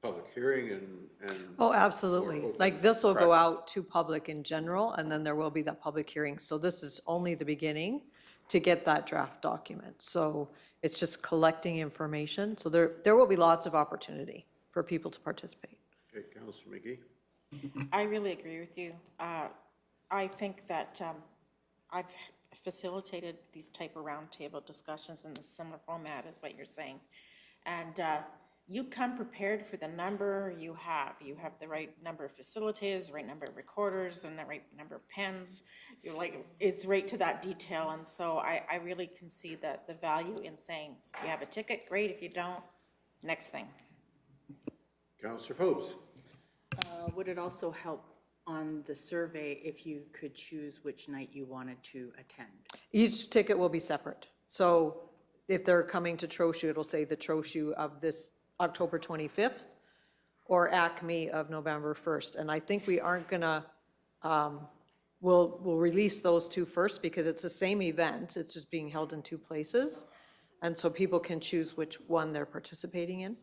public hearing and Oh, absolutely. Like, this will go out to public in general, and then there will be that public hearing. So this is only the beginning to get that draft document. So it's just collecting information. So there will be lots of opportunity for people to participate. Okay, Councilor McGee. I really agree with you. I think that I've facilitated these type of roundtable discussions in the similar format as what you're saying. And you come prepared for the number you have. You have the right number of facilitators, the right number of recorders, and the right number of pens. You're like, it's right to that detail. And so I really can see that the value in saying, you have a ticket, great. If you don't, next thing. Councilor Forbes. Would it also help on the survey if you could choose which night you wanted to attend? Each ticket will be separate. So if they're coming to Trochu, it'll say the Trochu of this October 25th or Acme of November 1st. And I think we aren't gonna, we'll release those two first because it's the same event. It's just being held in 2 places. And so people can choose which one they're participating in.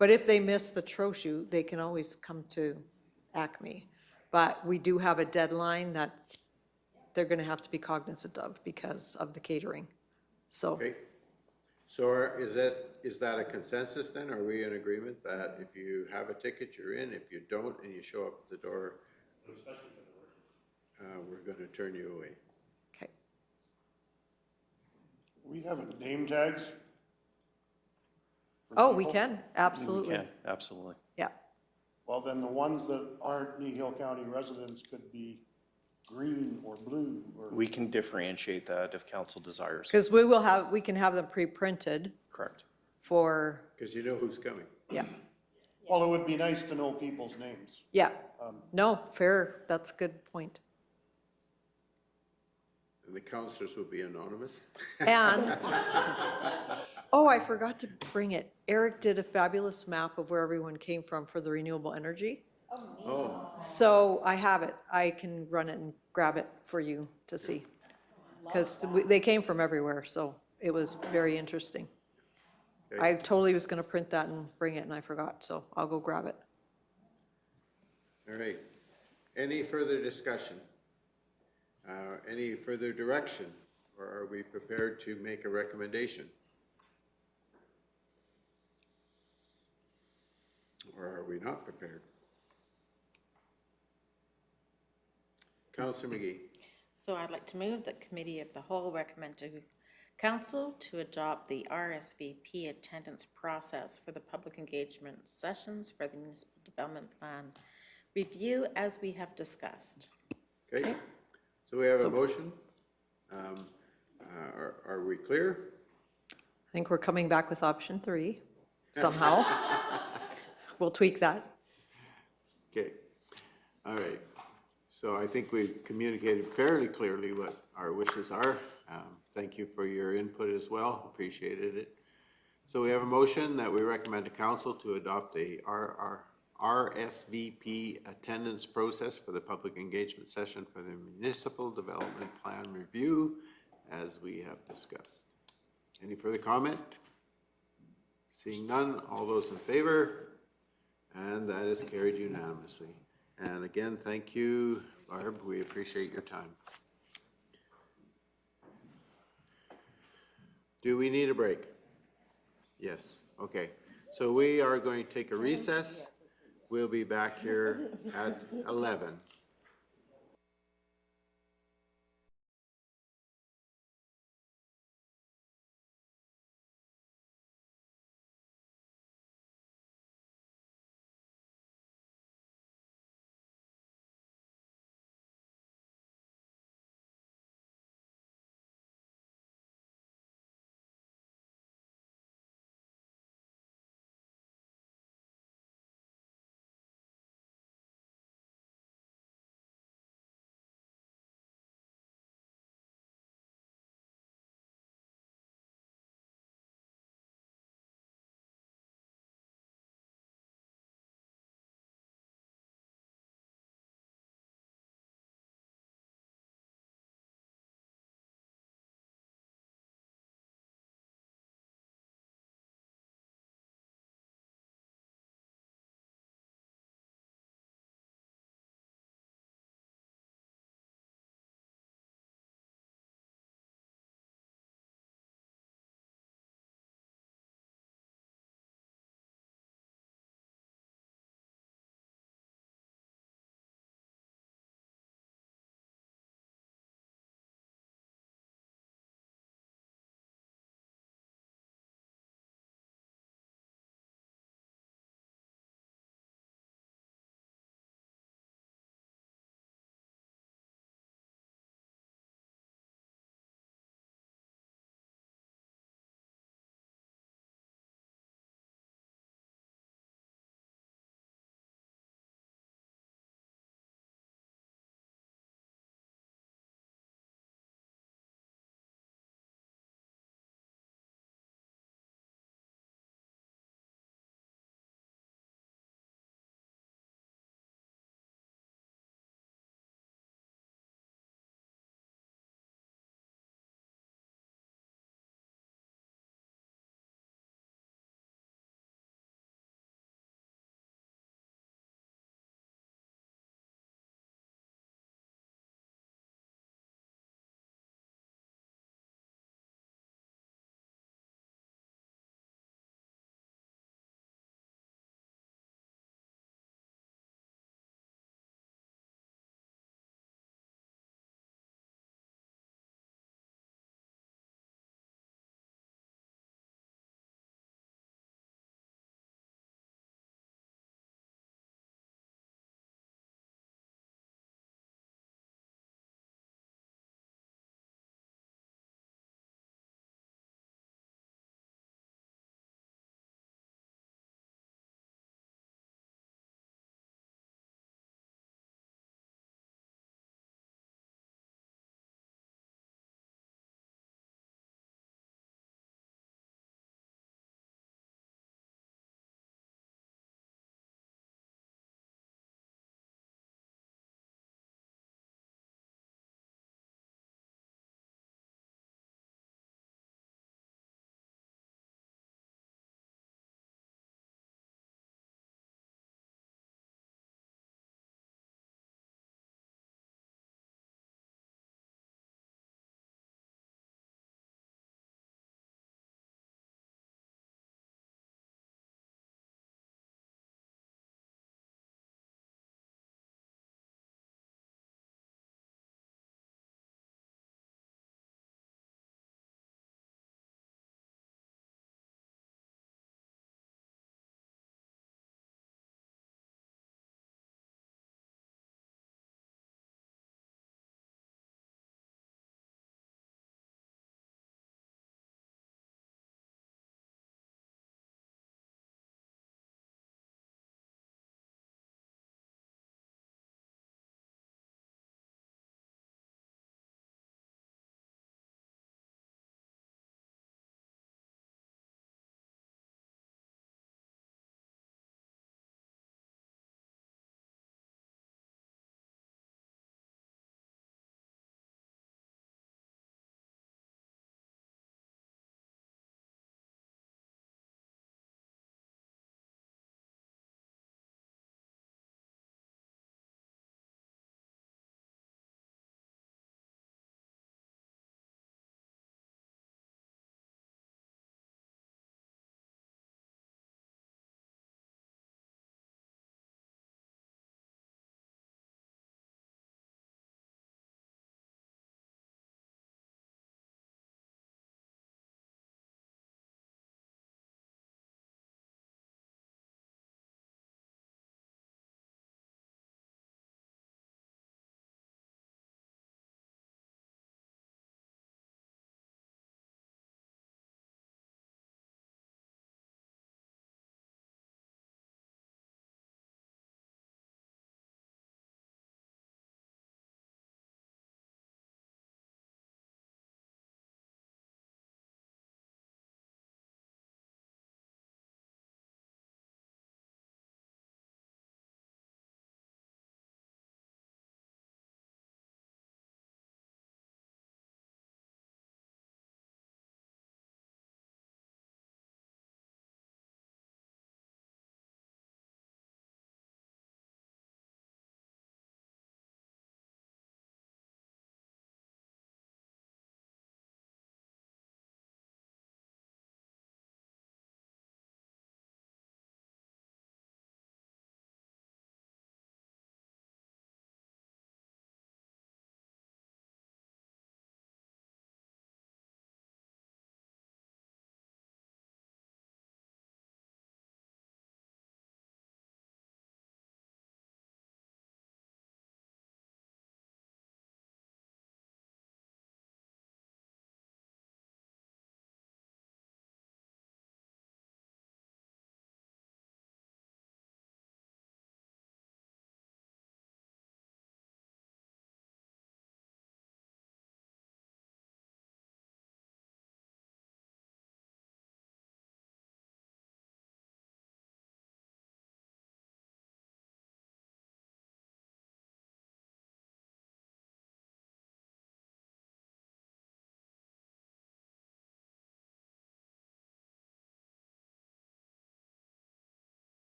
But if they miss the Trochu, they can always come to Acme. But we do have a deadline that they're gonna have to be cognizant of because of the catering. So. Okay. So is that a consensus then? Are we in agreement that if you have a ticket, you're in? If you don't and you show up at the door, we're going to turn you away? Okay. We have name tags? Oh, we can, absolutely. Yeah, absolutely. Yeah. Well, then the ones that aren't Kneehill County residents could be green or blue or. We can differentiate that if council desires. Because we can have them pre-printed Correct. for, Because you know who's coming. yeah, Well, it would be nice to know people's names. yeah. No, fair, that's a good point. And the councilors will be anonymous. And, oh, I forgot to bring it. Eric did a fabulous map of where everyone came from for the renewable energy. Oh, So I have it. I can run it and grab it for you to see. Because they came from everywhere, so it was very interesting. I totally was gonna print that and bring it and I forgot, so I'll go grab it. All right. Any further discussion? Any further direction? Or are we prepared to make a recommendation? Or are we not prepared? Councillor McGee. So I'd like to move that Committee of the Whole recommend to Council to adopt the RSVP attendance process for the public engagement sessions for the Municipal Development Plan review as we have discussed. Okay, so we have a motion. Are we clear? I think we're coming back with option 3 somehow. We'll tweak that. Okay, all right. So I think we've communicated fairly clearly what our wishes are. Thank you for your input as well, appreciated it. So we have a motion that we recommend to council to adopt a RSVP attendance process for the public engagement session for the Municipal Development Plan Review, as we have discussed. Any further comment? Seeing none, all those in favor? And that is carried unanimously. And again, thank you, Barb. We appreciate your time. Do we need a break? Yes. Okay. So we are going to take a recess. We'll be back here at 11.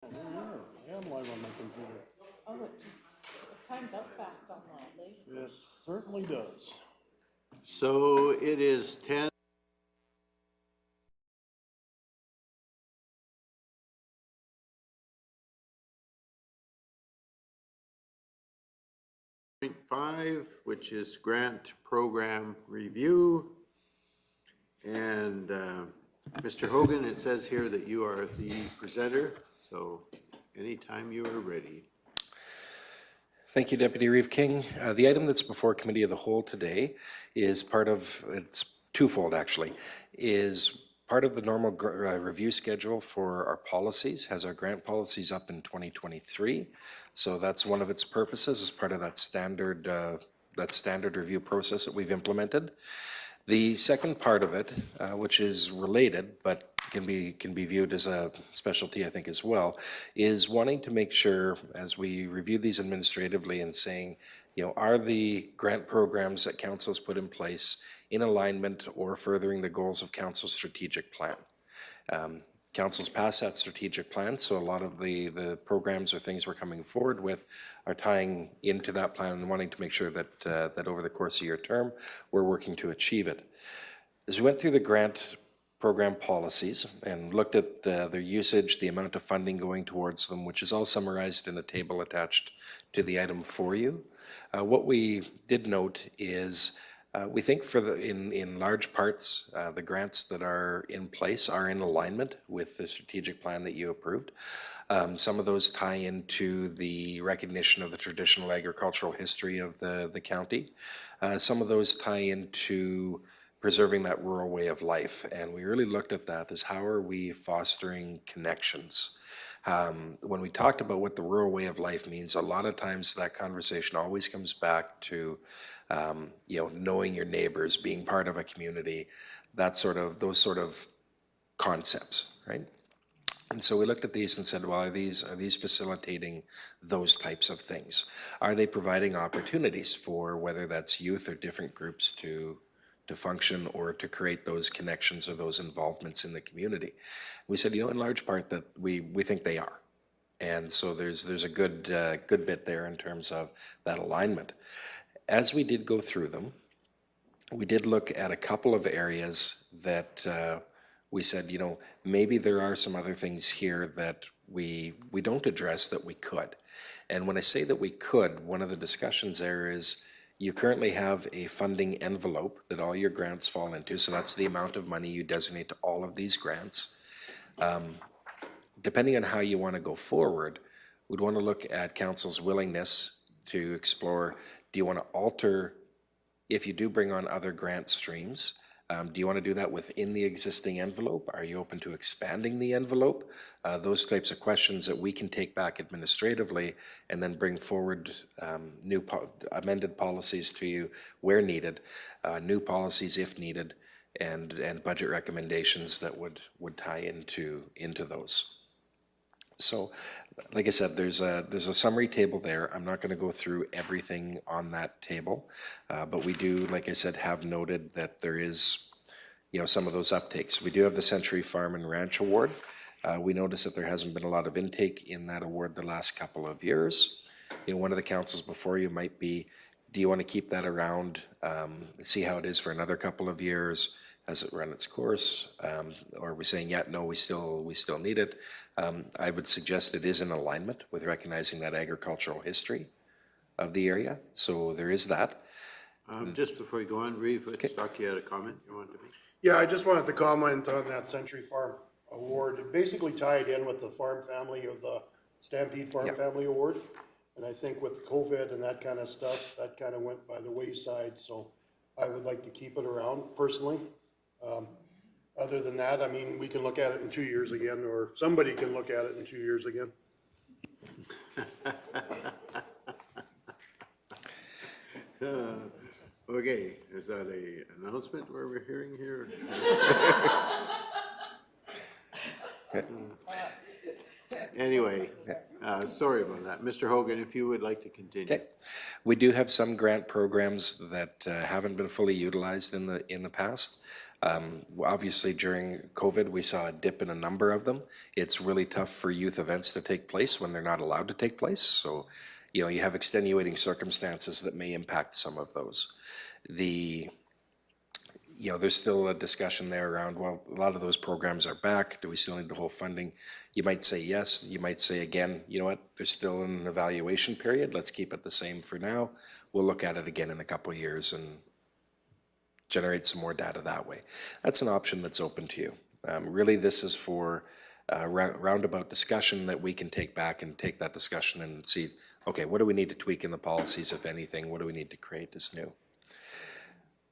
I am live on my computer. Oh, it times up fast on that. It certainly does. So it is 10:05, which is grant program review. And Mr. Hogan, it says here that you are the presenter, so anytime you are ready. Thank you, Deputy Reeve King. The item that's before Committee of the Whole today is part of, it's twofold actually, is part of the normal review schedule for our policies, has our grant policies up in 2023. So that's one of its purposes as part of that standard review process that we've implemented. The second part of it, which is related, but can be viewed as a specialty, I think, as well, is wanting to make sure, as we review these administratively and saying, you know, are the grant programs that council has put in place in alignment or furthering the goals of council's strategic plan? Council's passed that strategic plan, so a lot of the programs or things we're coming forward with are tying into that plan and wanting to make sure that that over the course of your term, we're working to achieve it. As we went through the grant program policies and looked at their usage, the amount of funding going towards them, which is all summarized in a table attached to the item for you, what we did note is we think in large parts, the grants that are in place are in alignment with the strategic plan that you approved. Some of those tie into the recognition of the traditional agricultural history of the county. Some of those tie into preserving that rural way of life. And we really looked at that as how are we fostering connections. When we talked about what the rural way of life means, a lot of times that conversation always comes back to you know, knowing your neighbors, being part of a community, those sort of concepts, right? And so we looked at these and said, well, are these facilitating those types of things? Are they providing opportunities for whether that's youth or different groups to function or to create those connections or those involvements in the community? We said, you know, in large part that we think they are. And so there's a good bit there in terms of that alignment. As we did go through them, we did look at a couple of areas that we said, you know, maybe there are some other things here that we don't address that we could. And when I say that we could, one of the discussions there is you currently have a funding envelope that all your grants fall into. So that's the amount of money you designate to all of these grants. Depending on how you want to go forward, we'd want to look at council's willingness to explore, do you want to alter, if you do bring on other grant streams, do you want to do that within the existing envelope? Are you open to expanding the envelope? Those types of questions that we can take back administratively and then bring forward amended policies to you where needed, new policies if needed, and budget recommendations that would tie into those. So, like I said, there's a summary table there. I'm not going to go through everything on that table, but we do, like I said, have noted that there is, you know, some of those uptakes. We do have the Century Farm and Ranch Award. We notice that there hasn't been a lot of intake in that award the last couple of years. You know, one of the councils before you might be, do you want to keep that around, see how it is for another couple of years? Has it run its course? Or are we saying, yeah, no, we still need it? I would suggest it is in alignment with recognizing that agricultural history of the area. So there is that. Just before you go on, Reeve, Stock, you had a comment you wanted to make? Yeah, I just wanted to comment on that Century Farm Award. It basically tied in with the farm family of the Stampede Farm Family Award. And I think with COVID and that kind of stuff, that kind of went by the wayside. So I would like to keep it around personally. Other than that, I mean, we can look at it in 2 years again, or somebody can look at it in 2 years again. Okay, is that an announcement where we're hearing here? Anyway, sorry about that. Mr. Hogan, if you would like to continue. Okay. We do have some grant programs that haven't been fully utilized in the past. Obviously, during COVID, we saw a dip in a number of them. It's really tough for youth events to take place when they're not allowed to take place. So, you know, you have extenuating circumstances that may impact some of those. You know, there's still a discussion there around, well, a lot of those programs are back. Do we still need the whole funding? You might say yes. You might say again, you know what, there's still an evaluation period. Let's keep it the same for now. We'll look at it again in a couple of years and generate some more data that way. That's an option that's open to you. Really, this is for a roundabout discussion that we can take back and take that discussion and see, okay, what do we need to tweak in the policies, if anything? What do we need to create as new?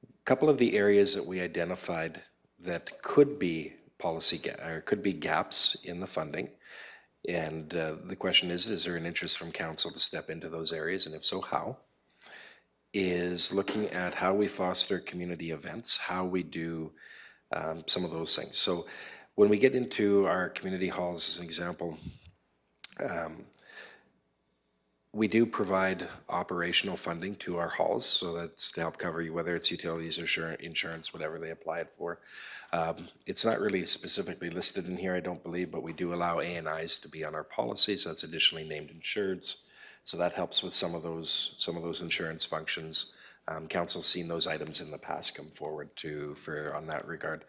A couple of the areas that we identified that could be could be gaps in the funding. And the question is there an interest from council to step into those areas? And if so, how? Is looking at how we foster community events, how we do some of those things. So when we get into our community halls, as an example, we do provide operational funding to our halls, so that's to help cover you, whether it's utilities or insurance, whatever they apply it for. It's not really specifically listed in here, I don't believe, but we do allow A&Is to be on our policies. That's additionally named insureds. So that helps with some of those insurance functions. Council's seen those items in the past come forward on that regard.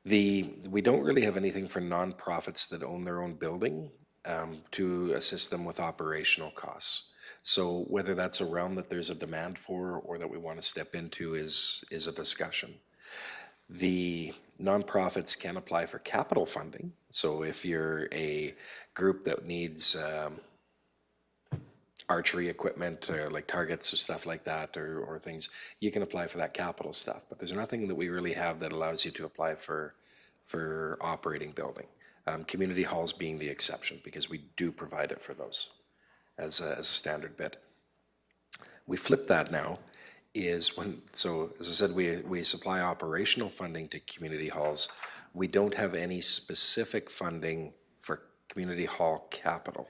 We don't really have anything for nonprofits that own their own building to assist them with operational costs. So whether that's a realm that there's a demand for or that we want to step into is a discussion. The nonprofits can apply for capital funding. So if you're a group that needs archery equipment or like targets or stuff like that or things, you can apply for that capital stuff. But there's nothing that we really have that allows you to apply for operating building. Community halls being the exception because we do provide it for those as a standard bid. We flip that now so as I said, we supply operational funding to community halls. We don't have any specific funding for community hall capital.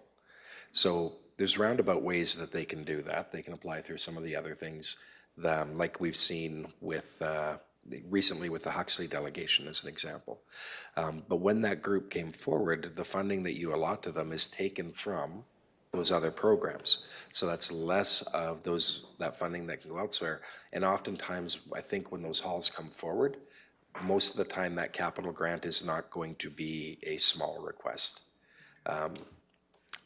So there's roundabout ways that they can do that. They can apply through some of the other things like we've seen with recently with the Huxley delegation as an example. But when that group came forward, the funding that you allot to them is taken from those other programs. So that's less of that funding that can go elsewhere. And oftentimes, I think when those halls come forward, most of the time that capital grant is not going to be a small request.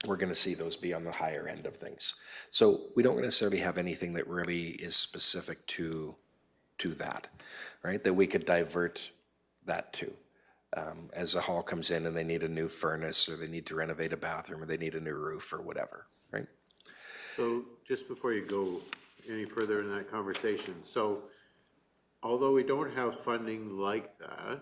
We're going to see those be on the higher end of things. So we don't necessarily have anything that really is specific to that, right? That we could divert that to. As a hall comes in and they need a new furnace or they need to renovate a bathroom or they need a new roof or whatever, right? So just before you go any further in that conversation, so although we don't have funding like that,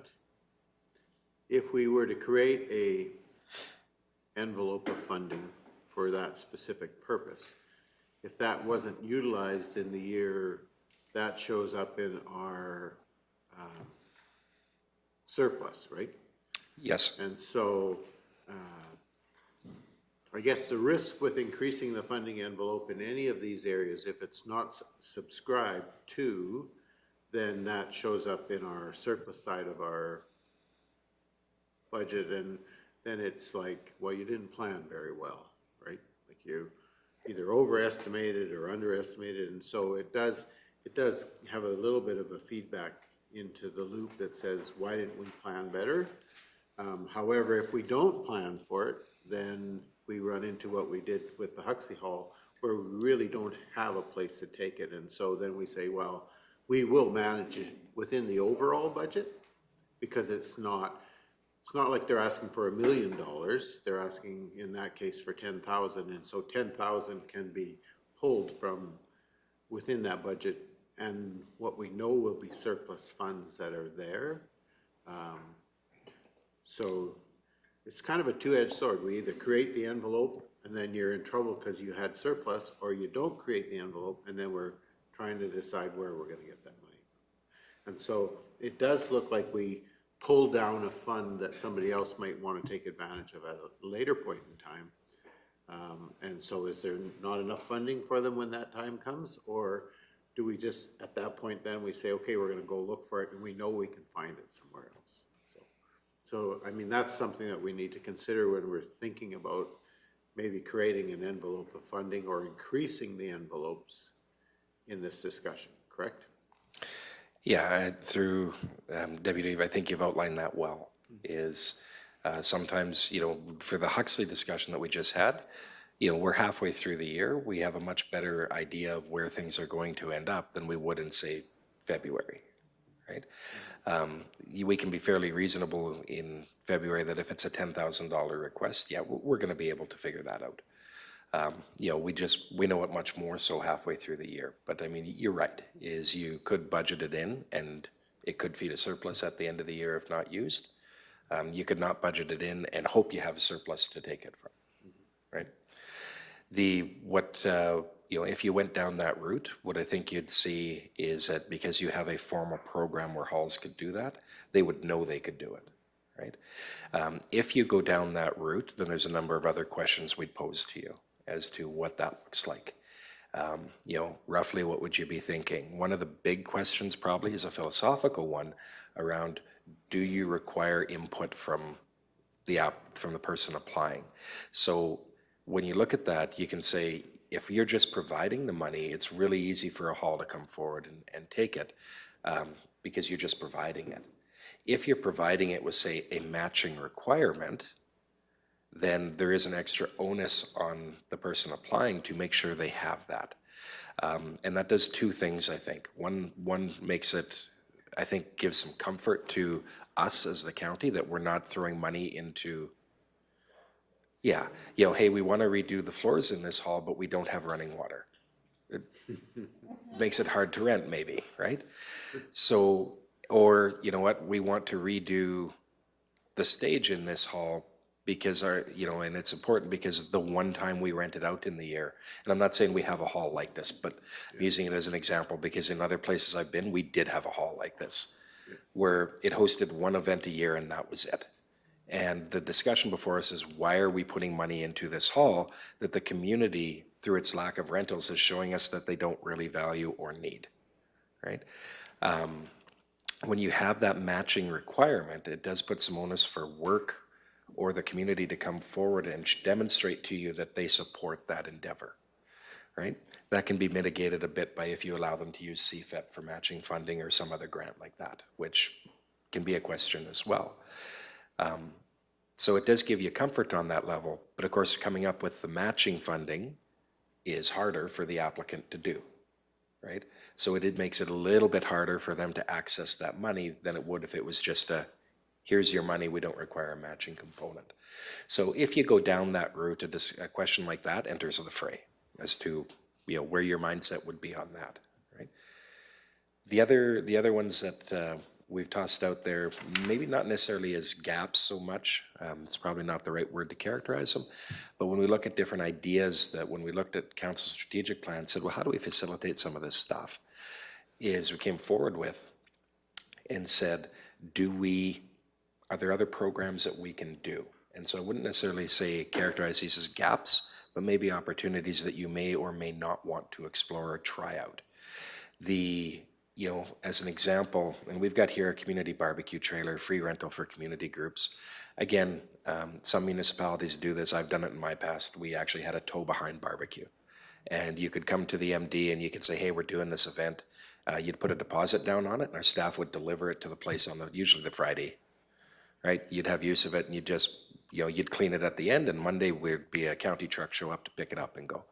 if we were to create a envelope of funding for that specific purpose, if that wasn't utilized in the year, that shows up in our surplus, right? Yes. And so I guess the risk with increasing the funding envelope in any of these areas, if it's not subscribed to, then that shows up in our surplus side of our budget, and then it's like, well, you didn't plan very well, right? Like you either overestimated or underestimated, and so it does have a little bit of a feedback into the loop that says, why didn't we plan better? However, if we don't plan for it, then we run into what we did with the Huxley Hall, where we really don't have a place to take it. And so then we say, well, we will manage it within the overall budget, because it's not like they're asking for $1 million. They're asking, in that case, for 10,000. And so 10,000 can be pulled from within that budget, and what we know will be surplus funds that are there. So it's kind of a two-edged sword. We either create the envelope and then you're in trouble because you had surplus, or you don't create the envelope and then we're trying to decide where we're going to get that money. And so it does look like we pull down a fund that somebody else might want to take advantage of at a later point in time. And so is there not enough funding for them when that time comes? Or do we just, at that point then, we say, okay, we're gonna go look for it and we know we can find it somewhere else? So, I mean, that's something that we need to consider when we're thinking about maybe creating an envelope of funding or increasing the envelopes in this discussion, correct? Yeah, through Deputy, I think you've outlined that well, is sometimes, for the Huxley discussion that we just had, we're halfway through the year, we have a much better idea of where things are going to end up than we would in, say, February, right? We can be fairly reasonable in February that if it's a $10,000 request, yeah, we're going to be able to figure that out. We know it much more so halfway through the year. But I mean, you're right, is you could budget it in and it could feed a surplus at the end of the year if not used. You could not budget it in and hope you have a surplus to take it from, right? If you went down that route, what I think you'd see is that because you have a formal program where halls could do that, they would know they could do it, right? If you go down that route, then there's a number of other questions we'd pose to you as to what that looks like. Roughly what would you be thinking? One of the big questions probably is a philosophical one around, do you require input from the person applying? So when you look at that, you can say, if you're just providing the money, it's really easy for a hall to come forward and take it because you're just providing it. If you're providing it with, say, a matching requirement, then there is an extra onus on the person applying to make sure they have that. And that does two things, I think. One makes it, I think, gives some comfort to us as the county that we're not throwing money into, hey, we want to redo the floors in this hall, but we don't have running water. It makes it hard to rent, maybe, right? So, or, you know what, we want to redo the stage in this hall because and it's important because the one time we rent it out in the year, and I'm not saying we have a hall like this, but I'm using it as an example because in other places I've been, we did have a hall like this where it hosted one event a year and that was it. And the discussion before us is, why are we putting money into this hall that the community, through its lack of rentals, is showing us that they don't really value or need, right? When you have that matching requirement, it does put some onus for work or the community to come forward and demonstrate to you that they support that endeavor, right? That can be mitigated a bit by if you allow them to use CFEP for matching funding or some other grant like that, which can be a question as well. So it does give you comfort on that level, but of course coming up with the matching funding is harder for the applicant to do, right? So it makes it a little bit harder for them to access that money than it would if it was just here's your money, we don't require a matching component. So if you go down that route, a question like that enters the fray as to where your mindset would be on that, right? The other ones that we've tossed out there, maybe not necessarily as gaps so much, it's probably not the right word to characterize them, but when we look at different ideas, that when we looked at council's strategic plan, said, well, how do we facilitate some of this stuff, is we came forward with and said, are there other programs that we can do? And so I wouldn't necessarily say characterize these as gaps, but maybe opportunities that you may or may not want to explore or try out. As an example, and we've got here a community barbecue trailer, free rental for community groups. Again, some municipalities do this. I've done it in my past. We actually had a tow behind barbecue. And you could come to the MD and you could say, hey, we're doing this event. You'd put a deposit down on it and our staff would deliver it to the place on usually the Friday, right? You'd have use of it and you'd just, you'd clean it at the end, and Monday would be a county truck show up to pick it up and go.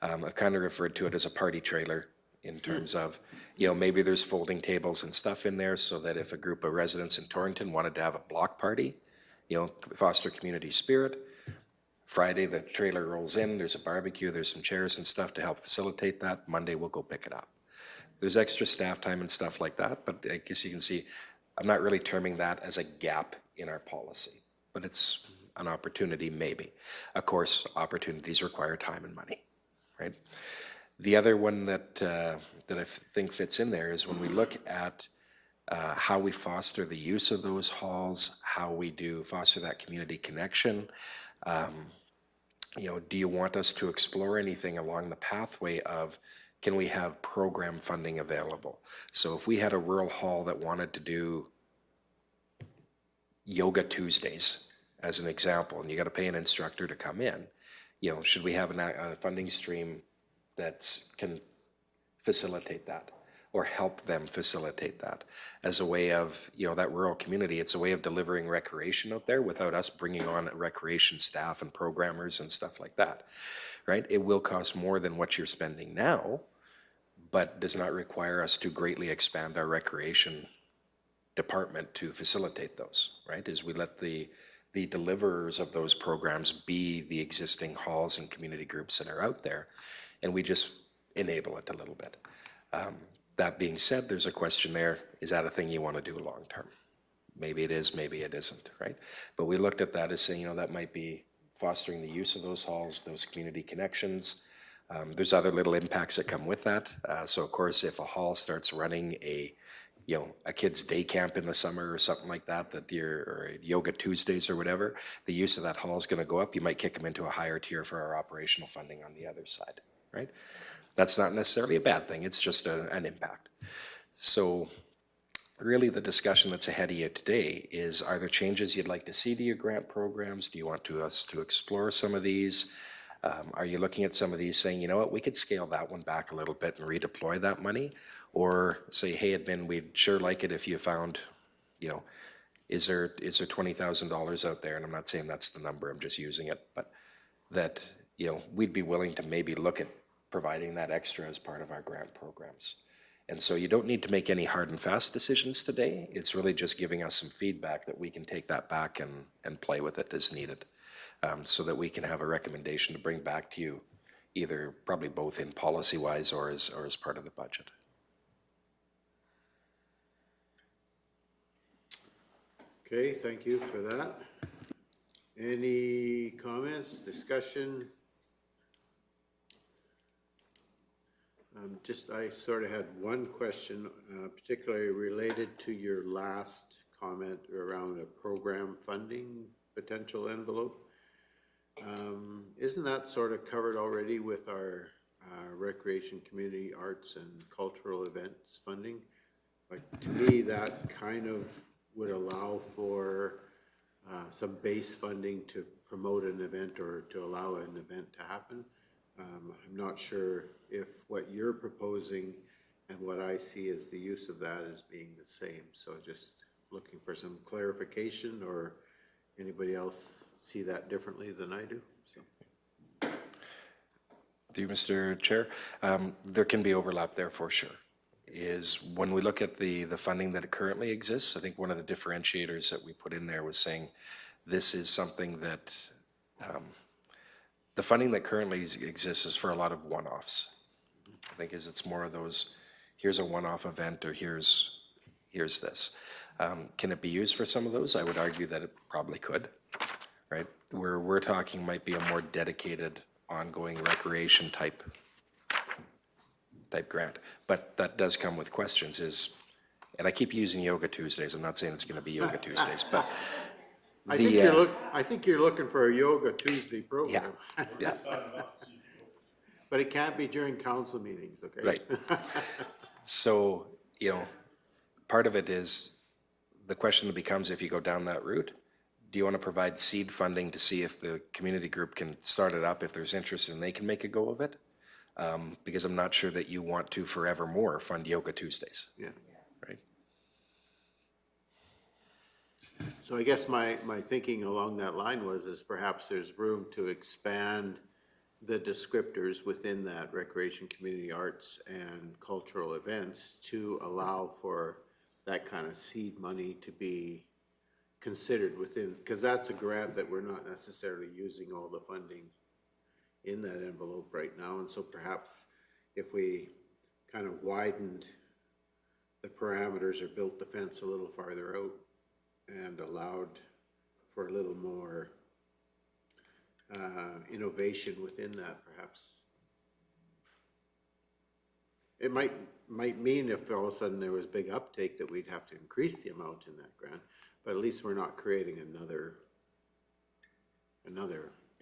I've kind of referred to it as a party trailer, in terms of, maybe there's folding tables and stuff in there so that if a group of residents in Torrington wanted to have a block party, foster community spirit, Friday the trailer rolls in, there's a barbecue, there's some chairs and stuff to help facilitate that. Monday we'll go pick it up. There's extra staff time and stuff like that, but I guess you can see, I'm not really terming that as a gap in our policy, but it's an opportunity maybe. Of course, opportunities require time and money, right? The other one that I think fits in there is when we look at how we foster the use of those halls, how we do foster that community connection. do you want us to explore anything along the pathway of, can we have program funding available? So if we had a rural hall that wanted to do Yoga Tuesdays, as an example, and you got to pay an instructor to come in, should we have a funding stream that can facilitate that or help them facilitate that as a way of, that rural community, it's a way of delivering recreation out there without us bringing on recreation staff and programmers and stuff like that, right? It will cost more than what you're spending now, but does not require us to greatly expand our recreation department to facilitate those, right? Is we let the deliverers of those programs be the existing halls and community groups that are out there, and we just enable it a little bit. That being said, there's a question there, is that a thing you want to do long term? Maybe it is, maybe it isn't, right? But we looked at that as saying, that might be fostering the use of those halls, those community connections. There's other little impacts that come with that. So of course, if a hall starts running a kid's day camp in the summer or something like that, or Yoga Tuesdays or whatever, the use of that hall is going to go up. You might kick them into a higher tier for our operational funding on the other side, right? That's not necessarily a bad thing. It's just an impact. So really the discussion that's ahead of you today is, are there changes you'd like to see to your grant programs? Do you want us to explore some of these? Are you looking at some of these saying, you know what, we could scale that one back a little bit and redeploy that money? Or say, hey, admin, we'd sure like it if you found, is there $20,000 out there? And I'm not saying that's the number, I'm just using it, but that, we'd be willing to maybe look at providing that extra as part of our grant programs. And so you don't need to make any hard and fast decisions today. It's really just giving us some feedback that we can take that back and play with it as needed, so that we can have a recommendation to bring back to you, either probably both in policy-wise or as part of the budget. Okay, thank you for that. Any comments, discussion? I sort of had one question, particularly related to your last comment around a program funding potential envelope. Isn't that sort of covered already with our recreation, community, arts, and cultural events funding? Like, to me, that kind of would allow for some base funding to promote an event or to allow an event to happen. I'm not sure if what you're proposing and what I see as the use of that as being the same. So just looking for some clarification, or anybody else see that differently than I do? So. Through Mr. Chair, there can be overlap there for sure. Is when we look at the funding that currently exists, I think one of the differentiators that we put in there was saying this is something that the funding that currently exists is for a lot of one-offs. I think it's more of those, here's a one-off event, or here's this. Can it be used for some of those? I would argue that it probably could, right? Where we're talking might be a more dedicated, ongoing recreation type grant. But that does come with questions, and I keep using Yoga Tuesdays. I'm not saying it's going to be Yoga Tuesdays, but I think you're looking for a Yoga Tuesday program. Yeah. But it can't be during council meetings, okay? Right. So, part of it is, the question that becomes, if you go down that route, do you want to provide seed funding to see if the community group can start it up, if there's interest, and they can make a go of it? Because I'm not sure that you want to forevermore fund Yoga Tuesdays. Yeah. Right. So I guess my thinking along that line is perhaps there's room to expand the descriptors within that recreation, community, arts, and cultural events to allow for that kind of seed money to be considered within, because that's a grant that we're not necessarily using all the funding in that envelope right now. And so perhaps if we kind of widened the parameters or built the fence a little farther out and allowed for a little more innovation within that, perhaps it might mean if all of a sudden there was big uptake that we'd have to increase the amount in that grant, but at least we're not creating another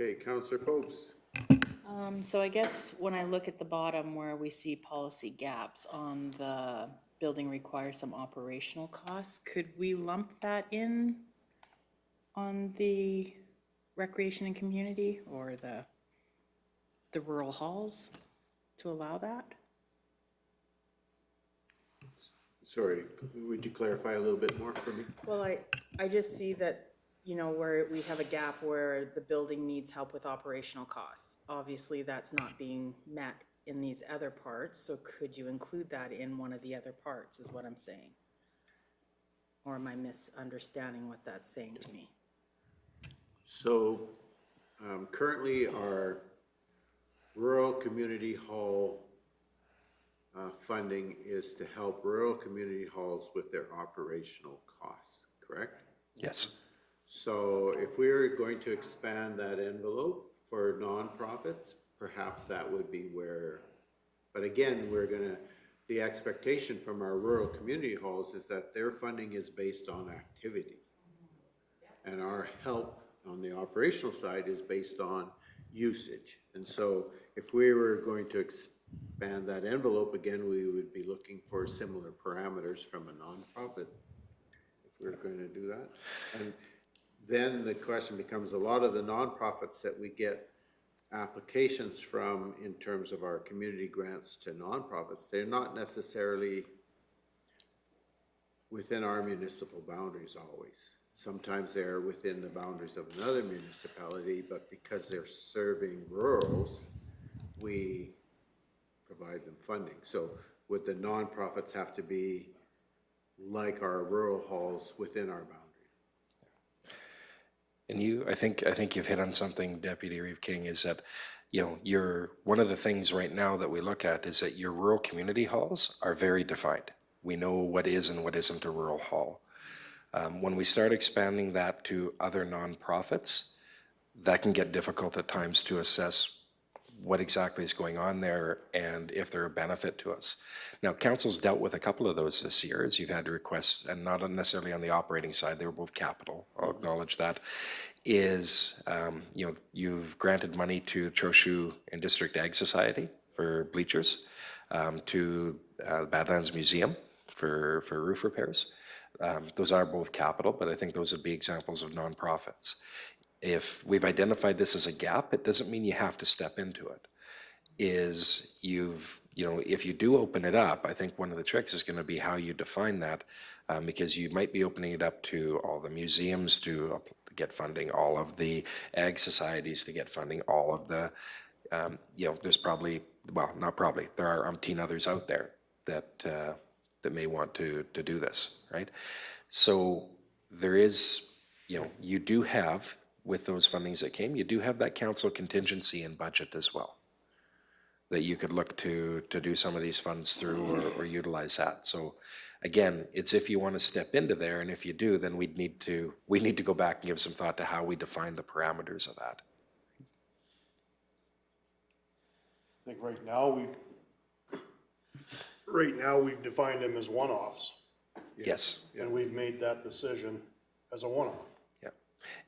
Okay, Counselor Forbes. So I guess when I look at the bottom where we see policy gaps on the building requires some operational costs, could we lump that in on the recreation and community or the rural halls to allow that? Sorry, would you clarify a little bit more for me? Well, I just see that, you know, where we have a gap where the building needs help with operational costs. Obviously, that's not being met in these other parts, so could you include that in one of the other parts, is what I'm saying? Or am I misunderstanding what that's saying to me? So, currently our rural community hall funding is to help rural community halls with their operational costs, correct? Yes. So if we were going to expand that envelope for nonprofits, perhaps that would be where, but again, the expectation from our rural community halls is that their funding is based on activity. And our help on the operational side is based on usage. And so if we were going to expand that envelope again, we would be looking for similar parameters from a nonprofit if we were going to do that. And then the question becomes, a lot of the nonprofits that we get applications from in terms of our community grants to nonprofits, they're not necessarily within our municipal boundaries always. Sometimes they're within the boundaries of another municipality, but because they're serving rurals, we provide them funding. So would the nonprofits have to be like our rural halls within our boundary? And I think you've hit on something, Deputy Reeve King, is that, you know, one of the things right now that we look at is that your rural community halls are very defined. We know what is and what isn't a rural hall. When we start expanding that to other nonprofits, that can get difficult at times to assess what exactly is going on there and if they're a benefit to us. Now, council's dealt with a couple of those this year, as you've had requests, and not necessarily on the operating side, they were both capital, I'll acknowledge that, is, you know, you've granted money to Trochu and District Ag Society for bleachers, to Badlands Museum for roof repairs. Those are both capital, but I think those would be examples of nonprofits. If we've identified this as a gap, it doesn't mean you have to step into it. If you do open it up, I think one of the tricks is going to be how you define that, because you might be opening it up to all the museums to get funding, all of the ag societies to get funding, all of the, there's probably, well, not probably, there are umpteen others out there that may want to do this, right? So there is, you do have, with those fundings that came, you do have that council contingency in budget as well, that you could look to do some of these funds through or utilize that. So again, it's if you want to step into there, and if you do, then we need to go back and give some thought to how we define the parameters of that. I think right now we've defined them as one-offs, Yes. and we've made that decision as a one-off. Yeah.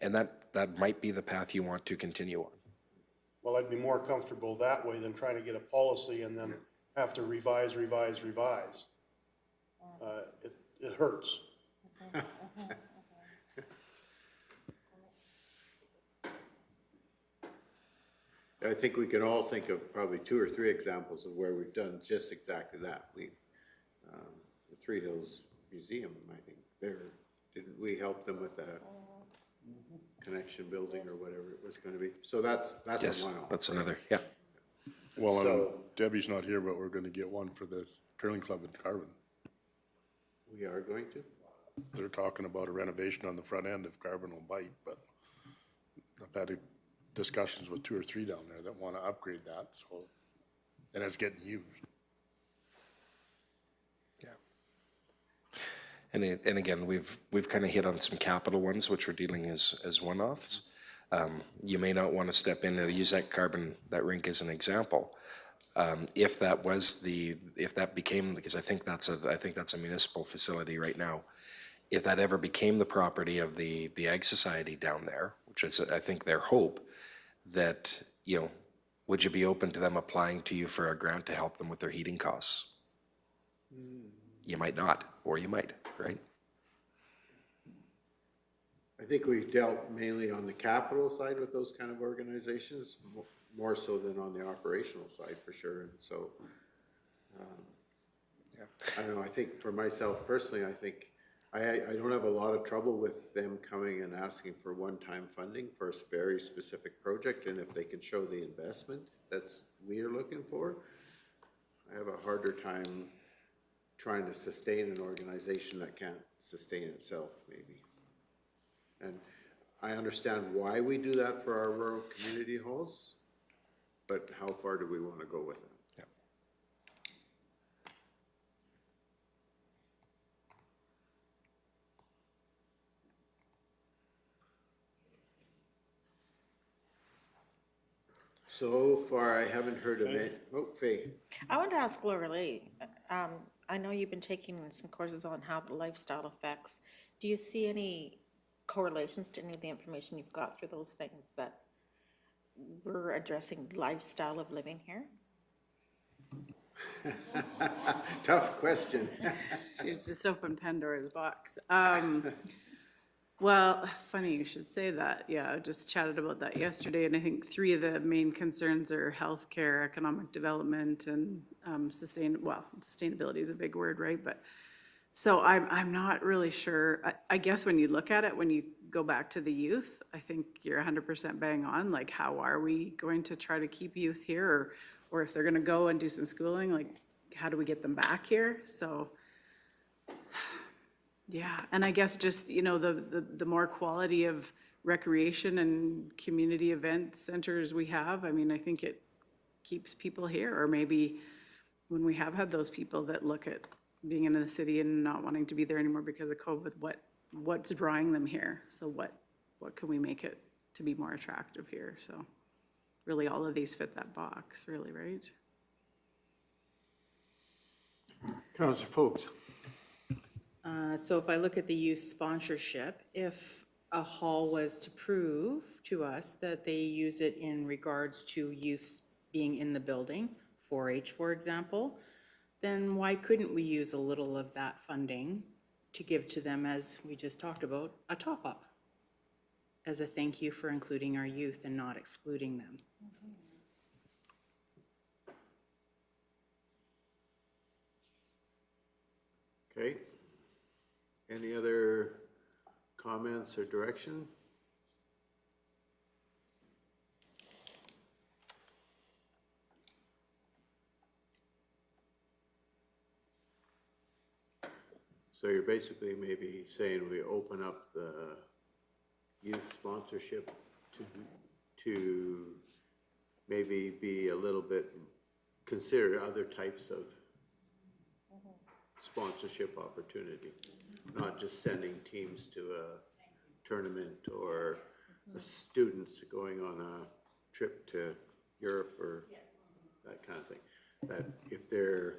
And that might be the path you want to continue on. Well, I'd be more comfortable that way than trying to get a policy and then have to revise. It hurts. I think we can all think of probably 2 or 3 examples of where we've done just exactly that. The Three Hills Museum, I think, didn't we help them with a connection building or whatever it was going to be? So that's Yes, a one-off. that's another, yeah. Well, So- Debbie's not here, but we're gonna get one for the curling club in Carbon. We are going to? They're talking about a renovation on the front end if Carbon will bite, but I've had discussions with 2 or 3 down there that wanna upgrade that, so, and it's getting used. And again, we've kind of hit on some capital ones, which we're dealing as one-offs. You may not want to step in and use that rink as an example. If that became, because I think that's a municipal facility right now. If that ever became the property of the Ag Society down there, which is, I think, their hope, that, would you be open to them applying to you for a grant to help them with their heating costs? You might not, or you might, right? I think we've dealt mainly on the capital side with those kind of organizations, more so than on the operational side for sure. And so, I don't know, I think for myself personally, I think I don't have a lot of trouble with them coming and asking for one-time funding for a very specific project. And if they can show the investment that's we're looking for, I have a harder time trying to sustain an organization that can't sustain itself, maybe. And I understand why we do that for our rural community halls, but how far do we want to go with it? Yeah. So far, I haven't heard of it. Oh, Faye. I want to ask Laura Lee, I know you've been taking some courses on how the lifestyle affects. Do you see any correlations to any of the information you've got through those things that we're addressing lifestyle of living here? Tough question. She's just opened Pandora's box. Well, funny you should say that. Yeah, I just chatted about that yesterday, and I think three of the main concerns are healthcare, economic development, and sustainability is a big word, right? But so I'm not really sure. I guess when you look at it, when you go back to the youth, I think you're 100% bang on. Like, how are we going to try to keep youth here, or if they're going to go and do some schooling, like, how do we get them back here? So. Yeah, and I guess just, the more quality of recreation and community event centers we have, I mean, I think it keeps people here. Or maybe when we have had those people that look at being in the city and not wanting to be there anymore because of COVID, what's drawing them here? So what can we make it to be more attractive here? So really all of these fit that box, really, right? Councillor Folks. So if I look at the youth sponsorship, if a hall was to prove to us that they use it in regards to youth being in the building, 4-H for example, then why couldn't we use a little of that funding to give to them, as we just talked about, a top-up as a thank you for including our youth and not excluding them? Okay. Any other comments or direction? So you're basically maybe saying we open up the youth sponsorship to maybe be a little bit, consider other types of sponsorship opportunity, not just sending teams to a tournament or students going on a trip to Europe or that kind of thing. That if they're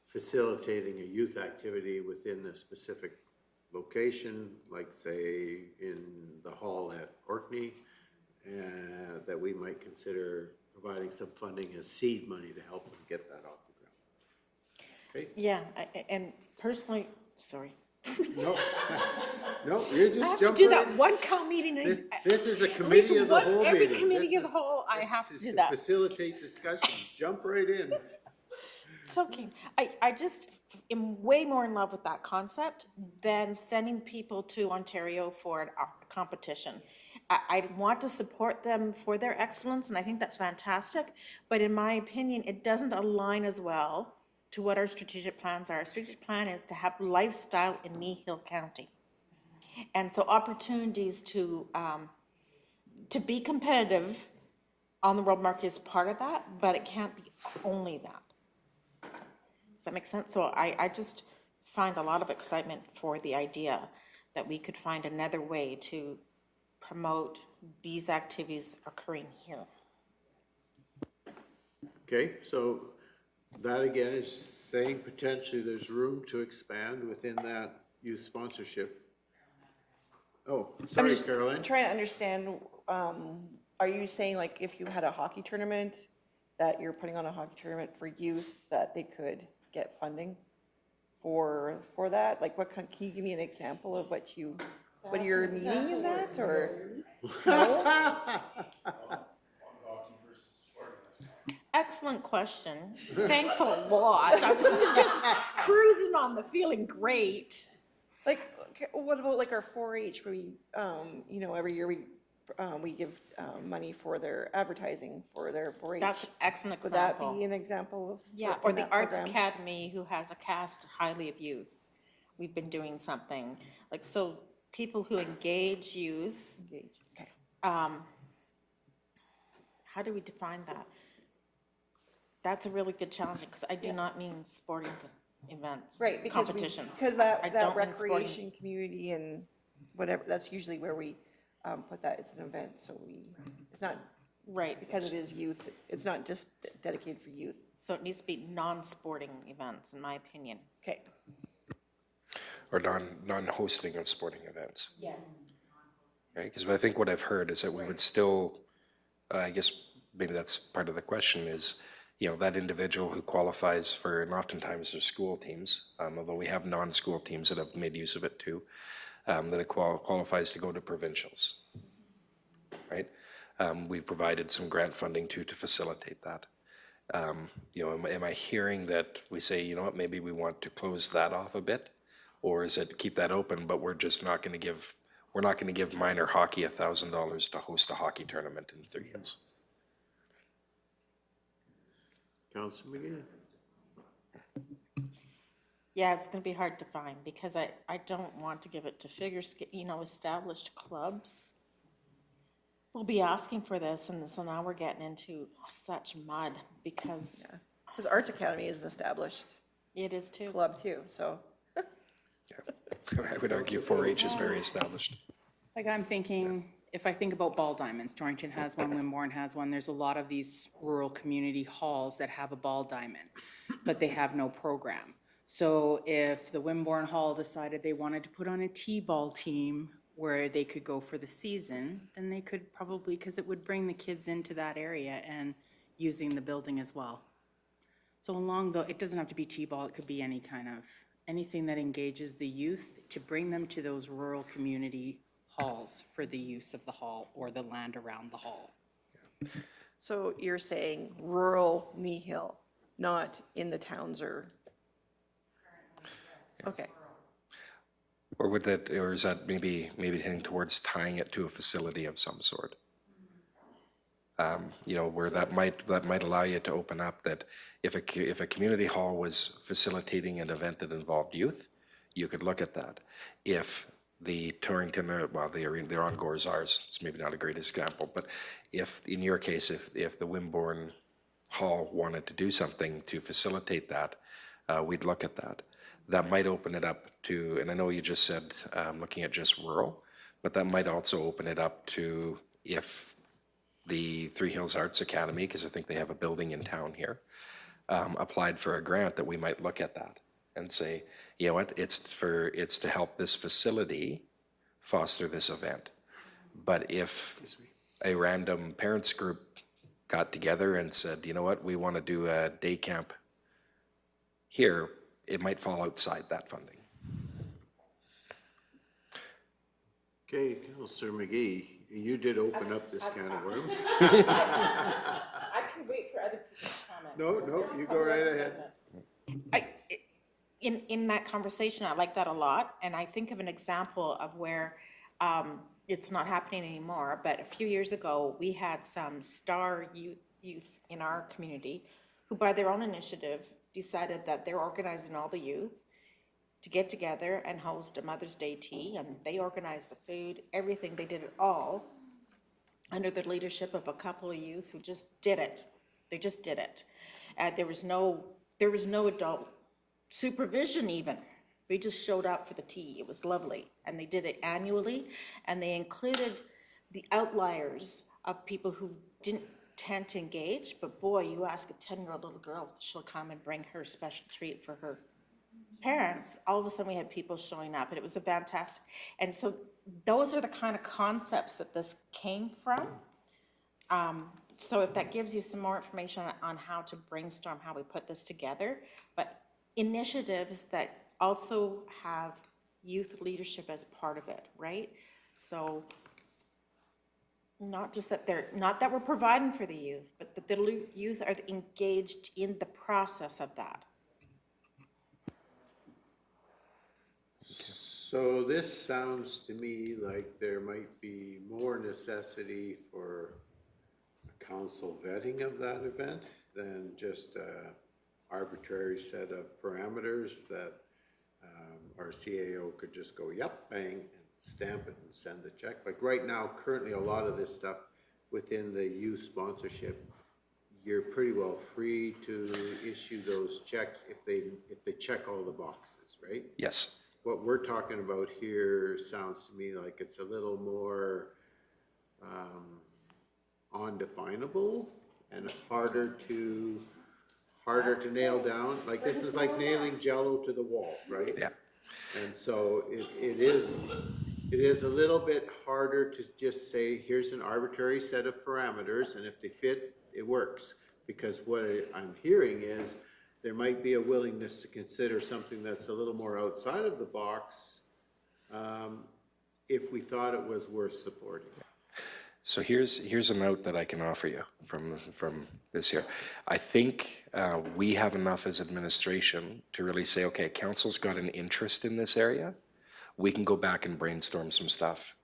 facilitating a youth activity within a specific location, like say in the hall at Orkney, that we might consider providing some funding as seed money to help them get that off the ground. Okay? Yeah, and personally, sorry. No, no, you're I just have to jumping. do that one cow meeting. This is a At least committee of the once whole every meeting. committee of This the is- whole, I this have to is do that. Facilitate discussion, jump right in. It's okay. I just am way more in love with that concept than sending people to Ontario for a competition. I want to support them for their excellence, and I think that's fantastic. But in my opinion, it doesn't align as well to what our strategic plans are. Our strategic plan is to have lifestyle in Kneehill County. And so opportunities to be competitive on the world market is part of that, but it can't be only that. Does that make sense? So I just find a lot of excitement for the idea that we could find another way to promote these activities occurring here. Okay, so that again is saying potentially there's room to expand within that youth sponsorship. Oh, sorry, Caroline. Trying to understand are you saying like if you had a hockey tournament, that you're putting on a hockey tournament for youth, that they could get funding for that? Like what can you give me an example of what you're meaning in that, or? Excellent question. Thanks a lot. I was just cruising on the feeling great. Like, okay, what about like our 4-H where we, you know, every year we give money for their advertising for their 4-H. That's an excellent Would that example. be an example of? Yeah, in or the that Arts program? Academy, who has a cast highly of youth. We've been doing something, like, so people who engage youth, Engage, okay. how do we define that? That's a really good challenge, because I do not mean sporting events, Right, because competitions. because I that don't mean sporting- recreation community and whatever, that's usually where we put that, it's an event, so it's not, Right, because it is youth, it's not just dedicated for youth. so it needs to be non-sporting events, in my opinion. Okay, Or non-hosting of sporting events. Yes. Right, because I think what I've heard is that we would still, I guess maybe that's part of the question is, you know, that individual who qualifies for, and oftentimes they're school teams, although we have non-school teams that have made use of it too, that it qualifies to go to provincials, right? We've provided some grant funding to facilitate that. You know, am I hearing that we say, you know what, maybe we want to close that off a bit? Or is it keep that open, but we're just not going to give, we're not going to give minor hockey $1,000 to host a hockey tournament in 3 Hills? Councilor McGee? Yeah, it's gonna be hard to find, because I don't want to give it to established clubs. We'll be asking for this, and so now we're getting into such mud, because because Arts Academy is an established it is too. club too, so. I would argue 4-H is very established. Like I'm thinking, if I think about ball diamonds, Torrington has one, Wimborne has one, there's a lot of these rural community halls that have a ball diamond, but they have no program. So if the Wimborne Hall decided they wanted to put on a T-ball team where they could go for the season, then they could probably, because it would bring the kids into that area and using the building as well. So it doesn't have to be T-ball, it could be any kind of, anything that engages the youth to bring them to those rural community halls for the use of the hall or the land around the hall. So you're saying rural Kneehill, not in the towns or? Okay, Or would that, or is that maybe heading towards tying it to a facility of some sort? You know, where that might allow you to open up that if a community hall was facilitating an event that involved youth, you could look at that. If the Torrington, well, they're on Gore's ours, it's maybe not a great example, but if, in your case, if the Wimborne Hall wanted to do something to facilitate that, we'd look at that. That might open it up to, and I know you just said looking at just rural, but that might also open it up to if the 3 Hills Arts Academy, because I think they have a building in town here, applied for a grant, that we might look at that and say, you know what, it's to help this facility foster this event. But if a random parents group got together and said, you know what, we want to do a day camp here, it might fall outside that funding. Okay, Councilor McGee, you did open up this can of worms. I can wait for other people's comments. No, you go right ahead. In that conversation, I like that a lot, and I think of an example of where it's not happening anymore, but a few years ago, we had some star youth in our community who, by their own initiative, decided that they're organizing all the youth to get together and host a Mother's Day tea, and they organized the food, everything, they did it all under the leadership of a couple of youth who just did it. They just did it. There was no adult supervision even. We just showed up for the tea. It was lovely. And they did it annually, and they included the outliers of people who didn't tend to engage, but boy, you ask a 10-year-old little girl if she'll come and bring her special treat for her parents, all of a sudden we had people showing up, and it was a fantastic. And so those are the kind of concepts that this came from. So if that gives you some more information on how to brainstorm, how we put this together, but initiatives that also have youth leadership as part of it, right? So not just that not that we're providing for the youth, but that the youth are engaged in the process of that. So this sounds to me like there might be more necessity for a council vetting of that event than just a arbitrary set of parameters that our CAO could just go, yep, bang, and stamp it and send the check. Like right now, currently, a lot of this stuff within the youth sponsorship, you're pretty well free to issue those checks if they check all the boxes, right? Yes. What we're talking about here sounds to me like it's a little more undefinable and harder to nail down. Like this is like nailing Jell-O to the wall, right? Yeah. And so it is a little bit harder to just say, here's an arbitrary set of parameters, and if they fit, it works. Because what I'm hearing is there might be a willingness to consider something that's a little more outside of the box if we thought it was worth supporting. So here's a note that I can offer you from this here. I think we have enough as administration to really say, okay, council's got an interest in this area. We can go back and brainstorm some stuff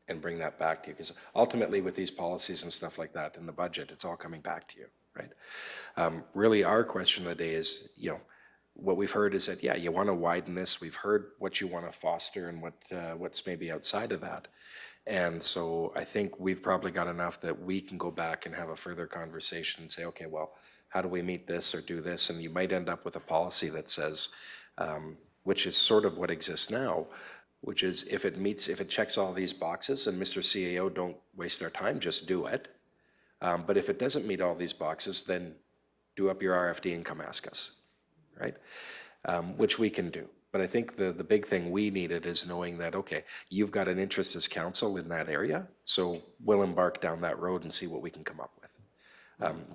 and bring that back to you. Because ultimately with these policies and stuff like that in the budget, it's all coming back to you, right? Really our question of the day is, you know, what we've heard is that, yeah, you want to widen this. We've heard what you want to foster and what's maybe outside of that. And so I think we've probably got enough that we can go back and have a further conversation and say, okay, well, how do we meet this or do this? And you might end up with a policy that says, which is sort of what exists now, which is if it checks all these boxes, and Mr. CAO, don't waste our time, just do it. But if it doesn't meet all these boxes, then do up your RFD and come ask us, right? Which we can do. But I think the big thing we needed is knowing that, okay, you've got an interest as council in that area, so we'll embark down that road and see what we can come up with.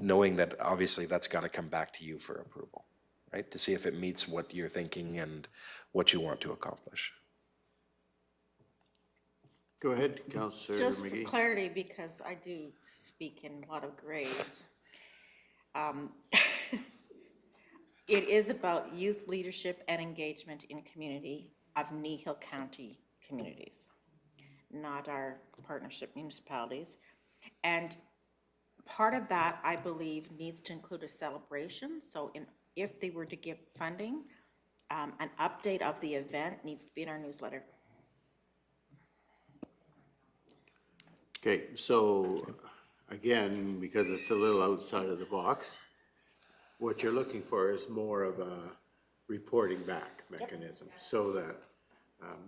Knowing that obviously that's got to come back to you for approval, right? To see if it meets what you're thinking and what you want to accomplish. Go ahead, Councillor McGee. Just for clarity, because I do speak in a lot of grays. It is about youth leadership and engagement in community of Kneehill County communities, not our partnership municipalities. And part of that, I believe, needs to include a celebration. So if they were to give funding, an update of the event needs to be in our newsletter. Okay, so again, because it's a little outside of the box, what you're looking for is more of a reporting back mechanism, so that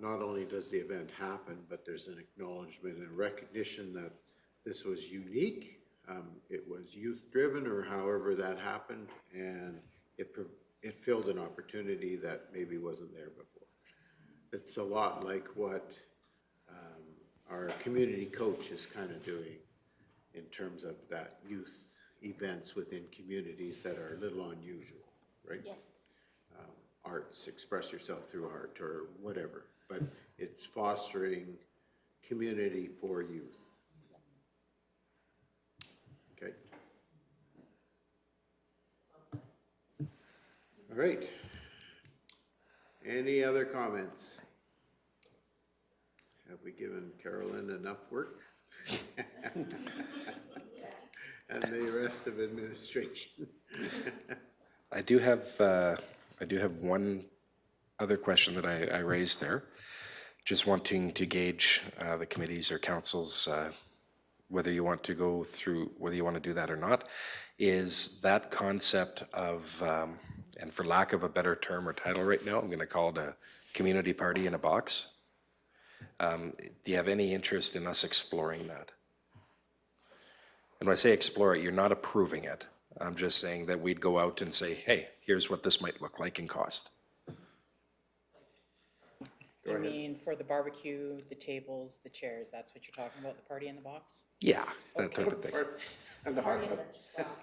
not only does the event happen, but there's an acknowledgement and recognition that this was unique, it was youth-driven, or however that happened, and it filled an opportunity that maybe wasn't there before. It's a lot like what our community coach is kind of doing in terms of that youth events within communities that are a little unusual, right? Yes. Arts, express yourself through art or whatever, but it's fostering community for youth. Okay. All right. Any other comments? Have we given Carolyn enough work? And the rest of administration. I do have one other question that I raised there. Just wanting to gauge the committees or councils, whether you want to go through, whether you want to do that or not, is that concept of, and for lack of a better term or title right now, I'm going to call it a community party in a box. Do you have any interest in us exploring that? And when I say explore it, you're not approving it. I'm just saying that we'd go out and say, hey, here's what this might look like in cost. Go You ahead. mean for the barbecue, the tables, the chairs, that's what you're talking about, the party in the box? Yeah, that type of thing. And the hot dog.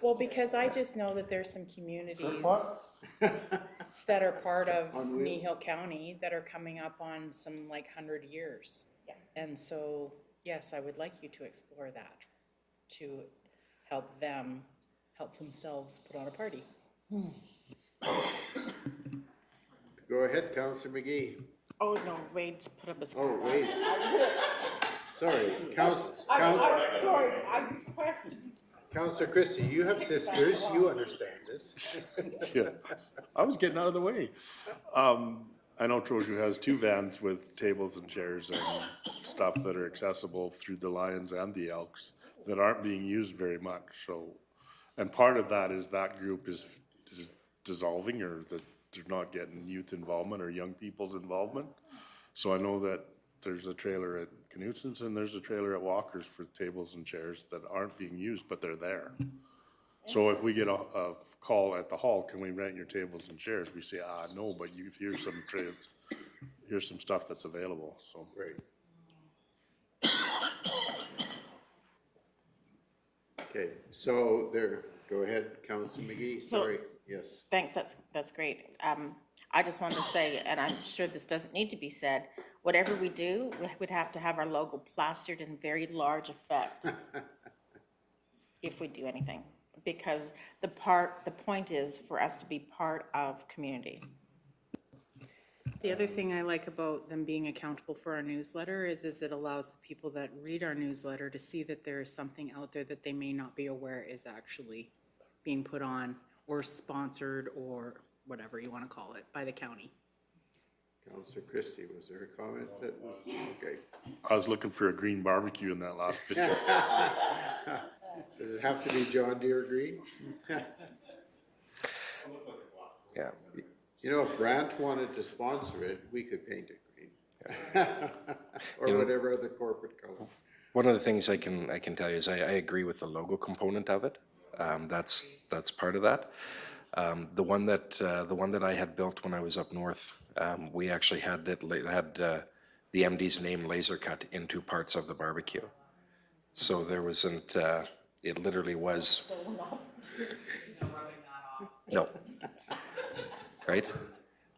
Well, because I just know that there's some communities that are part of Kneehill County that are coming up on some like 100 years. Yeah. And so, yes, I would like you to explore that, to help them, help themselves put on a party. Go ahead, Councillor McGee. Oh, no, Wade's put up his. Oh, wait. Sorry, I'm sorry, I request. Councillor Christie, you have sisters, you understand this. Yeah, I was getting out of the way. I know Troju has 2 vans with tables and chairs and stuff that are accessible through the Lions and the Elks that aren't being used very much, so. And part of that is that group is dissolving, or that they're not getting youth involvement or young people's involvement. So I know that there's a trailer at Knutson's and there's a trailer at Walker's for tables and chairs that aren't being used, but they're there. So if we get a call at the hall, can we rent your tables and chairs? We say, no, but here's some stuff that's available, so. Right. Okay, so there, go ahead, Councillor McGee, sorry, yes. Thanks, that's great. I just wanted to say, and I'm sure this doesn't need to be said, whatever we do, we would have to have our logo plastered in very large effect if we do anything, because the point is for us to be part of community. The other thing I like about them being accountable for our newsletter is it allows the people that read our newsletter to see that there is something out there that they may not be aware is actually being put on or sponsored or whatever you want to call it by the county. Councillor Christie, was there a comment that was, okay. I was looking for a green barbecue in that last picture. Does it have to be John Deere green? Yeah. You know, if Brandt wanted to sponsor it, we could paint it green. Or whatever other corporate color. One of the things I can tell you is I agree with the logo component of it. That's part of that. The one that I had built when I was up north, we actually had the MD's name laser cut into parts of the barbecue. So there wasn't, it literally was. No. Right?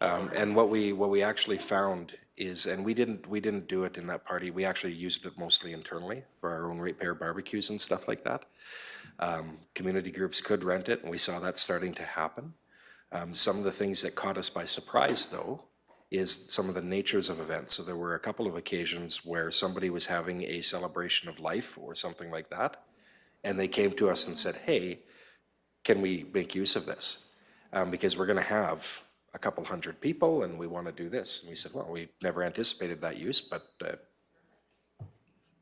And what we actually found is, and we didn't do it in that party, we actually used it mostly internally for our own ratepayer barbecues and stuff like that. Community groups could rent it, and we saw that starting to happen. Some of the things that caught us by surprise, though, is some of the natures of events. So there were a couple of occasions where somebody was having a celebration of life or something like that, and they came to us and said, hey, can we make use of this? Because we're going to have a couple hundred people and we want to do this. And we said, well, we never anticipated that use, but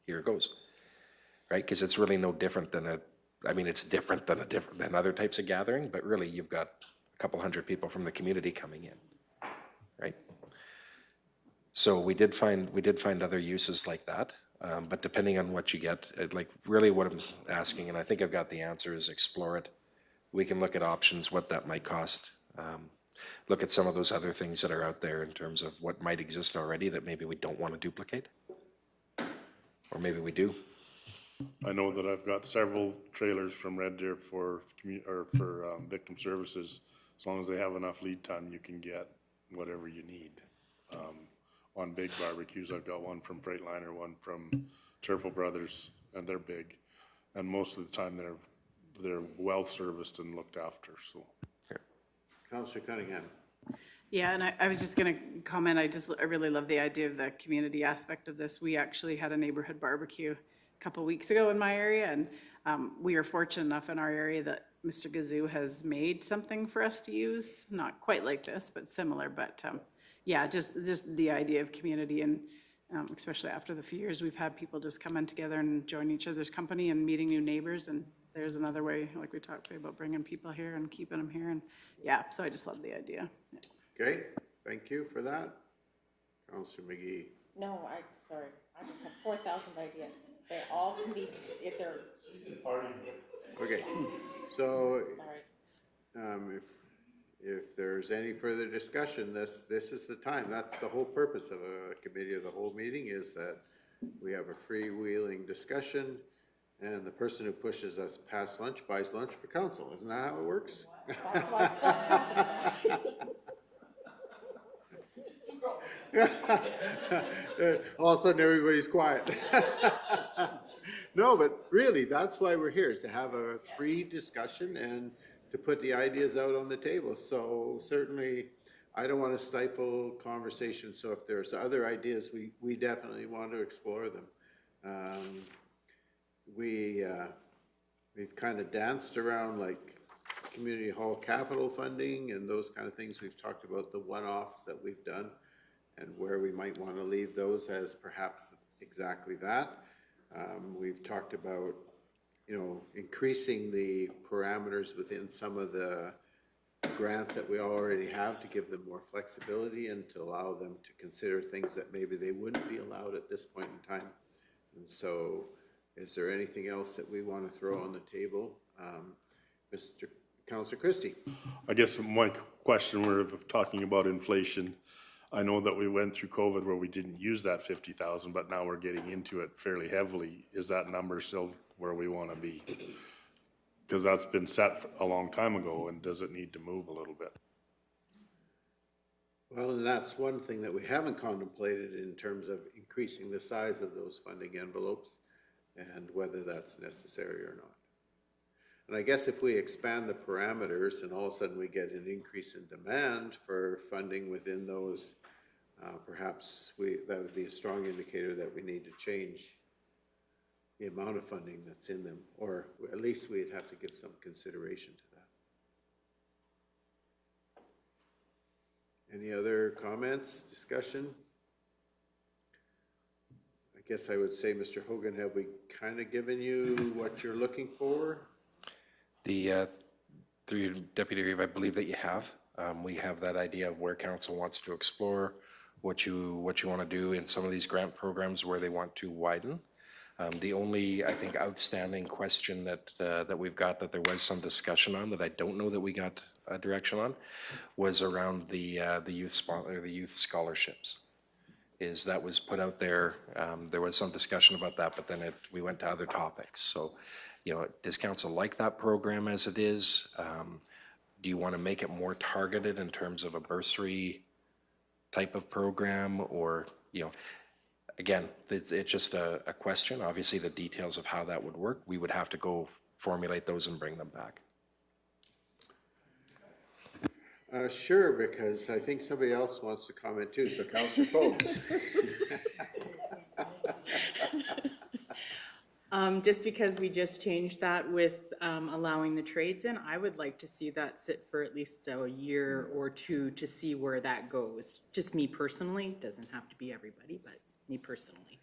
here it goes, right? Because it's really no different than it's different than other types of gathering, but really you've got a couple hundred people from the community coming in, right? So we did find other uses like that, but depending on what you get, like really what I'm asking, and I think I've got the answer, is explore it. We can look at options, what that might cost. Look at some of those other things that are out there in terms of what might exist already that maybe we don't want to duplicate, or maybe we do. I know that I've got several trailers from Red Deer for victim services. As long as they have enough lead time, you can get whatever you need. On big barbecues, I've got one from Freightliner, one from Turple Brothers, and they're big. And most of the time, they're well serviced and looked after. So, Councillor Cunningham. Yeah, and I was just going to comment, I really love the idea of the community aspect of this. We actually had a neighborhood barbecue a couple weeks ago in my area, and we are fortunate enough in our area that Mr. Gazoo has made something for us to use, not quite like this, but similar. But yeah, just the idea of community, and especially after the few years we've had people just come in together and join each other's company and meeting new neighbors, and there's another way, like we talked today, about bringing people here and keeping them here, and yeah, so I just love the idea. Yeah. Okay, thank you for that. Councillor McGee. No, sorry, I just have 4,000 ideas. They all can be, if they're. Okay, so Sorry. If there's any further discussion, this is the time. That's the whole purpose of a committee of the whole meeting, is that we have a freewheeling discussion, and the person who pushes us past lunch buys lunch for council. Isn't that how it works? That's why I stopped talking. All of a sudden, everybody's quiet. No, but really, that's why we're here, is to have a free discussion and to put the ideas out on the table. So certainly, I don't want to stifle conversation, so if there's other ideas, we definitely want to explore them. We've kind of danced around like community hall capital funding and those kind of things. We've talked about the one-offs that we've done and where we might want to leave those as perhaps exactly that. We've talked about, you know, increasing the parameters within some of the grants that we already have to give them more flexibility and to allow them to consider things that maybe they wouldn't be allowed at this point in time. And so, is there anything else that we want to throw on the table? Councillor Christie. I guess my question, we're talking about inflation. I know that we went through COVID where we didn't use that 50,000, but now we're getting into it fairly heavily. Is that number still where we want to be? Because that's been set a long time ago, and does it need to move a little bit? Well, and that's one thing that we haven't contemplated in terms of increasing the size of those funding envelopes and whether that's necessary or not. And I guess if we expand the parameters and all of a sudden we get an increase in demand for funding within those, perhaps that would be a strong indicator that we need to change the amount of funding that's in them, or at least we'd have to give some consideration to that. Any other comments, discussion? I guess I would say, Mr. Hogan, have we kind of given you what you're looking for? Through Deputy Reeve, I believe that you have. We have that idea of where council wants to explore, what you want to do in some of these grant programs where they want to widen. The only, I think, outstanding question that we've got that there was some discussion on that I don't know that we got direction on was around the youth scholarships. Is that was put out there. There was some discussion about that, but then we went to other topics. So, you know, does council like that program as it is? Do you want to make it more targeted in terms of a bursary type of program, or, you know, again, it's just a question. Obviously, the details of how that would work, we would have to go formulate those and bring them back. Sure, because I think somebody else wants to comment too, so Councillor Forbes. Just because we just changed that with allowing the trades in, I would like to see that sit for at least a year or two to see where that goes. Just me personally, doesn't have to be everybody, but me personally.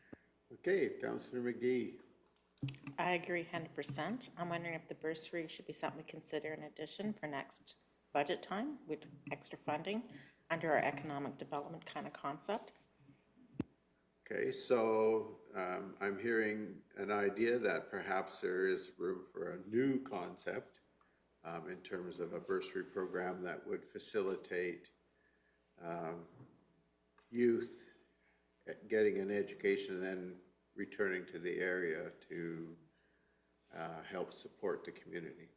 Okay, Councillor McGee. I agree 100%. I'm wondering if the bursary should be something we consider in addition for next budget time with extra funding under our economic development kind of concept. Okay, so I'm hearing an idea that perhaps there is room for a new concept in terms of a bursary program that would facilitate youth getting an education and then returning to the area to help support the community.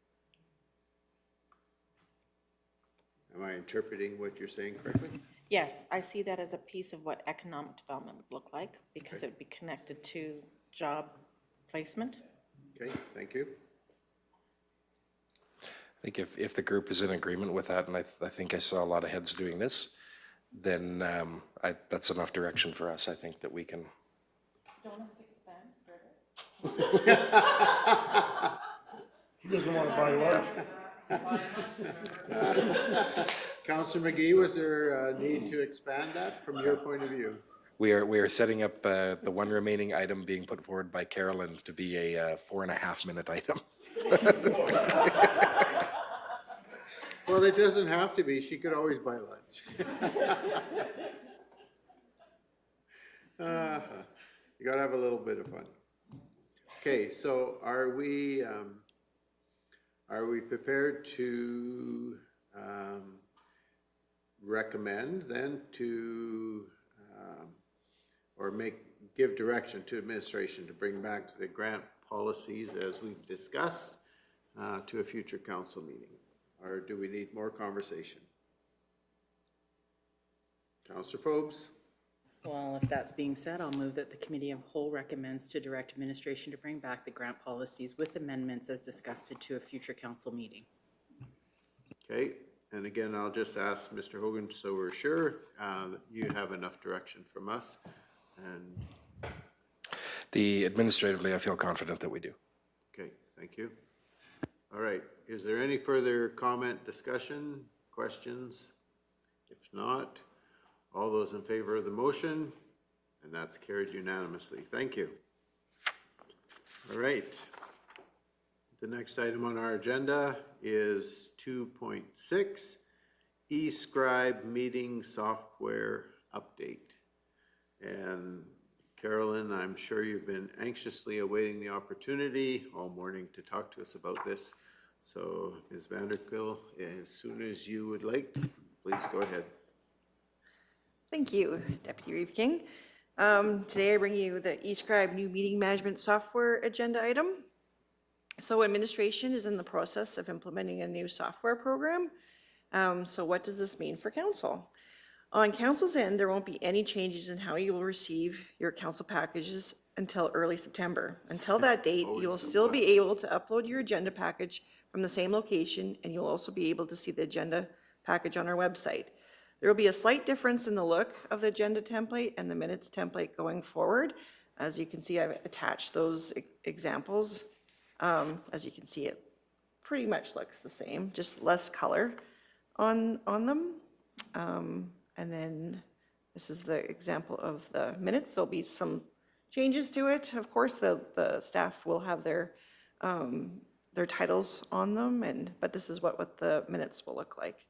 Am I interpreting what you're saying correctly? Yes, I see that as a piece of what economic development would look like, because it would be connected to job placement. Okay, thank you. I think if the group is in agreement with that, and I think I saw a lot of heads doing this, then that's enough direction for us. I think that we can. Don't want us to expand further? He doesn't want to buy lunch. Councillor McGee, was there a need to expand that from your point of view? We are setting up the one remaining item being put forward by Carolyn to be a 4.5-minute item. Well, it doesn't have to be. She could always buy lunch. You gotta have a little bit of fun. Okay, so are we prepared to recommend then to, or give direction to administration to bring back the grant policies as we've discussed to a future council meeting? Or do we need more conversation? Councillor Forbes? Well, if that's being said, I'll move that the Committee of Whole recommends to direct administration to bring back the grant policies with amendments as discussed to a future council meeting. Okay, and again, I'll just ask Mr. Hogan, so we're sure that you have enough direction from us. And Administratively, I feel confident that we do. okay, thank you. All right, is there any further comment, discussion, questions? If not, all those in favor of the motion, and that's carried unanimously. Thank you. All right. The next item on our agenda is 2.6, Escribe meeting software update. And Carolyn, I'm sure you've been anxiously awaiting the opportunity all morning to talk to us about this. So Ms. Vanderkill, as soon as you would like, please go ahead. Thank you, Deputy Reeve King. Today I bring you the Escribe new meeting management software agenda item. So administration is in the process of implementing a new software program. So what does this mean for council? On council's end, there won't be any changes in how you will receive your council packages until early September. Until that date, you will still be able to upload your agenda package from the same location, and you'll also be able to see the agenda package on our website. There will be a slight difference in the look of the agenda template and the minutes template going forward. As you can see, I've attached those examples. As you can see, it pretty much looks the same, just less color on them. And then this is the example of the minutes. There'll be some changes to it. Of course, the staff will have their titles on them, but this is what the minutes will look like.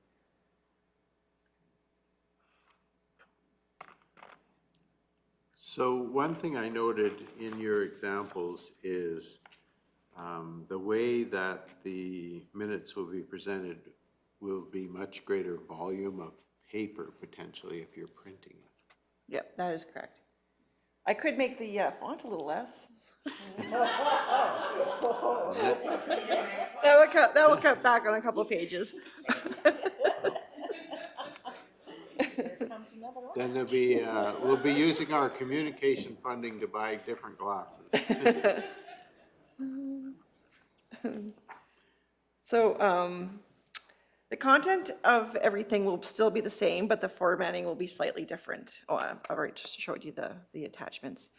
So one thing I noted in your examples is the way that the minutes will be presented will be much greater volume of paper potentially if you're printing it. Yep, that is correct. I could make the font a little less. That will cut back on a couple of pages. Then there'll be, we'll be using our communication funding to buy different glasses. So the content of everything will still be the same, but the formatting will be slightly different. Oh, I've already just showed you the attachments.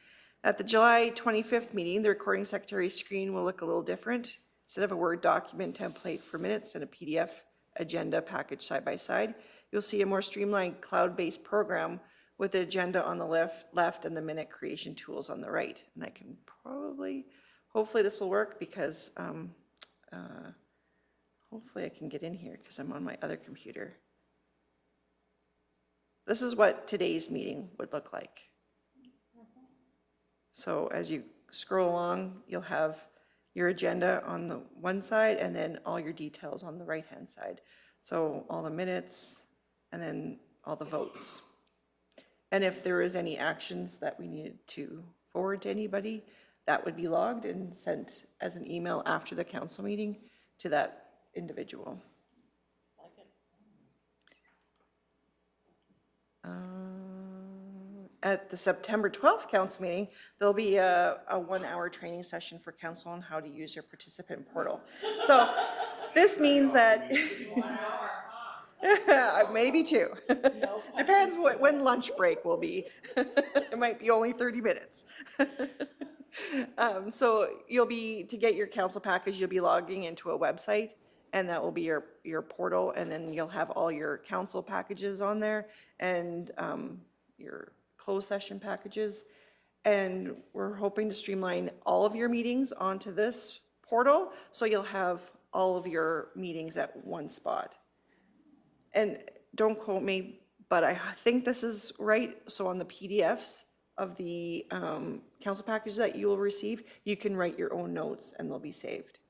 At the July 25th meeting, the recording secretary's screen will look a little different. Instead of a Word document template for minutes and a PDF agenda package side by side, you'll see a more streamlined cloud-based program with the agenda on the left and the minute creation tools on the right. And I can hopefully this will work because hopefully I can get in here because I'm on my other computer. This is what today's meeting would look like. So as you scroll along, you'll have your agenda on the one side and then all your details on the right-hand side. So all the minutes and then all the votes. And if there is any actions that we needed to forward to anybody, that would be logged and sent as an email after the council meeting to that individual. At the September 12th council meeting, there'll be a 1-hour training session for council on how to use your participant portal. So this means that maybe 2. Depends when lunch break will be. It might be only 30 minutes. So to get your council package, you'll be logging into a website, and that will be your portal, and then you'll have all your council packages on there and your closed session packages. And we're hoping to streamline all of your meetings onto this portal, so you'll have all of your meetings at one spot. And don't quote me, but I think this is right. So on the PDFs of the council package that you will receive, you can write your own notes and they'll be saved.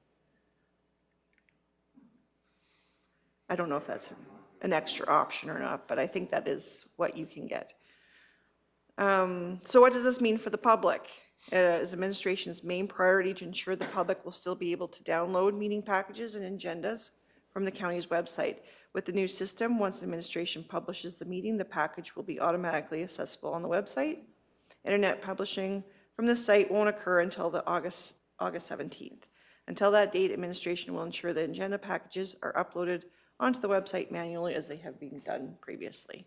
I don't know if an extra option or not, but I think that is what you can get. So what does this mean for the public? It is administration's main priority to ensure the public will still be able to download meeting packages and agendas from the county's website. With the new system, once administration publishes the meeting, the package will be automatically accessible on the website. Internet publishing from the site won't occur until the August 17th. Until that date, administration will ensure the agenda packages are uploaded onto the website manually as they have been done previously.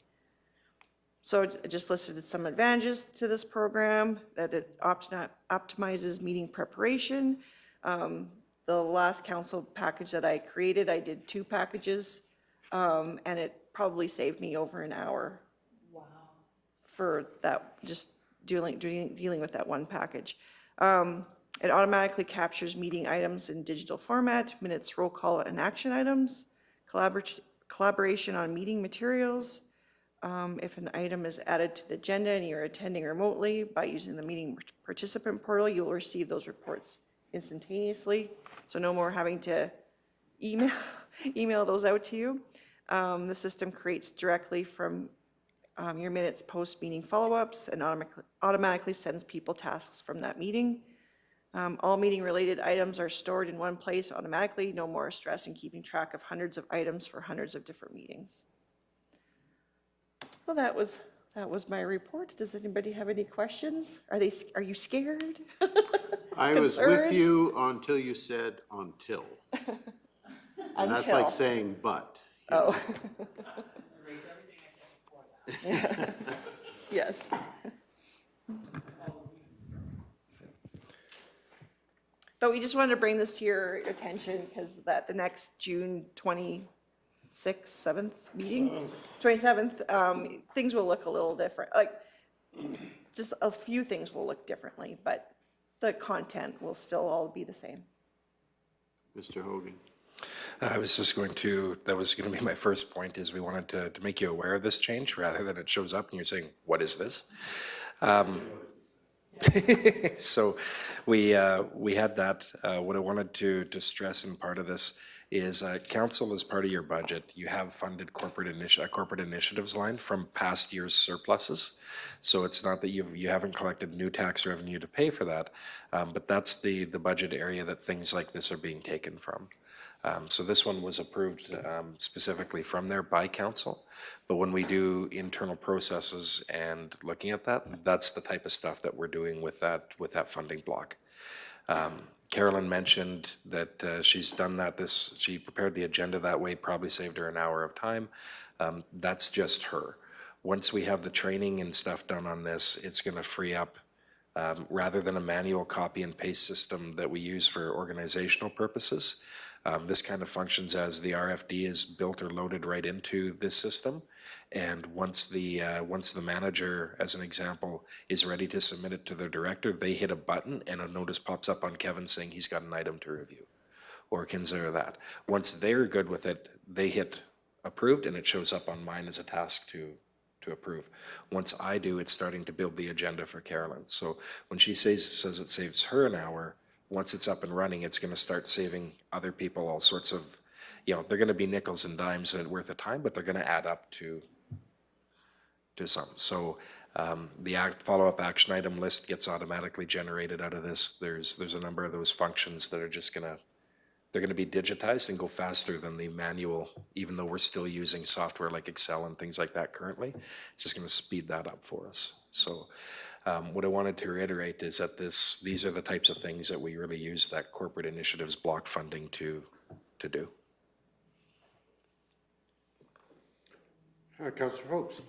So it just listed some advantages to this program, that it optimizes meeting preparation. The last council package that I created, I did 2 packages, and it probably saved me over an hour. Wow. For that, just dealing with that one package. It automatically captures meeting items in digital format, minutes, roll call, and action items, collaboration on meeting materials. If an item is added to the agenda and you're attending remotely, by using the meeting participant portal, you will receive those reports instantaneously. So no more having to email those out to you. The system creates directly from your minutes post-meeting follow-ups and automatically sends people tasks from that meeting. All meeting-related items are stored in one place automatically. No more stress in keeping track of hundreds of items for hundreds of different meetings. Well, that was my report. Does anybody have any questions? Are you scared? I was with Concerns? you until you said until. And that's like Until. saying but. Oh. Yes. But we just wanted to bring this to your attention because the next June 26th, 7th meeting, 27th, things will look a little different. Like, just a few things will look differently, but the content will still all be the same. Mr. Hogan. I was just going to, that was going to be my first point, is we wanted to make you aware of this change rather than it shows up and you're saying, what is this? So we had that. What I wanted to stress in part of this is council, as part of your budget, you have funded corporate initiatives line from past year's surpluses. So it's not that you haven't collected new tax revenue to pay for that, but that's the budget area that things like this are being taken from. So this one was approved specifically from there by council, but when we do internal processes and looking at that, that's the type of stuff that we're doing with that funding block. Carolyn mentioned that she's done that. She prepared the agenda that way, probably saved her an hour of time. That's just her. Once we have the training and stuff done on this, it's going to free up, rather than a manual copy and paste system that we use for organizational purposes. This kind of functions as the RFD is built or loaded right into this system. And once the manager, as an example, is ready to submit it to their director, they hit a button and a notice pops up on Kevin saying he's got an item to review or consider that. Once they're good with it, they hit approved and it shows up on mine as a task to approve. Once I do, it's starting to build the agenda for Carolyn. So when she says it saves her an hour, once it's up and running, it's going to start saving other people all sorts of, they're going to be nickels and dimes worth of time, but they're going to add up to some. So the follow-up action item list gets automatically generated out of this. There's a number of those functions that are just they're going to be digitized and go faster than the manual, even though we're still using software like Excel and things like that currently. It's just going to speed that up for us. So what I wanted to reiterate is that these are the types of things that we really use that corporate initiatives block funding to do. Councillor Folks.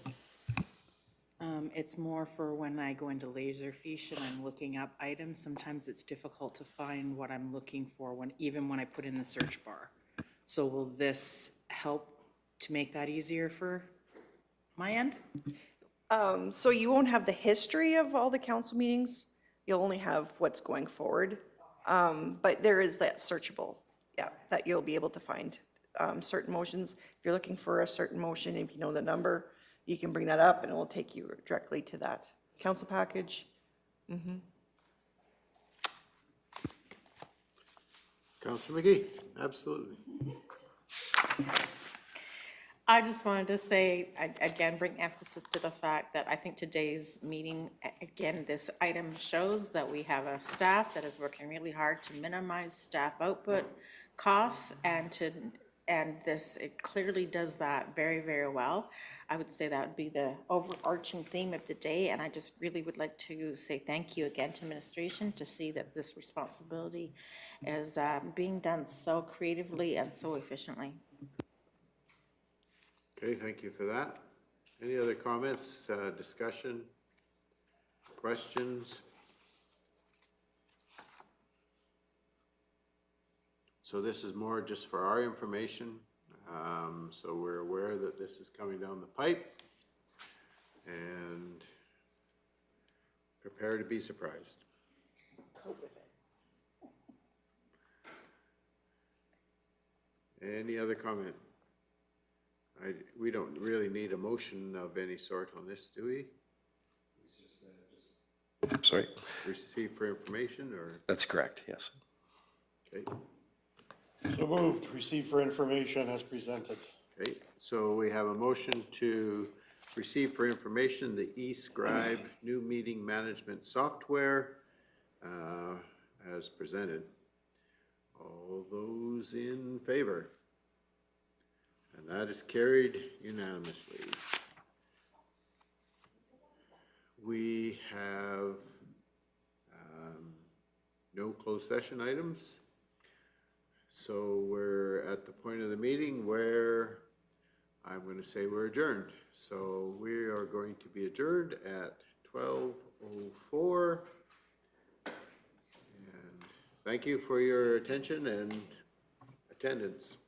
It's more for when I go into Laserfiche and I'm looking up items. Sometimes it's difficult to find what I'm looking for even when I put in the search bar. So will this help to make that easier for my end? So you won't have the history of all the council meetings. You'll only have what's going forward. But there is that searchable, that you'll be able to find certain motions. If you're looking for a certain motion, if you know the number, you can bring that up and it will take you directly to that council package. Councillor McGee, absolutely. I just wanted to say, again, bring emphasis to the fact that I think today's meeting, again, this item shows that we have a staff that is working really hard to minimize staff output costs and this, it clearly does that very, very well. I would say that would be the overarching theme of the day, and I just really would like to say thank you again to administration to see that this responsibility is being done so creatively and so efficiently. Okay, thank you for that. Any other comments, discussion, questions? So this is more just for our information, so we're aware that this is coming down the pipe and prepare to be surprised. Cope with it. Any other comment? We don't really need a motion of any sort on this, do we? Sorry, Receive for information, or, that's correct, yes. okay, So moved, receive for information as presented. okay. So we have a motion to receive for information the Escribe new meeting management software as presented. All those in favor? And that is carried unanimously. We have no closed session items. So we're at the point of the meeting where I'm going to say we're adjourned. So we are going to be adjourned at 12:04. And thank you for your attention and attendance.